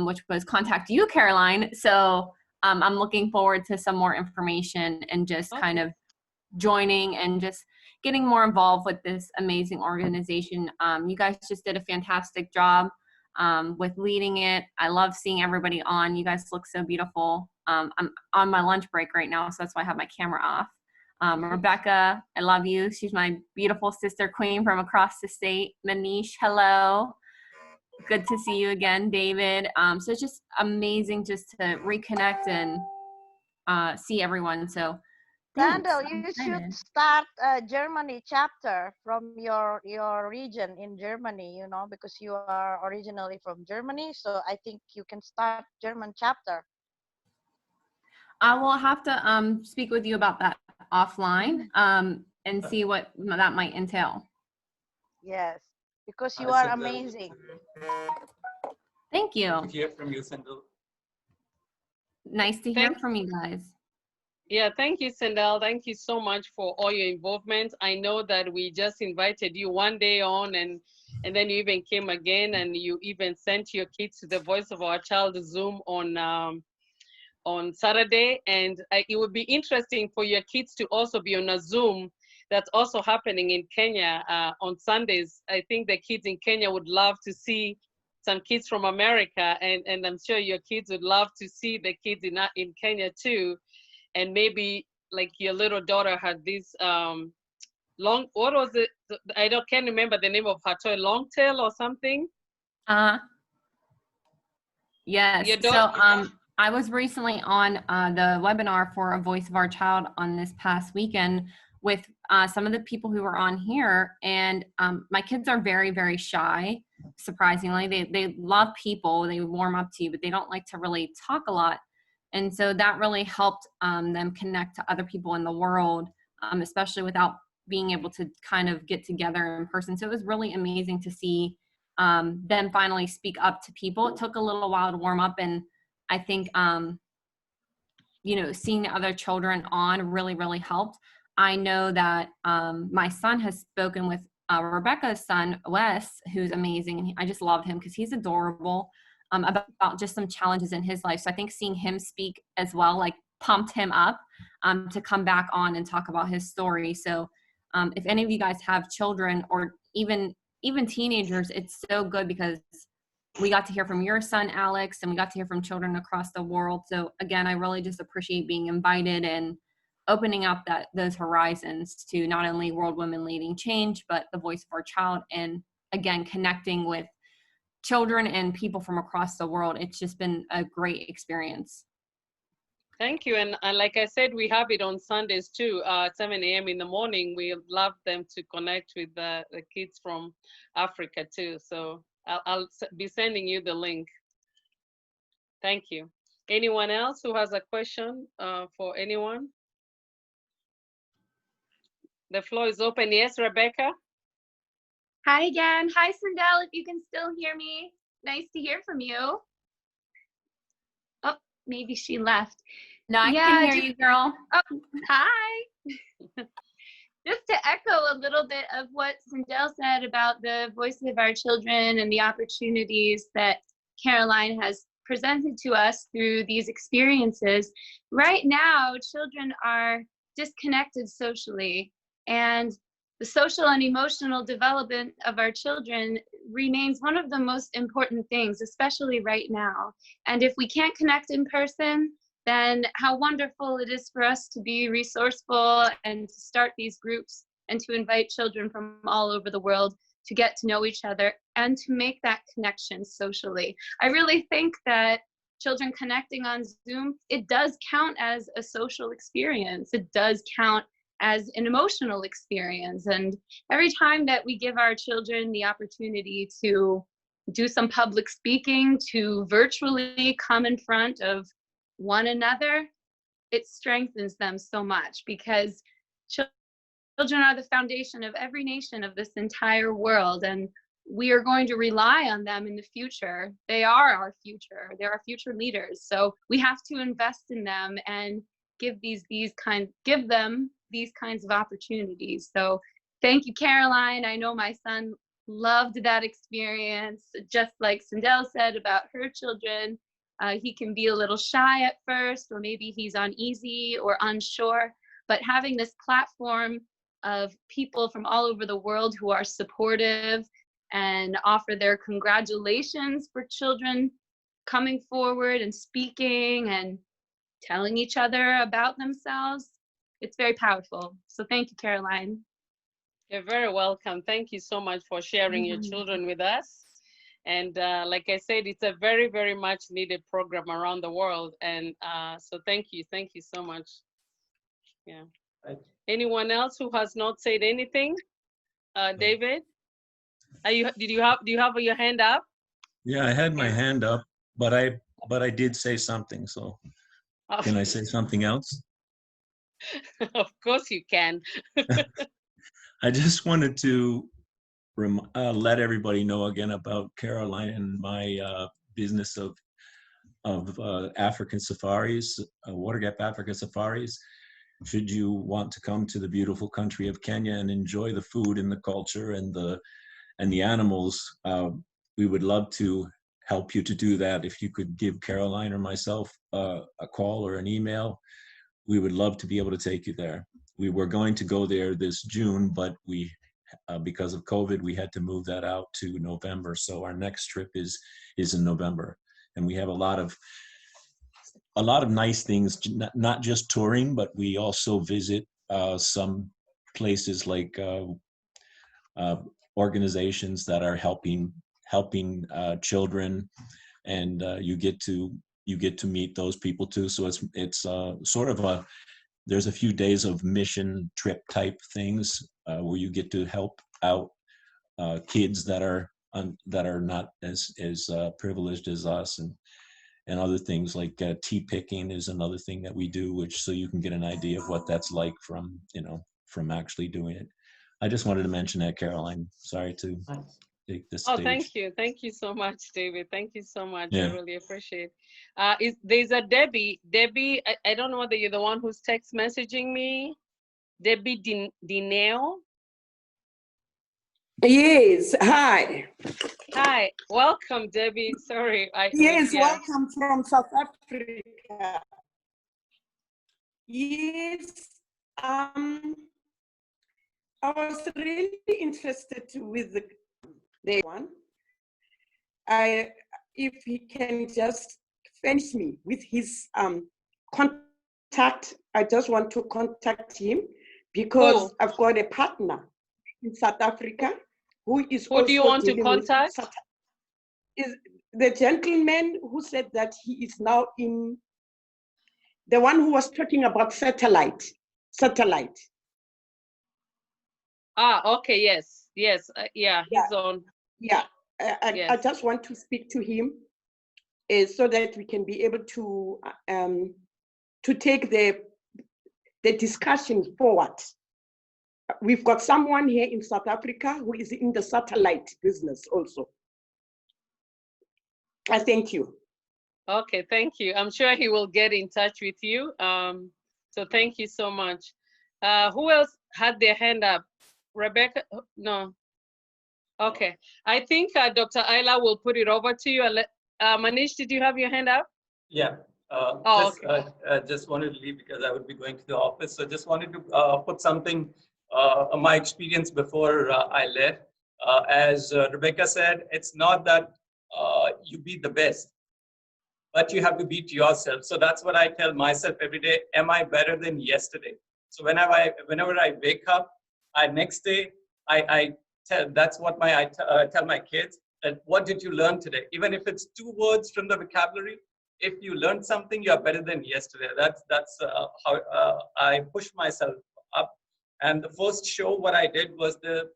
which was contact you, Caroline. So I'm looking forward to some more information and just kind of joining and just getting more involved with this amazing organization. You guys just did a fantastic job with leading it. I love seeing everybody on. You guys look so beautiful. I'm on my lunch break right now, so that's why I have my camera off. Rebecca, I love you. She's my beautiful sister queen from across the state. Manish, hello. Good to see you again, David. So it's just amazing just to reconnect and see everyone. So Sandal, you should start a Germany chapter from your region in Germany, you know, because you are originally from Germany. So I think you can start German chapter. I will have to speak with you about that offline and see what that might entail. Yes, because you are amazing. Thank you. Good to hear from you, Sindel. Nice to hear from you guys. Yeah, thank you, Sindel. Thank you so much for all your involvement. I know that we just invited you one day on, and then you even came again, and you even sent your kids to the Voice of Our Child Zoom on Saturday. And it would be interesting for your kids to also be on a Zoom that's also happening in Kenya on Sundays. I think the kids in Kenya would love to see some kids from America, and I'm sure your kids would love to see the kids in Kenya too. And maybe like your little daughter had this long, what was it? Can't remember the name of her toy, long tail or something. Yes. Your So daughter, I was recently on the webinar for A Voice of Our Child on this past weekend with some of the people who were on here, and my kids are very, very shy. Surprisingly, they love people, they warm up to you, but they don't like to really talk a lot. And so that really helped them connect to other people in the world, especially without being able to kind of get together in person. So it was really amazing to see them finally speak up to people. It took a little while to warm up, and I think you know, seeing the other children on really, really helped. I know that my son has spoken with Rebecca's son, Wes, who's amazing. And I just love him because he's adorable, about just some challenges in his life. So I think seeing him speak as well, like pumped him up to come back on and talk about his story. So if any of you guys have children or even teenagers, it's so good because we got to hear from your son, Alex, and we got to hear from children across the world. So again, I really just appreciate being invited and opening up those horizons to not only World Women Leading Change, but the voice of our child. And again, connecting with children and people from across the world. It's just been a great experience. thank you. And like I said, we have it on Sundays too, 7 a.m. in the morning. We love them to connect with the kids from Africa too. So I'll be sending you the link. Thank you. Anyone else who has a question for anyone? The floor is open. Yes, Rebecca? Hi again. Hi, Sindel, if you can still hear me. Nice to hear from you. Oh, maybe she left. No, I can hear you, girl. Oh, hi. Just to echo a little bit of what Sindel said about the voices of our children and the opportunities that Caroline has presented to us through these experiences. Right now, children are disconnected socially, and the social and emotional development of our children remains one of the most important things, especially right now. And if we can't connect in person, then how wonderful it is for us to be resourceful and to start these groups and to invite children from all over the world to get to know each other and to make that connection socially. I really think that children connecting on Zoom, it does count as a social experience. It does count as an emotional experience. And every time that we give our children the opportunity to do some public speaking, to virtually come in front of one another, it strengthens them so much, because children are the foundation of every nation of this entire world, and we are going to rely on them in the future. They are our future. They're our future leaders. So we have to invest in them and give them these kinds of opportunities. So thank you, Caroline. I know my son loved that experience, just like Sindel said about her children. He can be a little shy at first, or maybe he's uneasy or unsure, but having this platform of people from all over the world who are supportive and offer their congratulations for children coming forward and speaking and telling each other about themselves, it's very powerful. So thank you, Caroline. You're very welcome. Thank you so much for sharing your children with us. And like I said, it's a very, very much needed program around the world. And so thank you so much. Yeah. Anyone else who has not said anything? David, do you have your hand up? Yeah, I had my hand up, but I did say something. So can I say something else? Of course you can. I just wanted to let everybody know again about Caroline and my business of African safaris, water gap African safaris. Should you want to come to the beautiful country of Kenya and enjoy the food and the culture and the animals, we would love to help you to do that. If you could give Caroline or myself a call or an email, we would love to be able to take you there. We were going to go there this June, but we because of COVID, we had to move that out to November. So our next trip is in November, and we have a lot of nice things, not just touring, but we also visit some places like organizations that are helping children, and you get to meet those people too. So it's sort of there's a few days of mission trip type things where you get to help out kids that are not as privileged as us, and other things like tea picking is another thing that we do, which so you can get an idea of what that's like from actually doing it. I just wanted to mention that, Carol. I'm sorry to take this stage. Oh, thank you so much, David. Thank you so much. Yeah. I really appreciate it. There's a Debbie. I don't know whether you're the one who's text messaging me. Debbie Dineo. Yes, hi. Hi, welcome, Debbie. Sorry. Yes, welcome from South Africa. Yes, I was really interested with the one. If he can just furnish me with his contact, I just want to contact him because I've got a partner in South Africa who is Who do you want to contact? Is the gentleman who said that he is now in, the one who was talking about satellite. Ah, okay, yes, yeah, he's on. Yeah, I just want to speak to him so that we can be able to take the discussion forward. We've got someone here in South Africa who is in the satellite business also. I thank you. Okay, thank you. I'm sure he will get in touch with you. So thank you so much. Who else had their hand up? Rebecca? No. Okay. I think Dr. Ayla will put it over to you. Manish, did you have your hand up? Yeah. Just wanted to leave because I would be going to the office. So just wanted to put something my experience before I left. As Rebecca said, it's not that you be the best, but you have to beat yourself. So that's what I tell myself every day. Am I better than yesterday? So whenever I wake up, next day, that's what I tell my kids, that what did you learn today? Even if it's 2 words from the vocabulary, if you learned something, you're better than yesterday. That's how I push myself up. And the first show what I did was the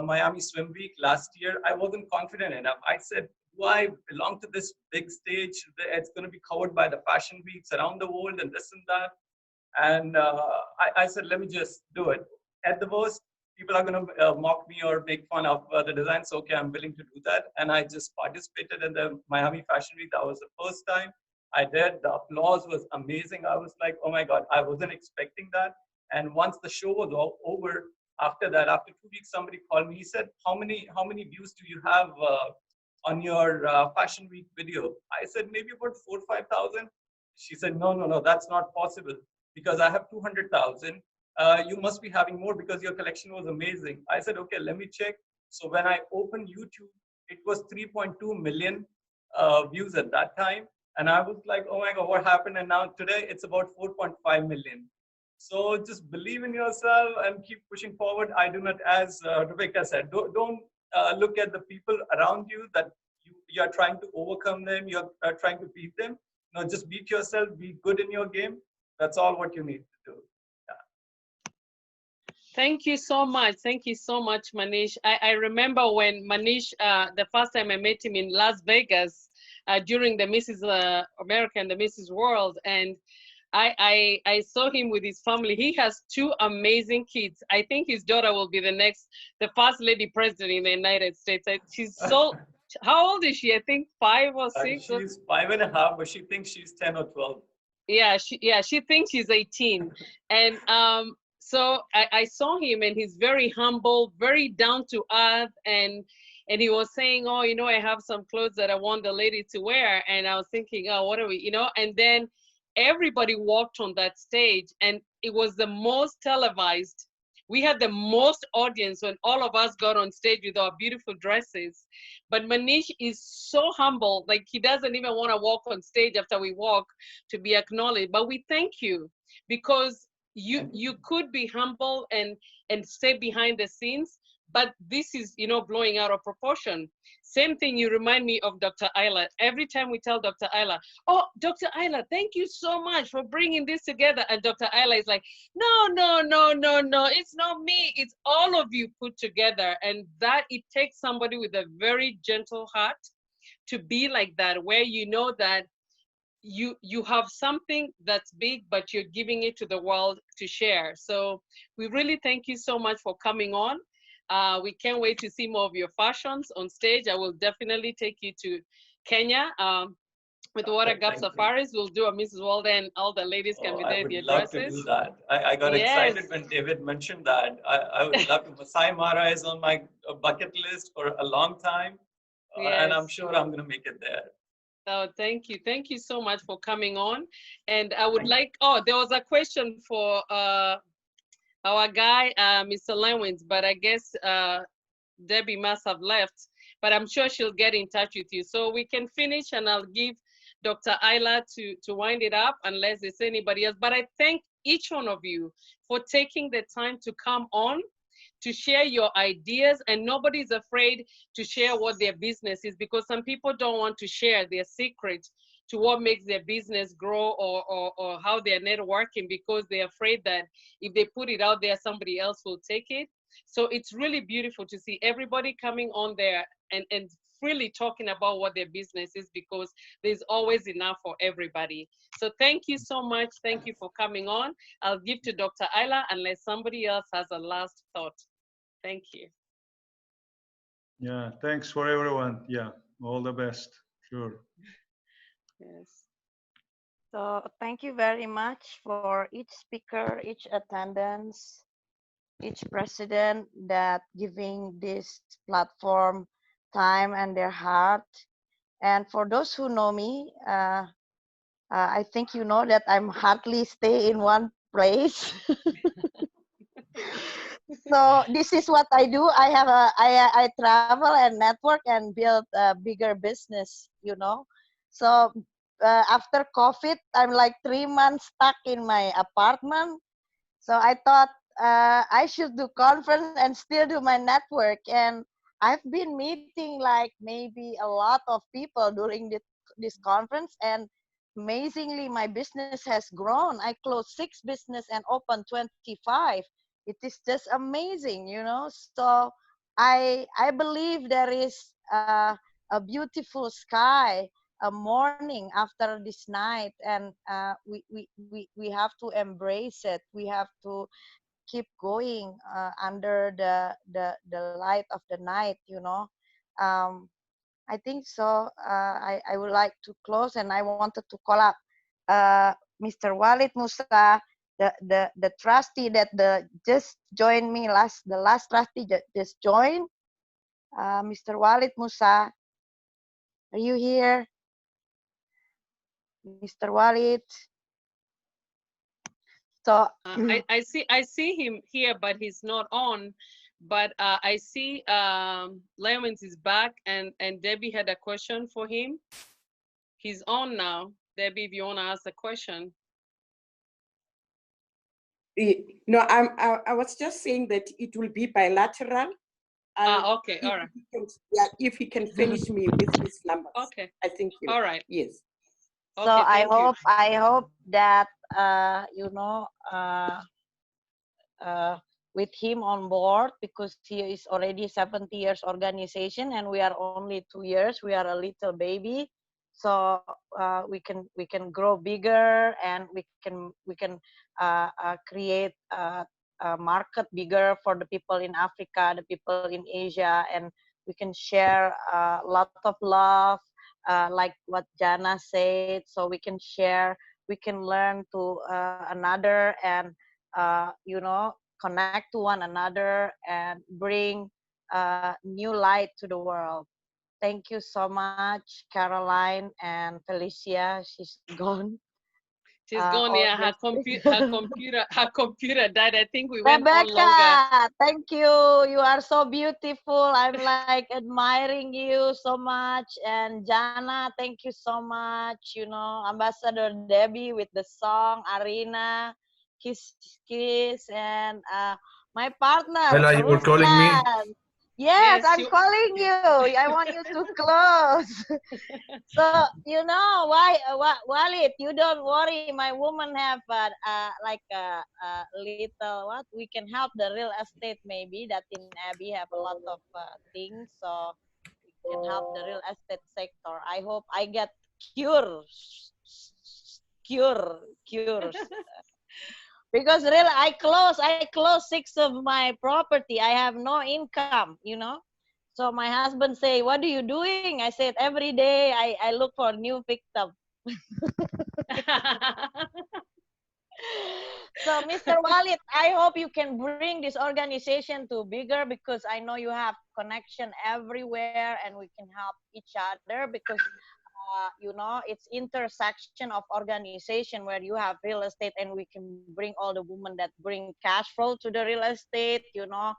Miami Swim Week last year. I wasn't confident enough. I said, do I belong to this big stage? It's going to be covered by the fashion weeks around the world and this and that. And I said, let me just do it. At the worst, people are going to mock me or make fun of the designs. Okay, I'm willing to do that. And I just participated in the Miami Fashion Week. That was the first time I did. The applause was amazing. I was like, oh my God, I wasn't expecting that. And once the show was all over, after that, after 2 weeks, somebody called me. He said, how many views do you have on your Fashion Week video? I said, maybe about 4,000 or 5,000. She said, no, that's not possible because I have 200,000. You must be having more because your collection was amazing. I said, okay, let me check. So when I opened YouTube, it was 3.2 million views at that time. And I was like, oh my God, what happened? And now today it's about 4.5 million. So just believe in yourself and keep pushing forward. I do not, as Rebecca said, don't look at the people around you that you are trying to overcome them. You're trying to beat them. No, just beat yourself, be good in your game. That's all what you need to do. Thank you so much. Thank you so much, Manish. I remember when Manish, the first time I met him in Las Vegas during the Mrs. America and the Mrs. World, and I saw him with his family. He has 2 amazing kids. I think his daughter will be the first lady president in the United States. She's so, how old is she? I think 5 or 6. She's 5.5, but she thinks she's 10 or 12. Yeah, she thinks she's 18. And so I saw him, and he's very humble, very down to earth, and he was saying, oh, I have some clothes that I want the lady to wear. And I was thinking, oh, what are we, and then everybody walked on that stage, and it was the most televised We had the most audience when all of us got on stage with our beautiful dresses. But Manish is so humble, like he doesn't even want to walk on stage after we walk to be acknowledged. But we thank you, because you could be humble and stay behind the scenes, but this is, you know, blowing out of proportion. Same thing, you remind me of Dr. Ayla. Every time we tell Dr. Ayla, oh, Dr. Ayla, thank you so much for bringing this together. And Dr. Ayla is like, no, no, no, no, no, it's not me. It's all of you put together. And that it takes somebody with a very gentle heart to be like that, where you know that you have something that's big, but you're giving it to the world to share. So we really thank you so much for coming on. We can't wait to see more of your fashions on stage. I will definitely take you to Kenya. With Water Gap Safaris, we'll do a Mrs. World and all the ladies can be there I with would their love to dresses. do that. I got Yes. excited when David mentioned that. I would love to. Masai Mara is on my bucket list for a long time, and I'm Yes. sure I'm going to make it there. Oh, thank you. Thank you so much for coming on. And I would like, oh, there was a question for our guy, Mr. Lewins, but I guess Debbie must have left, but I'm sure she'll get in touch with you. So we can finish, and I'll give Dr. Ayla to wind it up unless there's anybody else. But I thank each one of you for taking the time to come on, to share your ideas, and nobody's afraid to share what their business is, because some people don't want to share their secret to what makes their business grow, or how they're networking, because they're afraid that if they put it out there, somebody else will take it. So it's really beautiful to see everybody coming on there and freely talking about what their business is, because there's always enough for everybody. So thank you so much. Thank you for coming on. I'll give to Dr. Ayla unless somebody else has a last thought. Thank you. Yeah, thanks for everyone. Yeah, all the best. Sure. Yes. So thank you very much for each speaker, each attendance, each president that giving this platform time and their heart. And for those who know me, I think you know that I'm hardly stay in one place. So this is what I do. I travel and network and build a bigger business, you know. So after COVID, I'm like 3 months stuck in my apartment. So I thought I should do conference and still do my network. And I've been meeting like maybe a lot of people during this conference. And amazingly, my business has grown. I closed 6 business and opened 25. It is just amazing, you know. So I believe there is a beautiful sky, a morning after this night, and we have to embrace it. We have to keep going under the light of the night, you know. I think so. I would like to close, and I wanted to call up Mr. Walid Musa, the trustee that just joined me the last trustee that just joined. Mr. Walid Musa, are you here? Mr. Walid. So I see him here, but he's not on. But I see Lemons is back, and Debbie had a question for him. He's on now. Debbie, if you want to ask a question. No, I was just saying that it will be bilateral. Okay, all right. Yeah, if he can finish me with his numbers. Okay. I think all right. Yes. So okay, I hope that you know with him on board, because he is already 70 years organization and we are only 2 years. We are a little baby, so we can grow bigger, and we can create a market bigger for the people in Africa, the people in Asia, and we can share a lot of love, like what Jana said. So we can share, we can learn to another, and you know, connect to one another and bring new light to the world. Thank you so much, Caroline and Felicia. She's gone. She's gone. all Yeah, her this. computer died. I think we went on longer. Rebecca, thank you. You are so beautiful. I'm like admiring you so much. And Jana, thank you so much. You know, Ambassador Debbie with the song, Arena, Kiss Kiss, and my partner, Ayla, you were calling me? Ruslan. Yes, I'm calling you. I want you to close. So you know why, Walid? You don't worry. My woman have like a little what? We can help the real estate maybe that in Abbey have a lot of things. So we can help the real estate sector. I hope I get cures. Because really, I close 6 of my property. I have no income, you know. So my husband say, "What are you doing?" I said, "Every day I look for new victim." So Mr. Walid, I hope you can bring this organization to bigger, because I know you have connection everywhere and we can help each other, because you know, it's intersection of organization where you have real estate and we can bring all the women that bring cash flow to the real estate, you know,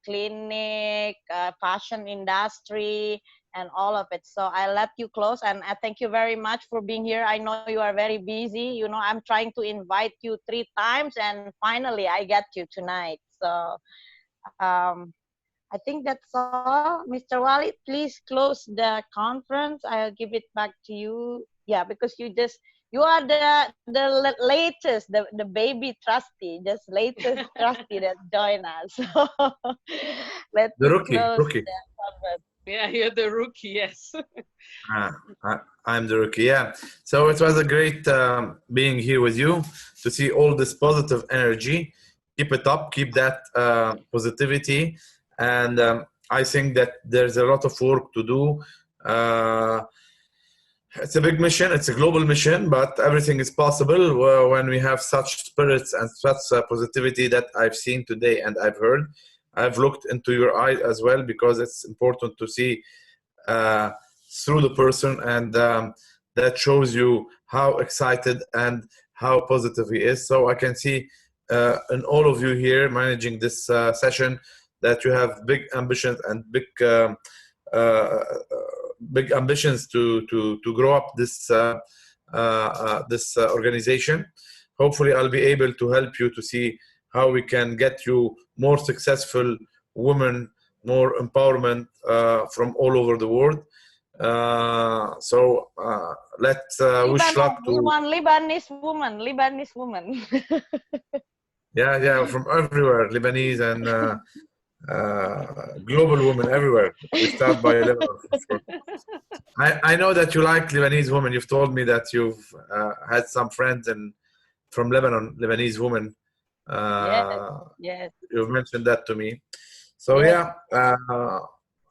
clinic, fashion industry, and all of it. So I let you close, and I thank you very much for being here. I know you are very busy. You know, I'm trying to invite you 3 times, and finally I get you tonight. So I think that's all. Mr. Walid, please close the conference. I'll give it back to you. Yeah, because you are the latest, the baby trustee, just latest trustee that joined us. So let The me rookie, close rookie. the conference. Yeah, you're the rookie. Yes. I'm the rookie, yeah. So it was a great being here with you to see all this positive energy. Keep it up, keep that positivity. And I think that there's a lot of work to do. It's a big mission, it's a global mission, but everything is possible when we have such spirits and such positivity that I've seen today and I've heard. I've looked into your eyes as well, because it's important to see through the person, and that shows you how excited and how positive he is. So I can see in all of you here managing this session that you have big ambitions and big ambitions to grow up this organization. Hopefully I'll be able to help you to see how we can get you more successful women, more empowerment from all over the world. So let's wish luck We to... want Lebanese woman. Yeah, from everywhere, Lebanese and global women everywhere. We start by Lebanon for sure. I know that you like Lebanese women. You've told me that you've had some friends from Lebanon, Lebanese women. Yes. You've mentioned that to me. So yeah,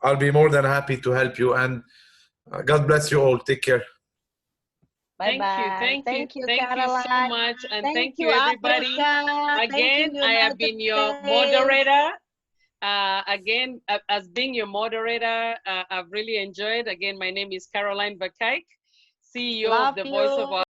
I'll be more than happy to help you, and God bless you all. Take care. Bye bye. Thank you Caroline. so much, and thank you everybody. Africa. Again, Thank you, I have United been your States. moderator. Again, as being your moderator, I've really enjoyed. Again, my name is Caroline Bakaik, CEO of the Voice of